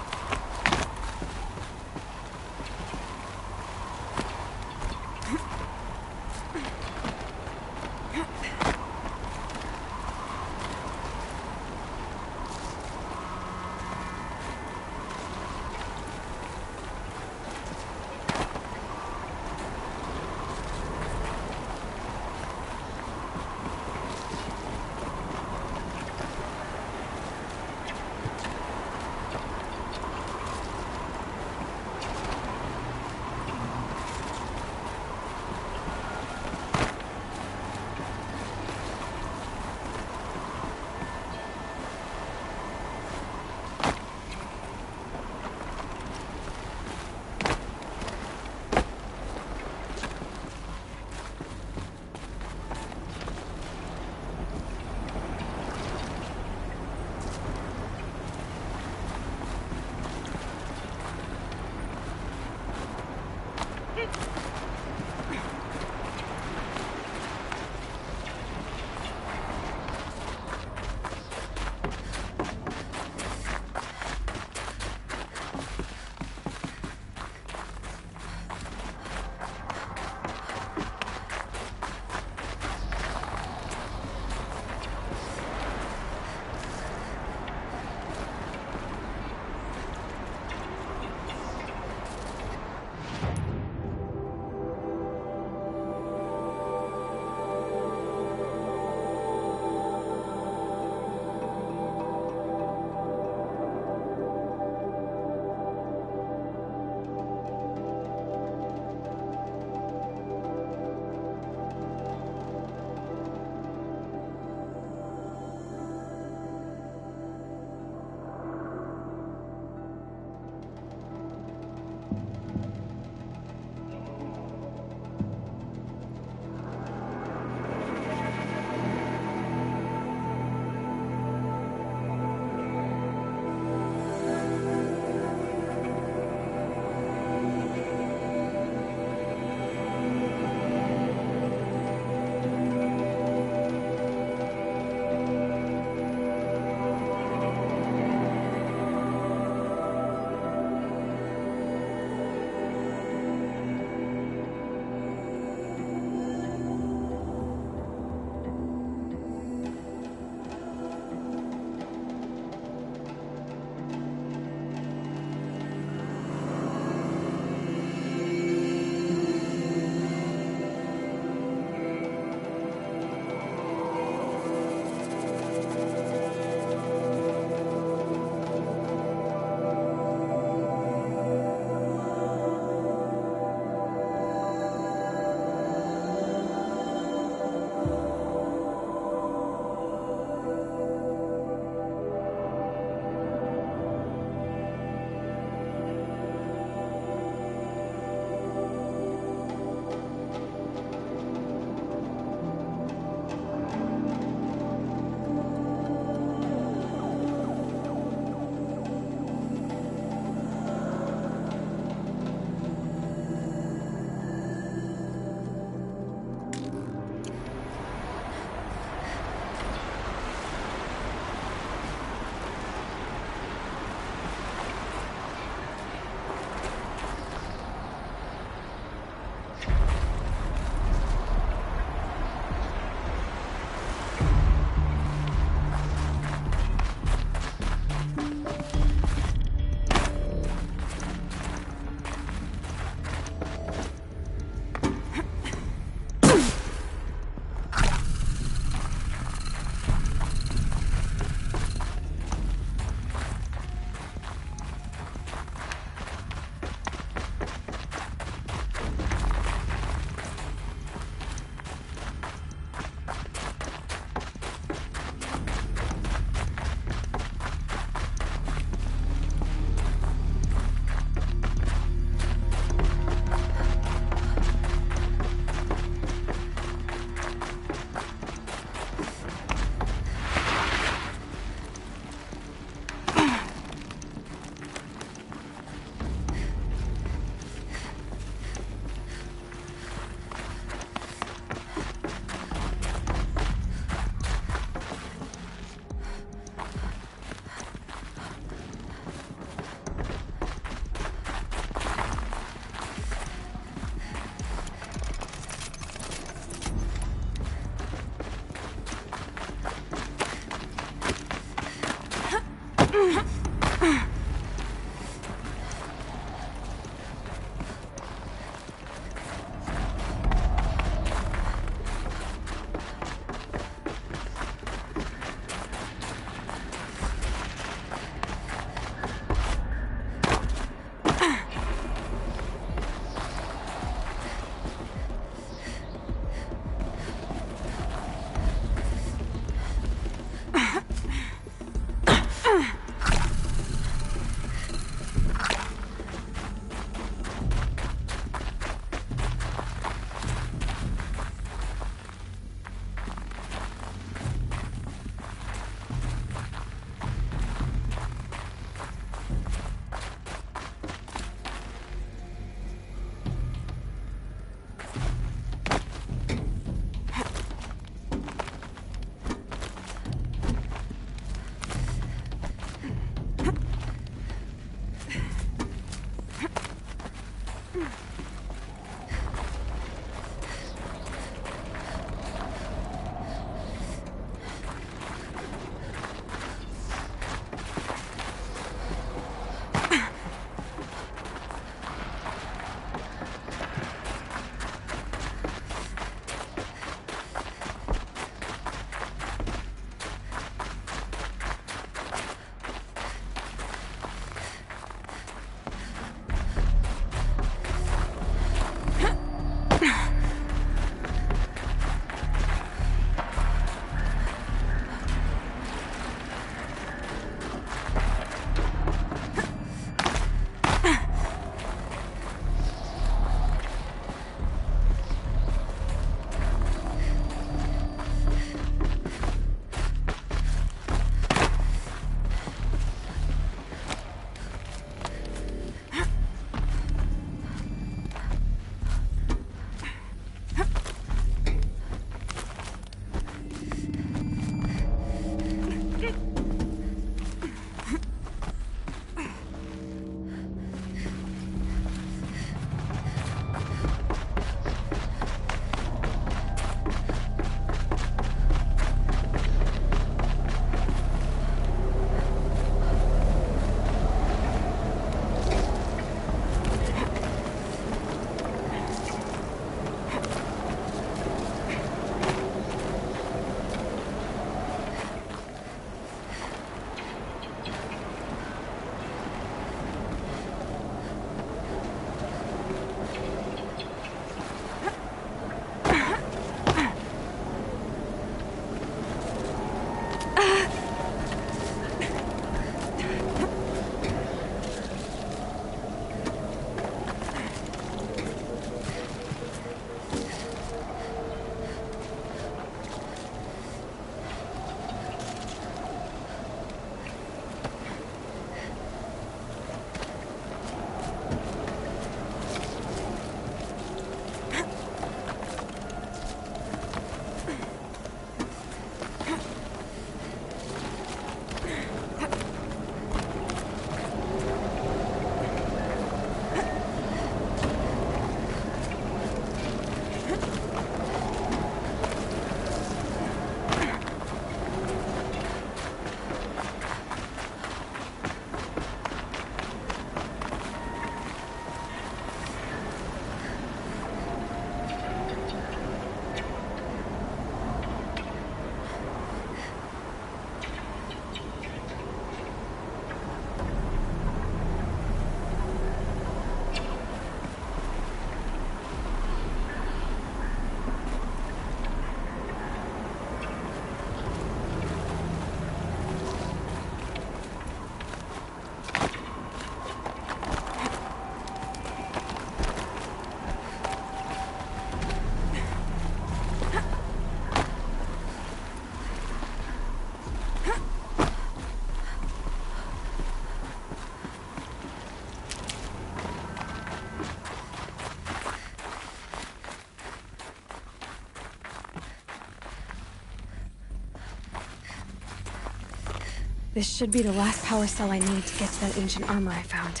This should be the last power cell I need to get to that ancient armor I found.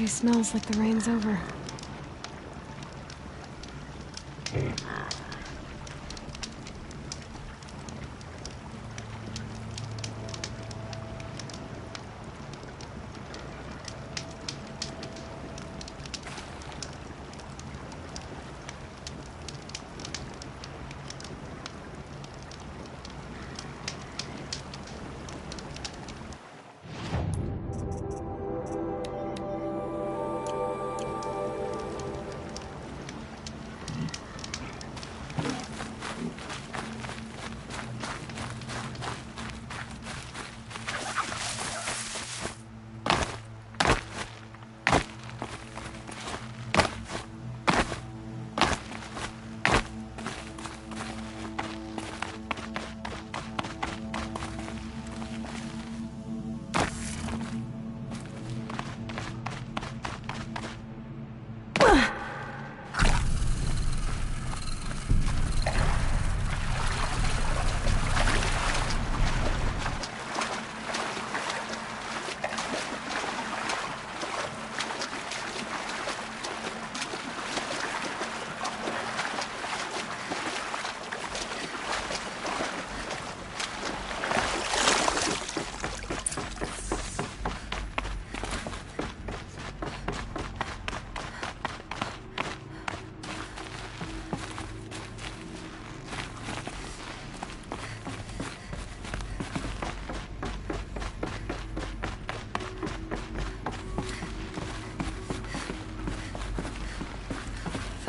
Already smells like the rain's over.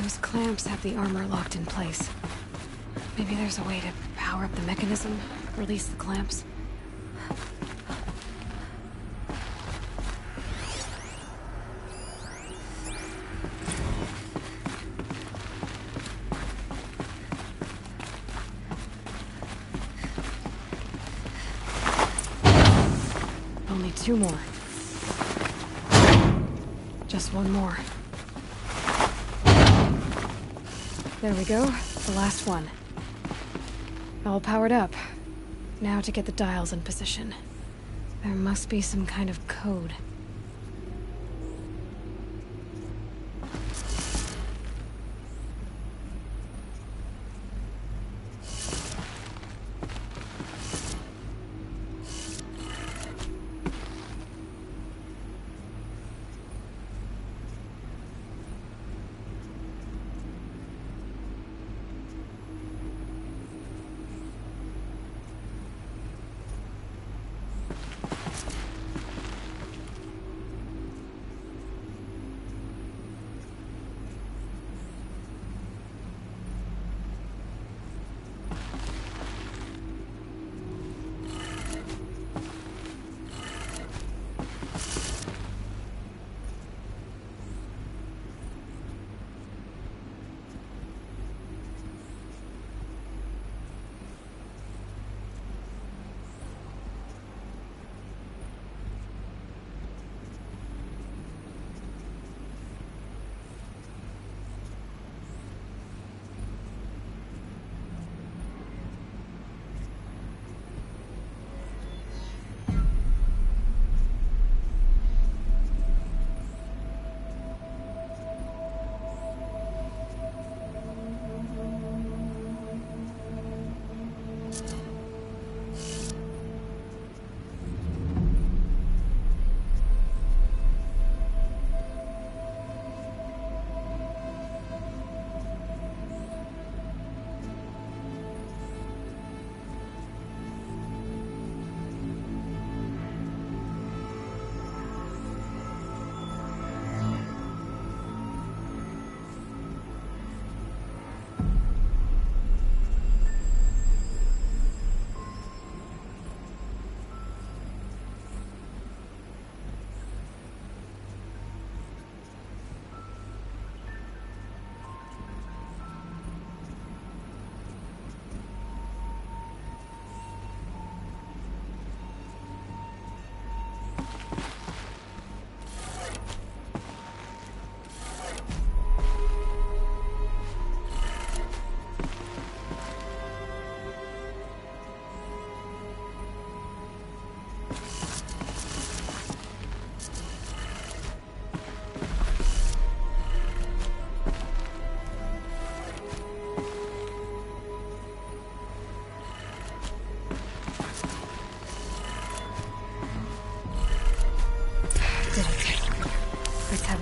Those clamps have the armor locked in place. Maybe there's a way to power up the mechanism, release the clamps. Only 2 more. Just 1 more. There we go, the last one. All powered up. Now to get the dials in position. There must be some kind of code.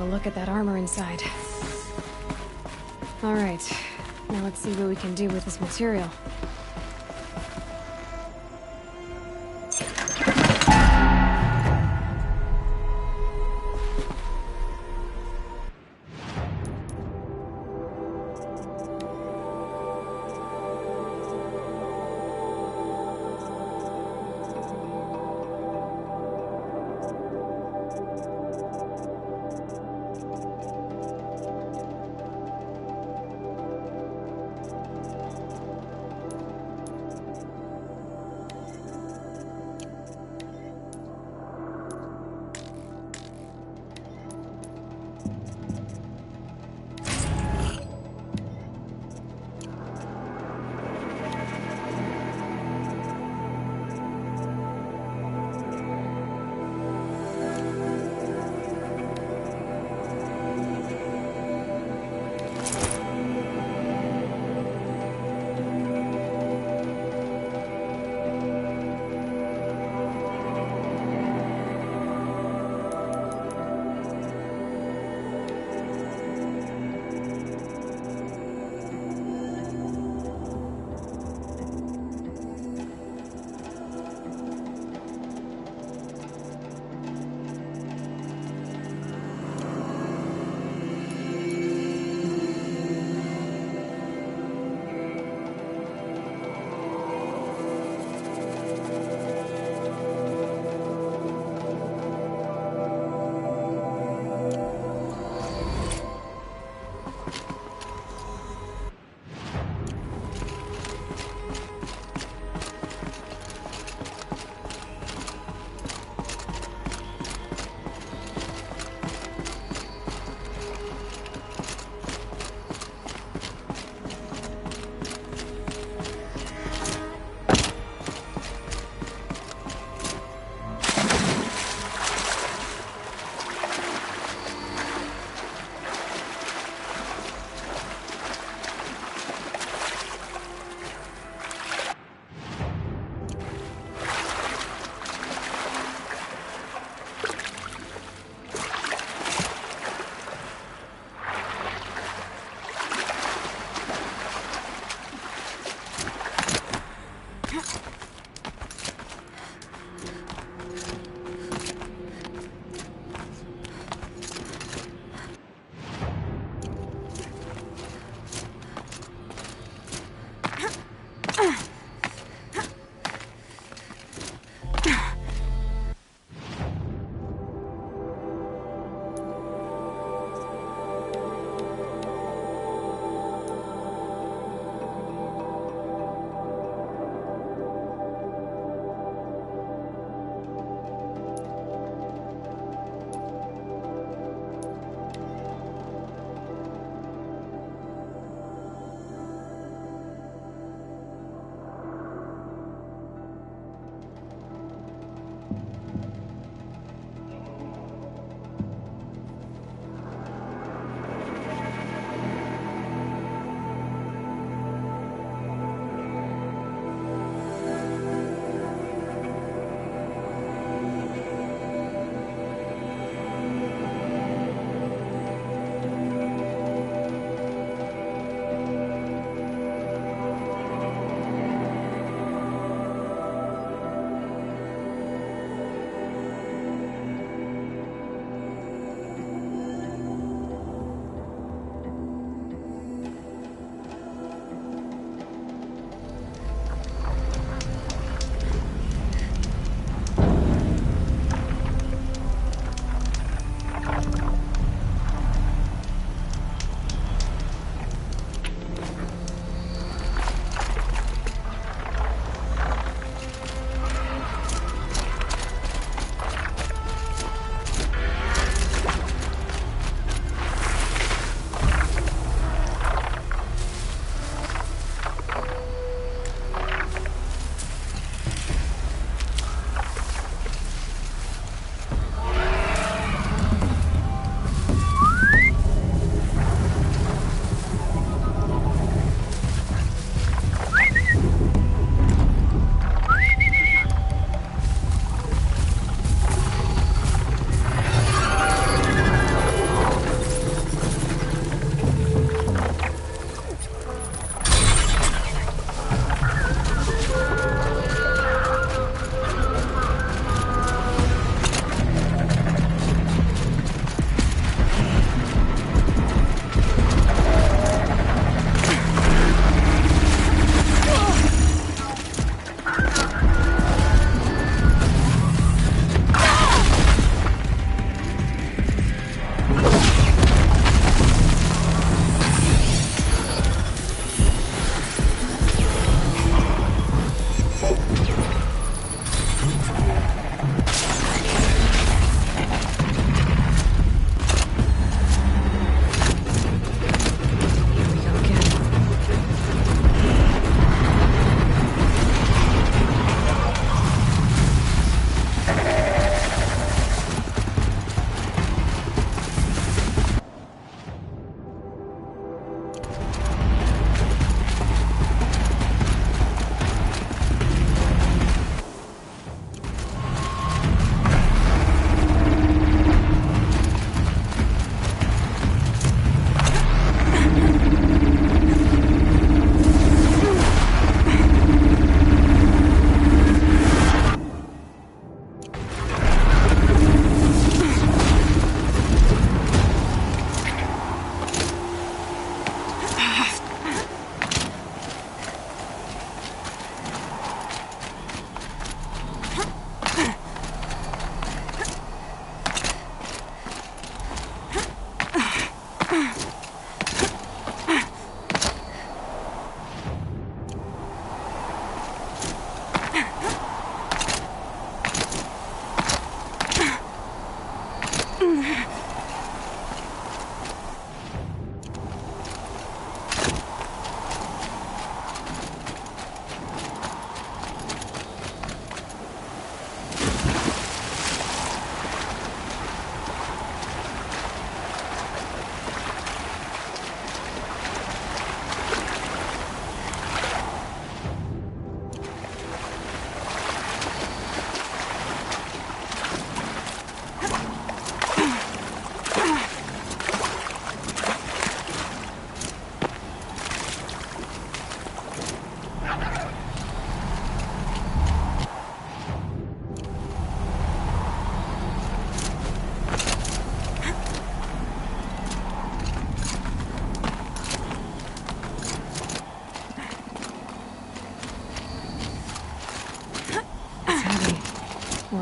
look at that armor inside. Alright, now let's see what we can do with this material.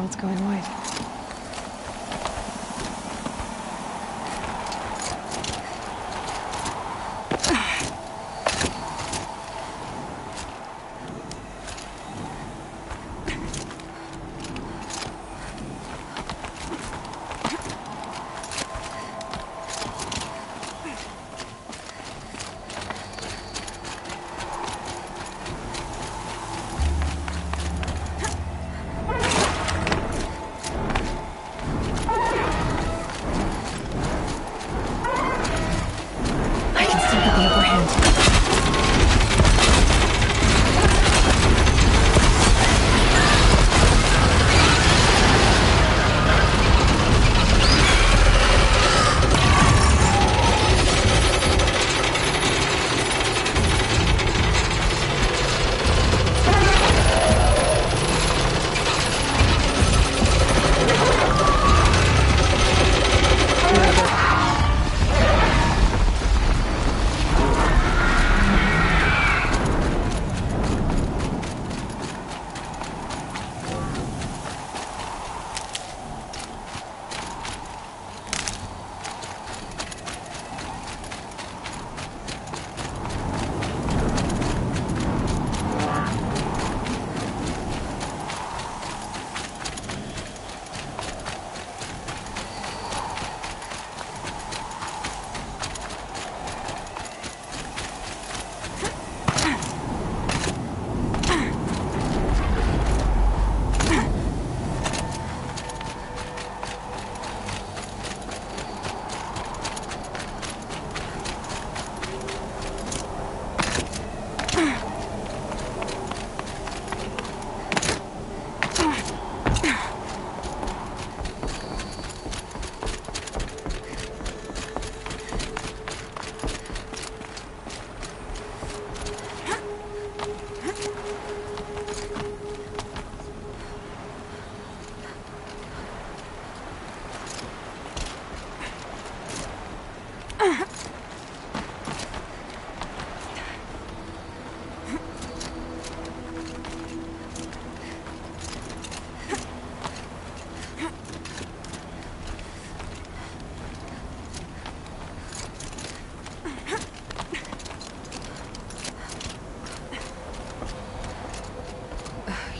world's going white.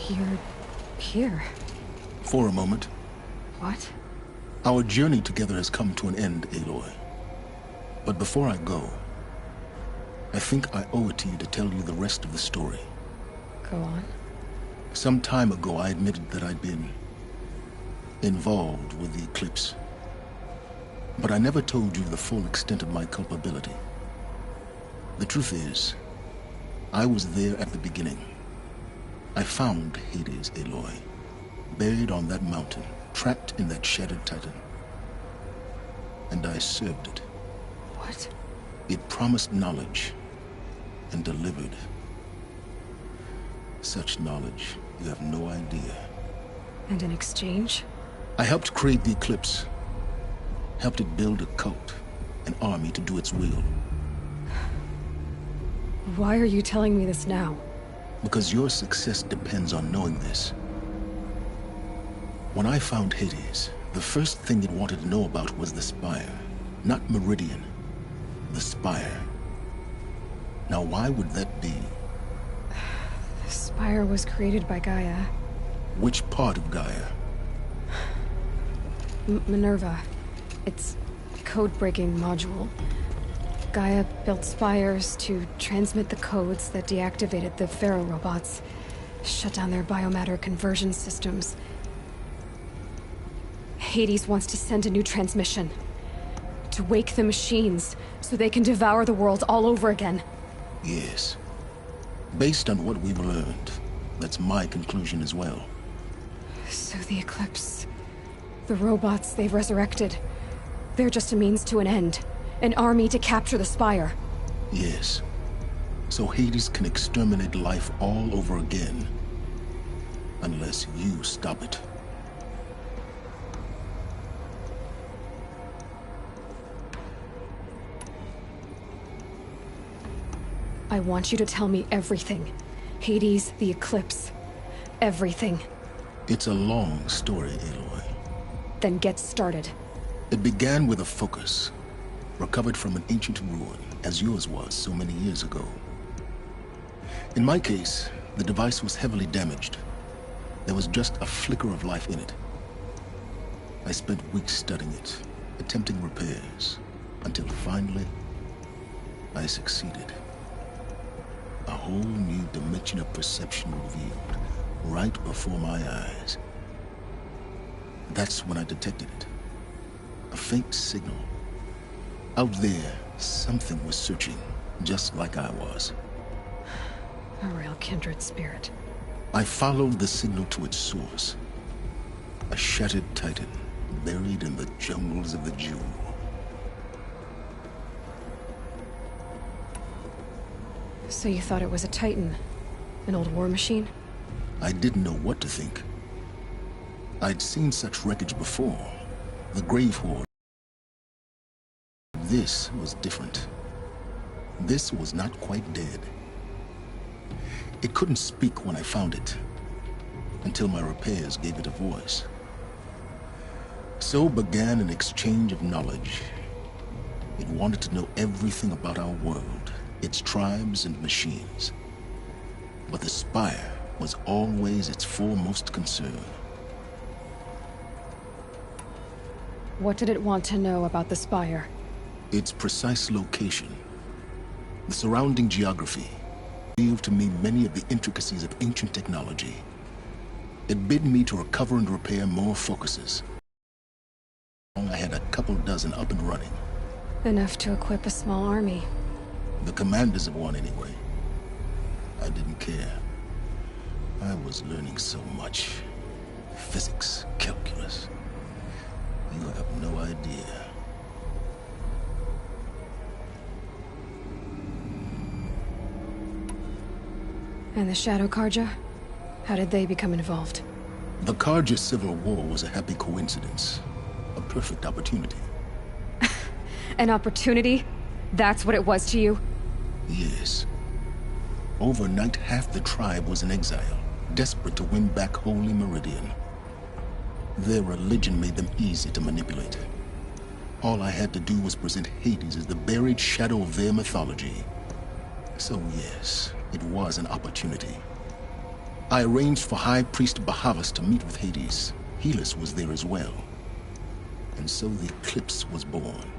You're here. For a moment. What? Our journey together has come to an end, Aloy. But before I go, I think I owe it to you to tell you the rest of the story. Go on. Some time ago, I admitted that I'd been involved with the Eclipse. But I never told you the full extent of my culpability. The truth is, I was there at the beginning. I found Hades, Aloy, buried on that mountain, trapped in that shattered titan. And I served it. What? It promised knowledge and delivered. Such knowledge, you have no idea. And in exchange? I helped create the Eclipse. Helped it build a cult, an army to do its will. Why are you telling me this now? Because your success depends on knowing this. When I found Hades, the first thing it wanted to know about was the Spire. Not Meridian. The Spire. Now why would that be? The Spire was created by Gaia. Which part of Gaia? Minerva. It's a code-breaking module. Gaia built spires to transmit the codes that deactivated the Pharaoh robots, shut down their biomatter conversion systems. Hades wants to send a new transmission. To wake the machines, so they can devour the world all over again. Yes. Based on what we've learned, that's my conclusion as well. So the Eclipse... the robots they've resurrected... they're just a means to an end. An army to capture the Spire. Yes. So Hades can exterminate life all over again. Unless you stop it. I want you to tell me everything. Hades, the Eclipse. Everything. It's a long story, Aloy. Then get started. It began with a focus, recovered from an ancient ruin, as yours was so many years ago. In my case, the device was heavily damaged. There was just a flicker of life in it. I spent weeks studying it, attempting repairs, until finally, I succeeded. A whole new dimension of perception revealed, right before my eyes. That's when I detected it. A faint signal. Out there, something was searching, just like I was. A real kindred spirit. I followed the signal to its source. A shattered titan, buried in the jungles of the Jewel. So you thought it was a titan? An old war machine? I didn't know what to think. I'd seen such wreckage before. The Grave Horde. This was different. This was not quite dead. It couldn't speak when I found it, until my repairs gave it a voice. So began an exchange of knowledge. It wanted to know everything about our world, its tribes and machines. But the Spire was always its foremost concern. What did it want to know about the Spire? Its precise location, the surrounding geography, revealed to me many of the intricacies of ancient technology. It bid me to recover and repair more focuses. I had a couple dozen up and running. Enough to equip a small army. The commanders of one, anyway. I didn't care. I was learning so much. Physics, calculus. You have no idea. And the Shadow Carja? How did they become involved? The Carja Civil War was a happy coincidence. A perfect opportunity. An opportunity? That's what it was to you? Yes. Overnight, half the tribe was in exile, desperate to win back Holy Meridian. Their religion made them easy to manipulate. All I had to do was present Hades as the buried shadow of their mythology. So yes, it was an opportunity. I arranged for High Priest Bahavas to meet with Hades. Helis was there as well. And so the Eclipse was born.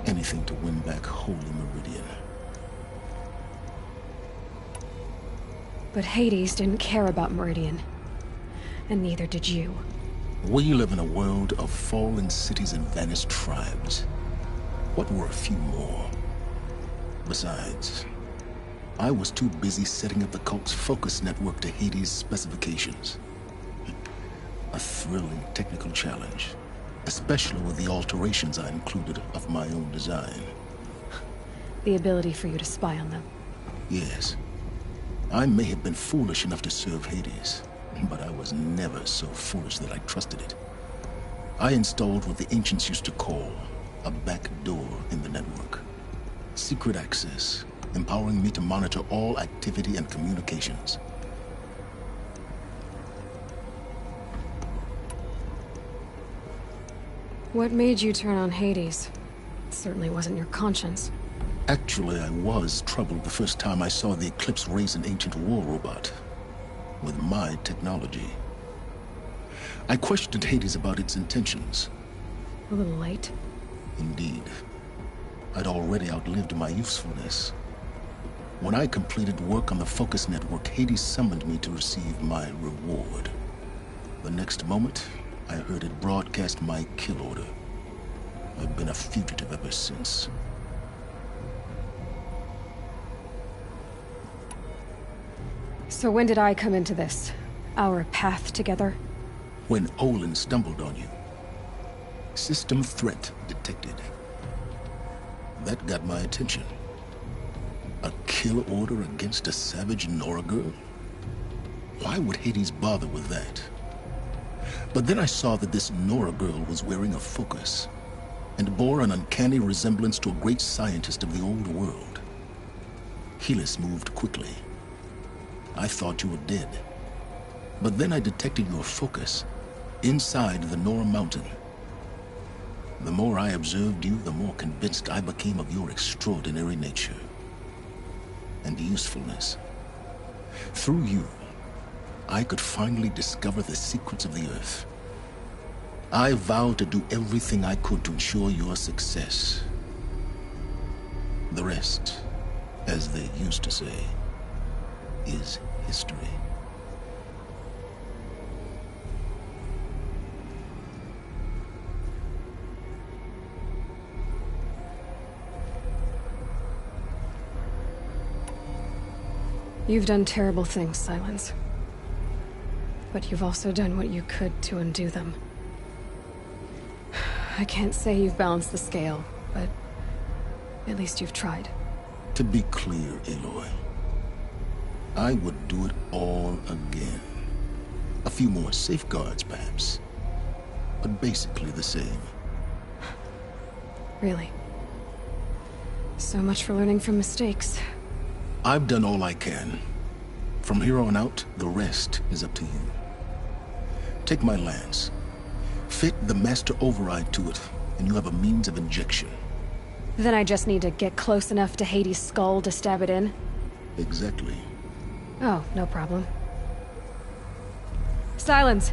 Anything to win back Holy Meridian. But Hades didn't care about Meridian. And neither did you. We live in a world of fallen cities and vanished tribes. What were a few more? Besides, I was too busy setting up the cult's focus network to Hades' specifications. A thrilling technical challenge, especially with the alterations I included of my own design. The ability for you to spy on them. Yes. I may have been foolish enough to serve Hades, but I was never so foolish that I trusted it. I installed what the ancients used to call a back door in the network. Secret access, empowering me to monitor all activity and communications. What made you turn on Hades? It certainly wasn't your conscience. Actually, I was troubled the first time I saw the Eclipse raise an ancient war robot. With my technology. I questioned Hades about its intentions. A little late. Indeed. I'd already outlived my usefulness. When I completed work on the Focus Network, Hades summoned me to receive my reward. The next moment, I heard it broadcast my kill order. I've been a fugitive ever since. So when did I come into this? Our path together? When Olin stumbled on you. System threat detected. That got my attention. A kill order against a savage Nora girl? Why would Hades bother with that? But then I saw that this Nora girl was wearing a focus, and bore an uncanny resemblance to a great scientist of the old world. Helis moved quickly. I thought you were dead. But then I detected your focus inside the Nora Mountain. The more I observed you, the more convinced I became of your extraordinary nature and usefulness. Through you, I could finally discover the secrets of the Earth. I vowed to do everything I could to ensure your success. The rest, as they used to say, is history. You've done terrible things, Silence. But you've also done what you could to undo them. I can't say you've balanced the scale, but at least you've tried. To be clear, Aloy, I would do it all again. A few more safeguards, perhaps, but basically the same. Really? So much for learning from mistakes. I've done all I can. From here on out, the rest is up to you. Take my lance. Fit the Master Override to it, and you have a means of injection. Then I just need to get close enough to Hades' skull to stab it in? Exactly. Oh, no problem. Silence!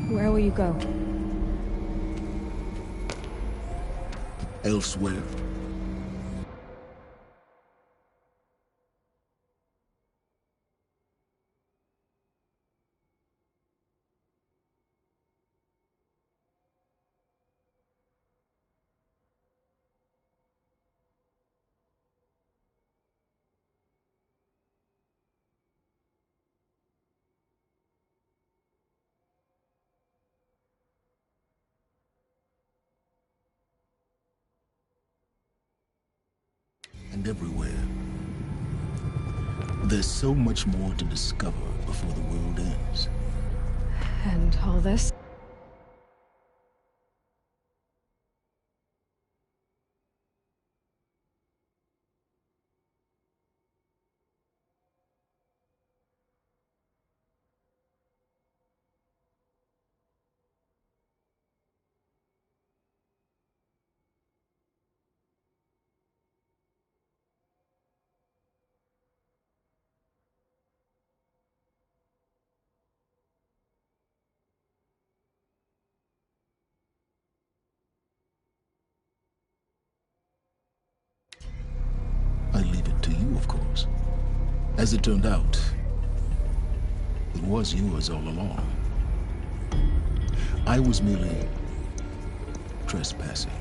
Where will you go? Elsewhere. And everywhere. There's so much more to discover before the world ends. And all this? I leave it to you, of course. As it turned out, it was yours all along. I was merely trespassing.